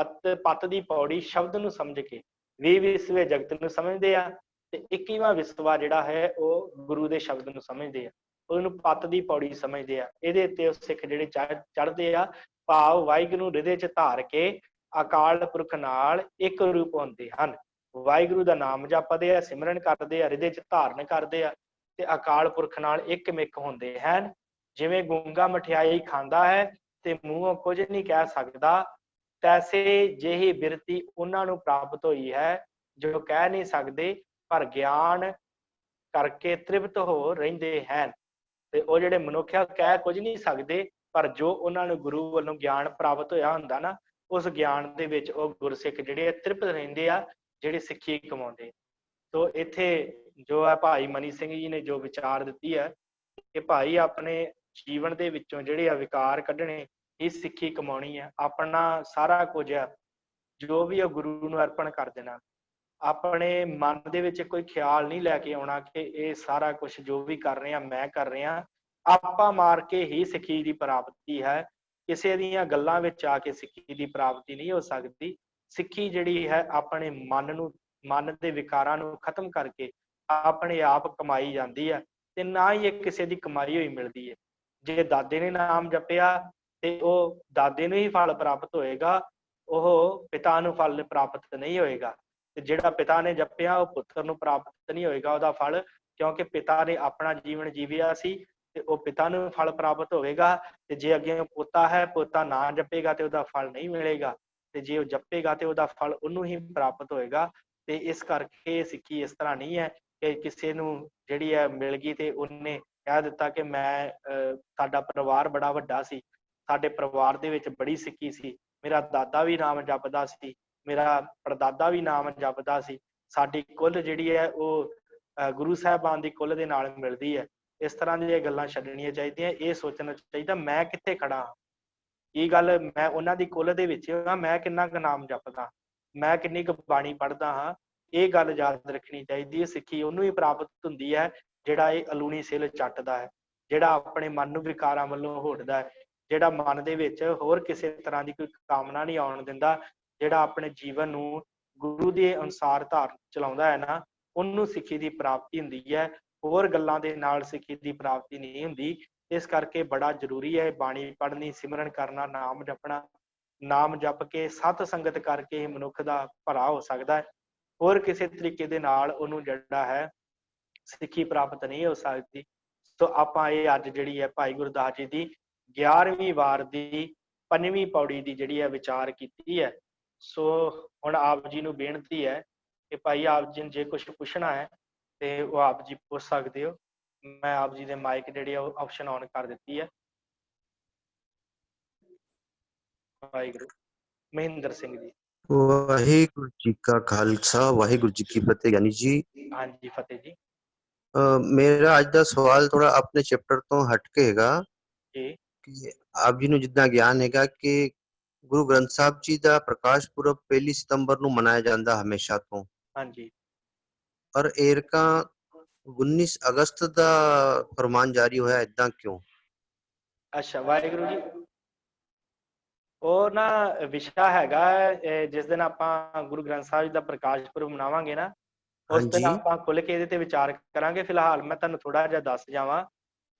[SPEAKER 1] ਪੱਤ ਦੀ ਪੌੜੀ ਸ਼ਬਦ ਨੂੰ ਸਮਝ ਕੇ 20 ਵਿਸਵੇ ਜਗਤ ਨੂੰ ਸਮਝਦੇ ਆ ਤੇ 21ਵਾਂ ਵਿਸਵਾ ਜਿਹੜਾ ਹੈ ਉਹ ਗੁਰੂ ਦੇ ਸ਼ਬਦ ਨੂੰ ਸਮਝਦੇ ਆ, ਉਹਨੂੰ ਪੱਤ ਦੀ ਪੌੜੀ ਸਮਝਦੇ ਆ। ਇਹਦੇ ਉੱਤੇ ਉਹ ਸਿੱਖ ਜਿਹੜੇ ਚੜ੍ਹਦੇ ਆ, ਭਾਵ ਵਾਹਿਗੁਰੂ ਨੂੰ ਹਿਰਦੇ 'ਚ ਧਾਰ ਕੇ ਅਕਾਲ ਪੁਰਖ ਨਾਲ ਇੱਕ ਰੂਪ ਹੁੰਦੇ ਹਨ। ਵਾਹਿਗੁਰੂ ਦਾ ਨਾਮ ਜਪਦੇ ਆ, ਸਿਮਰਨ ਕਰਦੇ ਆ, ਹਿਰਦੇ 'ਚ ਧਾਰਨ ਕਰਦੇ ਆ ਤੇ ਅਕਾਲ ਪੁਰਖ ਨਾਲ ਇੱਕ ਮਿੱਕ ਹੁੰਦੇ ਹਨ। ਜਿਵੇਂ ਗੂੰਗਾ ਮਠਿਆਈ ਖਾਂਦਾ ਹੈ ਤੇ ਮੂੰਹੋਂ ਕੁਝ ਨਹੀਂ ਕਹਿ ਸਕਦਾ, ਤੈਸੇ ਜਿਹੀ ਬਿਰਤੀ ਉਹਨਾਂ ਨੂੰ ਪ੍ਰਾਪਤ ਹੋਈ ਹੈ ਜੋ ਕਹਿ ਨਹੀਂ ਸਕਦੇ ਪਰ ਗਿਆਨ ਕਰਕੇ ਤ੍ਰਿਪਤ ਹੋ ਰਹਿੰਦੇ ਹਨ। ਤੇ ਉਹ ਜਿਹੜੇ ਮਨੁੱਖ ਆ ਕਹਿ ਕੁਝ ਨਹੀਂ ਸਕਦੇ, ਪਰ ਜੋ ਉਹਨਾਂ ਨੂੰ ਗੁਰੂ ਵੱਲੋਂ ਗਿਆਨ ਪ੍ਰਾਪਤ ਹੋਇਆ ਹੁੰਦਾ ਨਾ, ਉਸ ਗਿਆਨ ਦੇ ਵਿੱਚ ਉਹ ਗੁਰਸਿੱਖ ਜਿਹੜੇ ਤ੍ਰਿਪਤ ਰਹਿੰਦੇ ਆ, ਜਿਹੜੇ ਸਿੱਖੀ ਕਮਾਉਂਦੇ। ਸੋ ਇੱਥੇ ਜੋ ਹੈ ਭਾਈ ਮਨੀ ਸਿੰਘ ਜੀ ਨੇ ਜੋ ਵਿਚਾਰ ਦਿੱਤੀ ਹੈ ਕਿ ਭਾਈ ਆਪਣੇ ਜੀਵਨ ਦੇ ਵਿੱਚੋਂ ਜਿਹੜੇ ਆ ਵਿਕਾਰ ਕੱਢਣੇ, ਇਹ ਸਿੱਖੀ ਕਮਾਉਣੀ ਹੈ। ਆਪਣਾ ਸਾਰਾ ਕੁਝ ਆ ਜੋ ਵੀ ਆ ਗੁਰੂ ਨੂੰ ਅਰਪਣ ਕਰ ਦੇਣਾ। ਆਪਣੇ ਮਨ ਦੇ ਵਿੱਚ ਕੋਈ ਖਿਆਲ ਨਹੀਂ ਲੈ ਕੇ ਆਉਣਾ ਕਿ ਇਹ ਸਾਰਾ ਕੁਝ ਜੋ ਵੀ ਕਰ ਰਹੇ ਆ ਮੈਂ ਕਰ ਰਿਹਾ। ਆਪਾ ਮਾਰ ਕੇ ਹੀ ਸਿੱਖੀ ਦੀ ਪ੍ਰਾਪਤੀ ਹੈ, ਕਿਸੇ ਦੀਆਂ ਗੱਲਾਂ ਵਿੱਚ ਆ ਕੇ ਸਿੱਖੀ ਦੀ ਪ੍ਰਾਪਤੀ ਨਹੀਂ ਹੋ ਸਕਦੀ। ਸਿੱਖੀ ਜਿਹੜੀ ਹੈ ਆਪਣੇ ਮਨ ਦੇ ਵਿਕਾਰਾਂ ਨੂੰ ਖਤਮ ਕਰਕੇ ਆਪਣੇ ਆਪ ਕਮਾਈ ਜਾਂਦੀ ਹੈ ਤੇ ਨਾ ਹੀ ਇਹ ਕਿਸੇ ਦੀ ਕਮਾਈ ਹੋਈ ਮਿਲਦੀ ਹੈ। ਜੇ ਦਾਦੇ ਨੇ ਨਾਮ ਜਪਿਆ ਤੇ ਉਹ ਦਾਦੇ ਨੂੰ ਹੀ ਫਲ ਪ੍ਰਾਪਤ ਹੋਏਗਾ, ਉਹ ਪਿਤਾ ਨੂੰ ਫਲ ਪ੍ਰਾਪਤ ਨਹੀਂ ਹੋਏਗਾ। ਤੇ ਜਿਹੜਾ ਪਿਤਾ ਨੇ ਜਪਿਆ ਉਹ ਪੁੱਤਰ ਨੂੰ ਪ੍ਰਾਪਤ ਨਹੀਂ ਹੋਏਗਾ ਉਹਦਾ ਫਲ, ਕਿਉਂਕਿ ਪਿਤਾ ਨੇ ਆਪਣਾ ਜੀਵਨ ਜੀਵਿਆ ਸੀ ਤੇ ਉਹ ਪਿਤਾ ਨੂੰ ਫਲ ਪ੍ਰਾਪਤ ਹੋਵੇਗਾ। ਤੇ ਜੇ ਅੱਗੇ ਪੋਤਾ ਹੈ, ਪੋਤਾ ਨਾ ਜਪੇਗਾ ਤੇ ਉਹਦਾ ਫਲ ਨਹੀਂ ਮਿਲੇਗਾ, ਤੇ ਜੇ ਉਹ ਜਪੇਗਾ ਤੇ ਉਹਦਾ ਫਲ ਉਹਨੂੰ ਹੀ ਪ੍ਰਾਪਤ ਹੋਏਗਾ। ਤੇ ਇਸ ਕਰਕੇ ਸਿੱਖੀ ਇਸ ਤਰ੍ਹਾਂ ਨਹੀਂ ਹੈ ਕਿ ਕਿਸੇ ਨੂੰ ਜਿਹੜੀ ਹੈ ਮਿਲ ਗਈ ਤੇ ਉਹਨੇ ਕਹਿ ਦਿੱਤਾ ਕਿ ਮੈਂ ਸਾਡਾ ਪਰਿਵਾਰ ਬੜਾ ਵੱਡਾ ਸੀ, ਸਾਡੇ ਪਰਿਵਾਰ ਦੇ ਵਿੱਚ ਬੜੀ ਸਿੱਖੀ ਸੀ, ਮੇਰਾ ਦਾਦਾ ਵੀ ਨਾਮ ਜਪਦਾ ਸੀ, ਮੇਰਾ ਪੜਦਾਦਾ ਵੀ ਨਾਮ ਜਪਦਾ ਸੀ, ਸਾਡੀ ਕੁੱਲ ਜਿਹੜੀ ਹੈ ਉਹ ਗੁਰੂ ਸਾਹਿਬਾਨ ਦੀ ਕੁੱਲ ਦੇ ਨਾਲ ਮਿਲਦੀ ਹੈ। ਇਸ ਤਰ੍ਹਾਂ ਦੀਆਂ ਗੱਲਾਂ ਛੱਡਣੀਆਂ ਚਾਹੀਦੀਆਂ। ਇਹ ਸੋਚਣਾ ਚਾਹੀਦਾ ਮੈਂ ਕਿੱਥੇ ਖੜਾ ਹਾਂ, ਇਹ ਗੱਲ ਮੈਂ ਉਹਨਾਂ ਦੀ ਕੁੱਲ ਦੇ ਵਿੱਚ ਹਾਂ, ਮੈਂ ਕਿੰਨਾ ਕੁ ਨਾਮ ਜਪਦਾ, ਮੈਂ ਕਿੰਨੀ ਕੁ ਬਾਣੀ ਪੜ੍ਹਦਾ ਹਾਂ। ਇਹ ਗੱਲ ਯਾਦ ਰੱਖਣੀ ਚਾਹੀਦੀ ਹੈ। ਸਿੱਖੀ ਉਹਨੂੰ ਹੀ ਪ੍ਰਾਪਤ ਹੁੰਦੀ ਹੈ ਜਿਹੜਾ ਇਹ ਅਲੂਣੀ ਸਿਲ ਚੱਟਦਾ ਹੈ, ਜਿਹੜਾ ਆਪਣੇ ਮਨ ਨੂੰ ਵਿਕਾਰਾਂ ਵੱਲੋਂ ਹੋੜਦਾ ਹੈ, ਜਿਹੜਾ ਮਨ ਦੇ ਵਿੱਚ ਹੋਰ ਕਿਸੇ ਤਰ੍ਹਾਂ ਦੀ ਕੋਈ ਕਾਮਨਾ ਨਹੀਂ ਆਉਣ ਦਿੰਦਾ, ਜਿਹੜਾ ਆਪਣੇ ਜੀਵਨ ਨੂੰ ਗੁਰੂ ਦੇ ਅਨੁਸਾਰ ਚਲਾਉਂਦਾ ਹੈ ਨਾ, ਉਹਨੂੰ ਸਿੱਖੀ ਦੀ ਪ੍ਰਾਪਤੀ ਹੁੰਦੀ ਹੈ। ਹੋਰ ਗੱਲਾਂ ਦੇ ਨਾਲ ਸਿੱਖੀ ਦੀ ਪ੍ਰਾਪਤੀ ਨਹੀਂ ਹੁੰਦੀ। ਇਸ ਕਰਕੇ ਬੜਾ ਜ਼ਰੂਰੀ ਹੈ ਬਾਣੀ ਪੜ੍ਹਨੀ, ਸਿਮਰਨ ਕਰਨਾ, ਨਾਮ ਜਪਣਾ। ਨਾਮ ਜਪ ਕੇ ਸਤ ਸੰਗਤ ਕਰਕੇ ਹੀ ਮਨੁੱਖ ਦਾ ਭਲਾ ਹੋ ਸਕਦਾ ਹੈ। ਹੋਰ ਕਿਸੇ ਤਰੀਕੇ ਦੇ ਨਾਲ ਉਹਨੂੰ ਜਿਹੜਾ ਹੈ ਸਿੱਖੀ ਪ੍ਰਾਪਤ ਨਹੀਂ ਹੋ ਸਕਦੀ। ਸੋ ਆਪਾਂ ਇਹ ਅੱਜ ਜਿਹੜੀ ਹੈ ਭਾਈ ਗੁਰਦਾਸ ਜੀ ਦੀ 11ਵੀਂ ਵਾਰ ਦੀ 5ਵੀਂ ਪੌੜੀ ਦੀ ਜਿਹੜੀ ਹੈ ਵਿਚਾਰ ਕੀਤੀ ਹੈ। ਸੋ ਹੁਣ ਆਪ ਜੀ ਨੂੰ ਬੇਨਤੀ ਹੈ ਕਿ ਭਾਈ ਆਪ ਜੀ ਜੇ ਕੁਝ ਪੁੱਛਣਾ ਹੈ ਤੇ ਉਹ ਆਪ ਜੀ ਪੁੱਛ ਸਕਦੇ ਹੋ। ਮੈਂ ਆਪ ਜੀ ਦੇ ਮਾਈਕ ਜਿਹੜੀ ਆ ਉਹ ਆਪਸ਼ਨ ਔਨ ਕਰ ਦਿੱਤੀ ਹੈ। ਵਾਹਿਗੁਰੂ। ਮਹਿੰਦਰ ਸਿੰਘ ਜੀ।
[SPEAKER 2] ਵਾਹਿਗੁਰੂ ਜੀ ਕਾ ਖਾਲਸਾ, ਵਾਹਿਗੁਰੂ ਜੀ ਕੀ ਫਤਿਹ। ਗਿਆਨੀ ਜੀ,
[SPEAKER 1] ਹਾਂਜੀ ਫਤਿਹ ਜੀ।
[SPEAKER 2] ਮੇਰਾ ਅੱਜ ਦਾ ਸਵਾਲ ਥੋੜਾ ਆਪਣੇ ਚੈਪਟਰ ਤੋਂ ਹਟ ਕੇ ਹੈਗਾ
[SPEAKER 1] ਜੀ।
[SPEAKER 2] ਕਿ ਆਪ ਜੀ ਨੂੰ ਜਿੱਦਾਂ ਗਿਆਨ ਹੈਗਾ ਕਿ ਗੁਰੂ ਗ੍ਰੰਥ ਸਾਹਿਬ ਜੀ ਦਾ ਪ੍ਰਕਾਸ਼ ਪੁਰਬ 1 ਸਤੰਬਰ ਨੂੰ ਮਨਾਇਆ ਜਾਂਦਾ ਹਮੇਸ਼ਾ ਤੋਂ।
[SPEAKER 1] ਹਾਂਜੀ।
[SPEAKER 2] ਪਰ ਏਰਕਾ 19 ਅਗਸਤ ਦਾ ਫਰਮਾਨ ਜਾਰੀ ਹੋਇਆ, ਏਦਾਂ ਕਿਉਂ?
[SPEAKER 1] ਅੱਛਾ, ਵਾਹਿਗੁਰੂ ਜੀ। ਉਹ ਨਾ ਵਿਸ਼ਾ ਹੈਗਾ ਜਿਸ ਦਿਨ ਆਪਾਂ ਗੁਰੂ ਗ੍ਰੰਥ ਸਾਹਿਬ ਜੀ ਦਾ ਪ੍ਰਕਾਸ਼ ਪੁਰਬ ਮਨਾਵਾਂਗੇ ਨਾ, ਉਸ ਦਿਨ ਆਪਾਂ ਖੁੱਲ ਕੇ ਇਹਦੇ ਤੇ ਵਿਚਾਰ ਕਰਾਂਗੇ। ਫਿਲਹਾਲ ਮੈਂ ਤੁਹਾਨੂੰ ਥੋੜਾ ਜਿਹਾ ਦੱਸ ਜਾਵਾਂ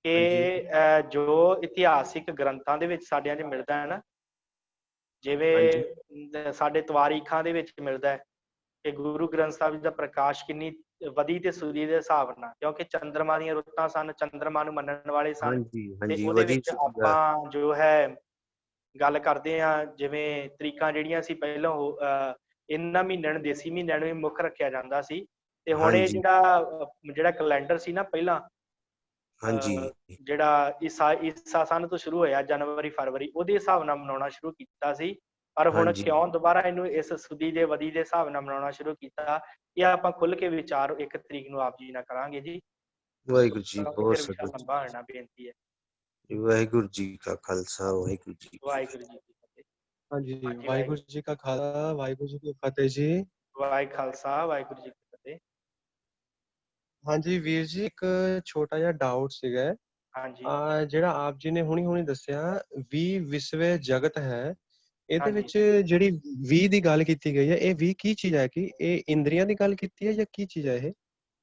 [SPEAKER 1] ਕਿ ਜੋ ਇਤਿਹਾਸਿਕ ਗ੍ਰੰਥਾਂ ਦੇ ਵਿੱਚ ਸਾਡਿਆਂ 'ਚ ਮਿਲਦਾ ਹੈ ਨਾ, ਜਿਵੇਂ ਸਾਡੇ ਤਵਾਰੀਖਾਂ ਦੇ ਵਿੱਚ ਮਿਲਦਾ ਹੈ ਕਿ ਗੁਰੂ ਗ੍ਰੰਥ ਸਾਹਿਬ ਜੀ ਦਾ ਪ੍ਰਕਾਸ਼ ਕਿੰਨੀ ਵਧੀ ਤੇ ਸੁਦੀ ਦੇ ਹਿਸਾਬ ਨਾਲ, ਕਿਉਂਕਿ ਚੰਦਰਮਾ ਦੀਆਂ ਰੁੱਤਾਂ ਸਨ, ਚੰਦਰਮਾ ਨੂੰ ਮੰਨਣ ਵਾਲੇ ਸਨ। ਤੇ ਉਹਦੇ ਵਿੱਚ ਆਪਾਂ ਜੋ ਹੈ ਗੱਲ ਕਰਦੇ ਹਾਂ, ਜਿਵੇਂ ਤਰੀਕਾਂ ਜਿਹੜੀਆਂ ਸੀ ਪਹਿਲਾਂ ਇਹਨਾਂ ਮਹੀਨਿਆਂ ਨੂੰ, ਦੇਸੀ ਮਹੀਨਿਆਂ ਨੂੰ ਵੀ ਮੁੱਖ ਰੱਖਿਆ ਜਾਂਦਾ ਸੀ। ਤੇ ਹੁਣ ਇਹ ਜਿਹੜਾ ਕੈਲੰਡਰ ਸੀ ਨਾ ਪਹਿਲਾਂ, ਜਿਹੜਾ ਈਸਾ ਸਨ ਤੋਂ ਸ਼ੁਰੂ ਹੋਇਆ, ਜਨਵਰੀ ਫਰਵਰੀ, ਉਹਦੇ ਹਿਸਾਬ ਨਾਲ ਮਨਾਉਣਾ ਸ਼ੁਰੂ ਕੀਤਾ ਸੀ। ਪਰ ਹੁਣ ਕਿਉਂ ਦੁਬਾਰਾ ਇਹਨੂੰ ਇਸ ਸੁਦੀ ਦੇ ਵਧੀ ਦੇ ਹਿਸਾਬ ਨਾਲ ਮਨਾਉਣਾ ਸ਼ੁਰੂ ਕੀਤਾ, ਇਹ ਆਪਾਂ ਖੁੱਲ ਕੇ ਵਿਚਾਰ 1 ਤਰੀਕ ਨੂੰ ਆਪ ਜੀ ਨਾਲ ਕਰਾਂਗੇ ਜੀ।
[SPEAKER 2] ਵਾਹਿਗੁਰੂ ਜੀ, ਬਹੁਤ
[SPEAKER 1] ਲੰਬਾ ਹੋਣਾ ਬੇਨਤੀ ਹੈ।
[SPEAKER 2] ਵਾਹਿਗੁਰੂ ਜੀ ਕਾ ਖਾਲਸਾ, ਵਾਹਿਗੁਰੂ ਜੀ
[SPEAKER 1] ਵਾਹਿਗੁਰੂ ਜੀ ਕੀ ਫਤਿਹ।
[SPEAKER 3] ਹਾਂਜੀ, ਵਾਹਿਗੁਰੂ ਜੀ ਕਾ ਖਾਲਸਾ, ਵਾਹਿਗੁਰੂ ਜੀ ਕੀ ਫਤਿਹ ਜੀ।
[SPEAKER 1] ਵਾਹਿਗੁਰੂ ਖਾਲਸਾ, ਵਾਹਿਗੁਰੂ ਜੀ ਕੀ ਫਤਿਹ।
[SPEAKER 3] ਹਾਂਜੀ ਵੀਰ ਜੀ, ਇੱਕ ਛੋਟਾ ਜਿਹਾ ਡਾਊਟ ਸੀਗਾ।
[SPEAKER 1] ਹਾਂਜੀ,
[SPEAKER 3] ਜਿਹੜਾ ਆਪ ਜੀ ਨੇ ਹੁਣੀ ਦੱਸਿਆ 20 ਵਿਸਵੇ ਜਗਤ ਹੈ, ਇਹਦੇ ਵਿੱਚ ਜਿਹੜੀ 20 ਦੀ ਗੱਲ ਕੀਤੀ ਗਈ ਹੈ, ਇਹ 20 ਕੀ ਚੀਜ਼ ਹੈ? ਕਿ ਇਹ ਇੰਦਰੀਆਂ ਦੀ ਗੱਲ ਕੀਤੀ ਹੈ ਜਾਂ ਕੀ ਚੀਜ਼ ਹੈ ਇਹ?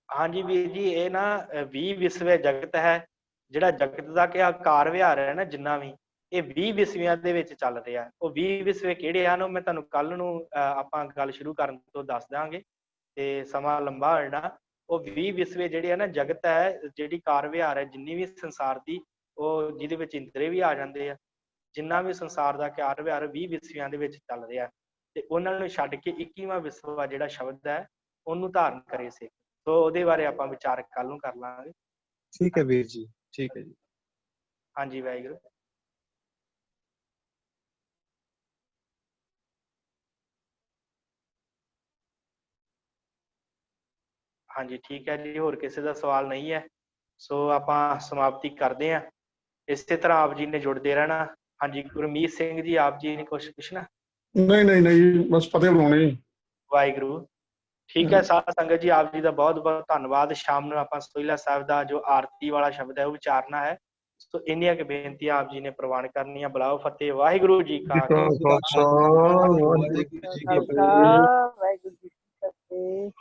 [SPEAKER 1] ਹਾਂਜੀ ਵੀਰ ਜੀ, ਇਹ ਨਾ 20 ਵਿਸਵੇ ਜਗਤ ਹੈ। ਜਿਹੜਾ ਜਗਤ ਦਾ ਕਿ ਕਾਰ ਵਿਹਾਰ ਹੈ ਨਾ, ਜਿੰਨਾ ਵੀ, ਇਹ 20 ਵਿਸਵਿਆਂ ਦੇ ਵਿੱਚ ਚੱਲ ਰਿਹਾ। ਉਹ 20 ਵਿਸਵੇ ਕਿਹੜੇ ਹਨ, ਉਹ ਮੈਂ ਤੁਹਾਨੂੰ ਕੱਲ ਨੂੰ ਆਪਾਂ ਗੱਲ ਸ਼ੁਰੂ ਕਰਨ ਤੋਂ ਦੱਸ ਦਾਂਗੇ, ਤੇ ਸਮਾਂ ਲੰਬਾ ਹੋ ਜਾਣਾ। ਉਹ 20 ਵਿਸਵੇ ਜਿਹੜੇ ਆ ਨਾ, ਜਗਤ ਹੈ, ਜਿਹੜੀ ਕਾਰ ਵਿਹਾਰ ਹੈ ਜਿੰਨੀ ਵੀ ਸੰਸਾਰ ਦੀ, ਉਹ ਜਿਹਦੇ ਵਿੱਚ ਇੰਦਰੇ ਵੀ ਆ ਜਾਂਦੇ ਆ, ਜਿੰਨਾ ਵੀ ਸੰਸਾਰ ਦਾ ਕਾਰ ਵਿਹਾਰ 20 ਵਿਸਵਿਆਂ ਦੇ ਵਿੱਚ ਚੱਲ ਰਿਹਾ। ਤੇ ਉਹਨਾਂ ਨੂੰ ਛੱਡ ਕੇ 21ਵਾਂ ਵਿਸਵਾ ਜਿਹੜਾ ਸ਼ਬਦ ਹੈ, ਉਹਨੂੰ ਧਾਰਨ ਕਰੇ ਸਿੱਖ। ਸੋ ਉਹਦੇ ਬਾਰੇ ਆਪਾਂ ਵਿਚਾਰ ਕੱਲ ਨੂੰ ਕਰ ਲਾਂਗੇ।
[SPEAKER 3] ਠੀਕ ਹੈ ਵੀਰ ਜੀ, ਠੀਕ ਹੈ ਜੀ।
[SPEAKER 1] ਹਾਂਜੀ, ਵਾਹਿਗੁਰੂ। ਹਾਂਜੀ, ਠੀਕ ਹੈ ਜੀ, ਹੋਰ ਕਿਸੇ ਦਾ ਸਵਾਲ ਨਹੀਂ ਹੈ, ਸੋ ਆਪਾਂ ਸਮਾਪਤੀ ਕਰਦੇ ਹਾਂ। ਇਸੇ ਤਰ੍ਹਾਂ ਆਪ ਜੀ ਨੇ ਜੁੜਦੇ ਰਹਿਣਾ। ਹਾਂਜੀ, ਗੁਰਮੀਤ ਸਿੰਘ ਜੀ, ਆਪ ਜੀ ਨੇ ਕੁਛ ਪੁੱਛਣਾ?
[SPEAKER 4] ਨਹੀਂ, ਬਸ ਫਤਿਹ ਬੁਲਾਉਣੀ।
[SPEAKER 1] ਵਾਹਿਗੁਰੂ। ਠੀਕ ਹੈ ਸਾਧ ਸੰਗਤ ਜੀ, ਆਪ ਜੀ ਦਾ ਬਹੁਤ ਬਹੁਤ ਧੰਨਵਾਦ। ਸ਼ਾਮ ਨੂੰ ਆਪਾਂ ਸੋਹਿਲਾ ਸਾਹਿਬ ਦਾ ਜੋ ਆਰਤੀ ਵਾਲਾ ਸ਼ਬਦ ਹੈ ਉਹ ਵਿਚਾਰਨਾ ਹੈ। ਸੋ ਇੰਨੀਆਂ ਕੁ ਬੇਨਤੀਆਂ ਆਪ ਜੀ ਨੇ ਪ੍ਰਵਾਨ ਕਰਨੀਆਂ। ਬੁਲਾਓ ਫਤਿਹ। ਵਾਹਿਗੁਰੂ ਜੀ ਕਾ
[SPEAKER 4] ਖਾਲਸਾ,
[SPEAKER 3] ਵਾਹਿਗੁਰੂ ਜੀ ਕੀ ਫਤਿਹ।
[SPEAKER 5] ਵਾਹਿਗੁਰੂ ਜੀ ਕੀ ਫਤਿਹ।